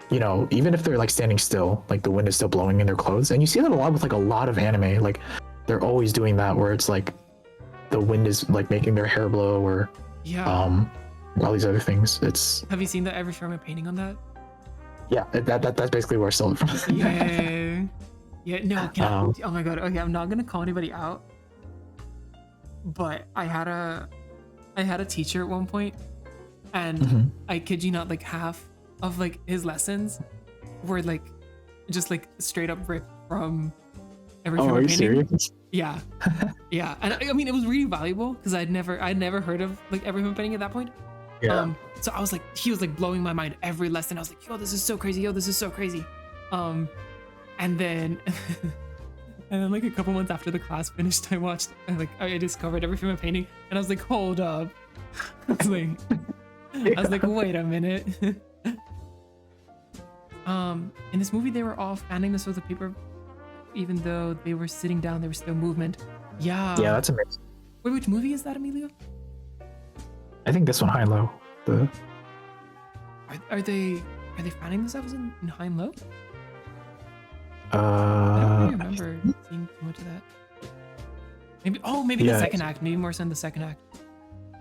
you know, even if they're like standing still, like the wind is still blowing in their clothes. And you see that a lot with like a lot of anime. Like they're always doing that where it's like the wind is like making their hair blow, or Yeah. all these other things. It's Have you seen the every frame of painting on that? yeah, that's basically where I stole it from. Yeah. Yeah. No. Oh my god. Okay, I'm not gonna call anybody out, but I had a teacher at one point, and I kid you not, like half of like his lessons were like just like straight up ripped from every Oh, frame are of you painting. serious? Yeah. Yeah. And I mean, it was really valuable because I'd never heard of like every frame of painting at that point. Yeah. So I was like, he was like blowing my mind every lesson. I was like, yo, this is so crazy. Yo, this is so crazy. And then like a couple months after the class finished, I discovered every frame of painting, and I was like, hold up. I was like, wait a minute. In this movie, they were all fanning the soles of paper, even though they were sitting down. There was still movement. Yeah. Yeah, that's amazing. Wait, which movie is that, Emilio? I think this one, high and low. The Are they fanning themselves in high and low? I don't really remember seeing too much of that. Maybe the Yeah, second act. Maybe more so in the second act.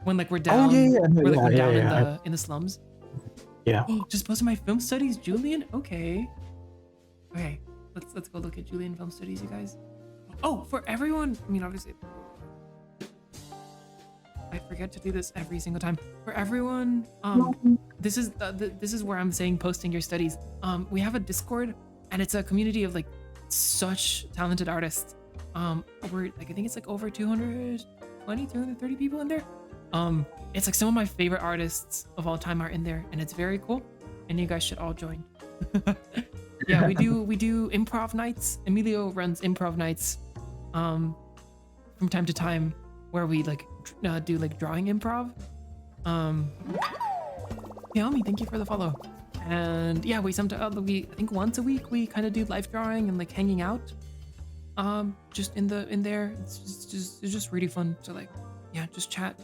When like we're down, yeah, we're down yeah. in the slums. Yeah. Oh, just posted my film studies, Julian. Okay. Let's go look at Julian film studies, you guys. Oh, for everyone. I mean, obviously, I forget to do this every single time. For everyone, this is where I'm saying posting your studies. We have a Discord, and it's a community of like such talented artists. We're like, I think it's like over 230 people in there. It's like some of my favorite artists of all time are in there, and it's very cool, and you guys should all join. Yeah, we do improv nights. Emilio runs improv nights from time to time, where we like do like drawing improv. Naomi, thank you for the follow. And yeah, I think once a week we kind of do live drawing and like hanging out. Just in there. It's just really fun to like, yeah, just chat.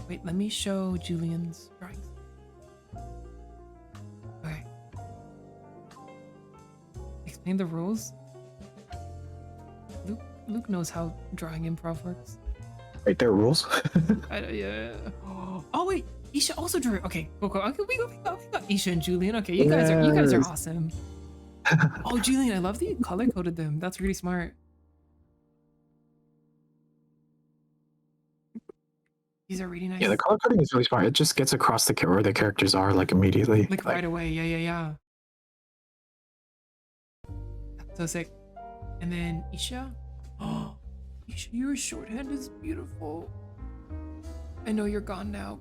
Wait, let me show Julian's drawings. Okay. Explain the rules. Luke knows how drawing improv works. Wait, there are rules? Yeah. Oh wait, Isha also drew. Okay, cool. Okay, we got Isha and Julian. Okay, you guys are awesome. Oh, Julian, I love that you color coded them. That's really smart. These are really nice. Yeah, the color coding is really smart. It just gets across where the characters are like immediately. Like right away. Yeah. So sick. And then Isha. Oh, Isha, your shorthand is beautiful. I know you're gone now,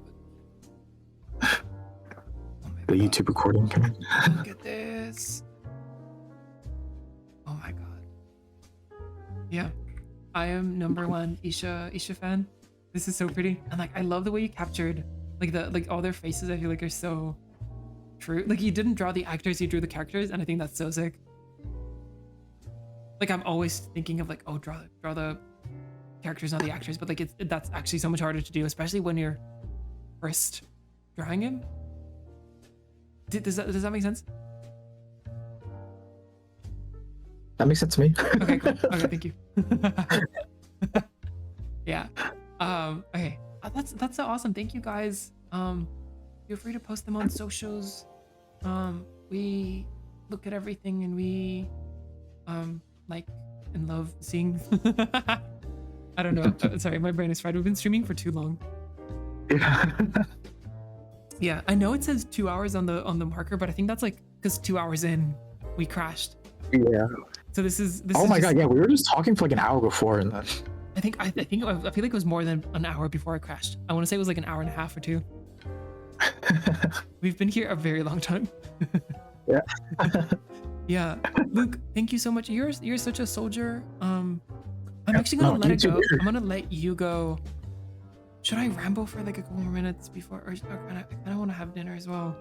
but oh my The God. YouTube recording. Look at this. Oh my God. Yeah, I am #1 Isha fan. This is so pretty, and like I love the way you captured like all their faces. I feel like are so true. Like you didn't draw the actors, you drew the characters, and I think that's so sick. Like I'm always thinking of like, oh, draw the characters, not the actors, but like that's actually so much harder to do, especially when you're first drawing him. Does that make sense? That makes sense to me. Okay, cool. Okay, thank you. Yeah. Okay. That's so awesome. Thank you guys. Feel free to post them on socials. We look at everything and we like and love seeing. I don't know. Sorry, my brain is fried. We've been streaming for too long. Yeah. Yeah, I know it says 2 hours on the marker, but I think that's like because 2 hours in we crashed. Yeah. So this is Oh is my just- god, yeah, we were just talking for like an hour before and then I feel like it was more than an hour before I crashed. I want to say it was like an hour and a half or 2. We've been here a very long time. Yeah. Yeah. Luke, thank you so much. You're such a soldier. I'm actually gonna let it go. I'm gonna let you go. Should I ramble for like a couple more minutes before, or I kind of want to have dinner as well?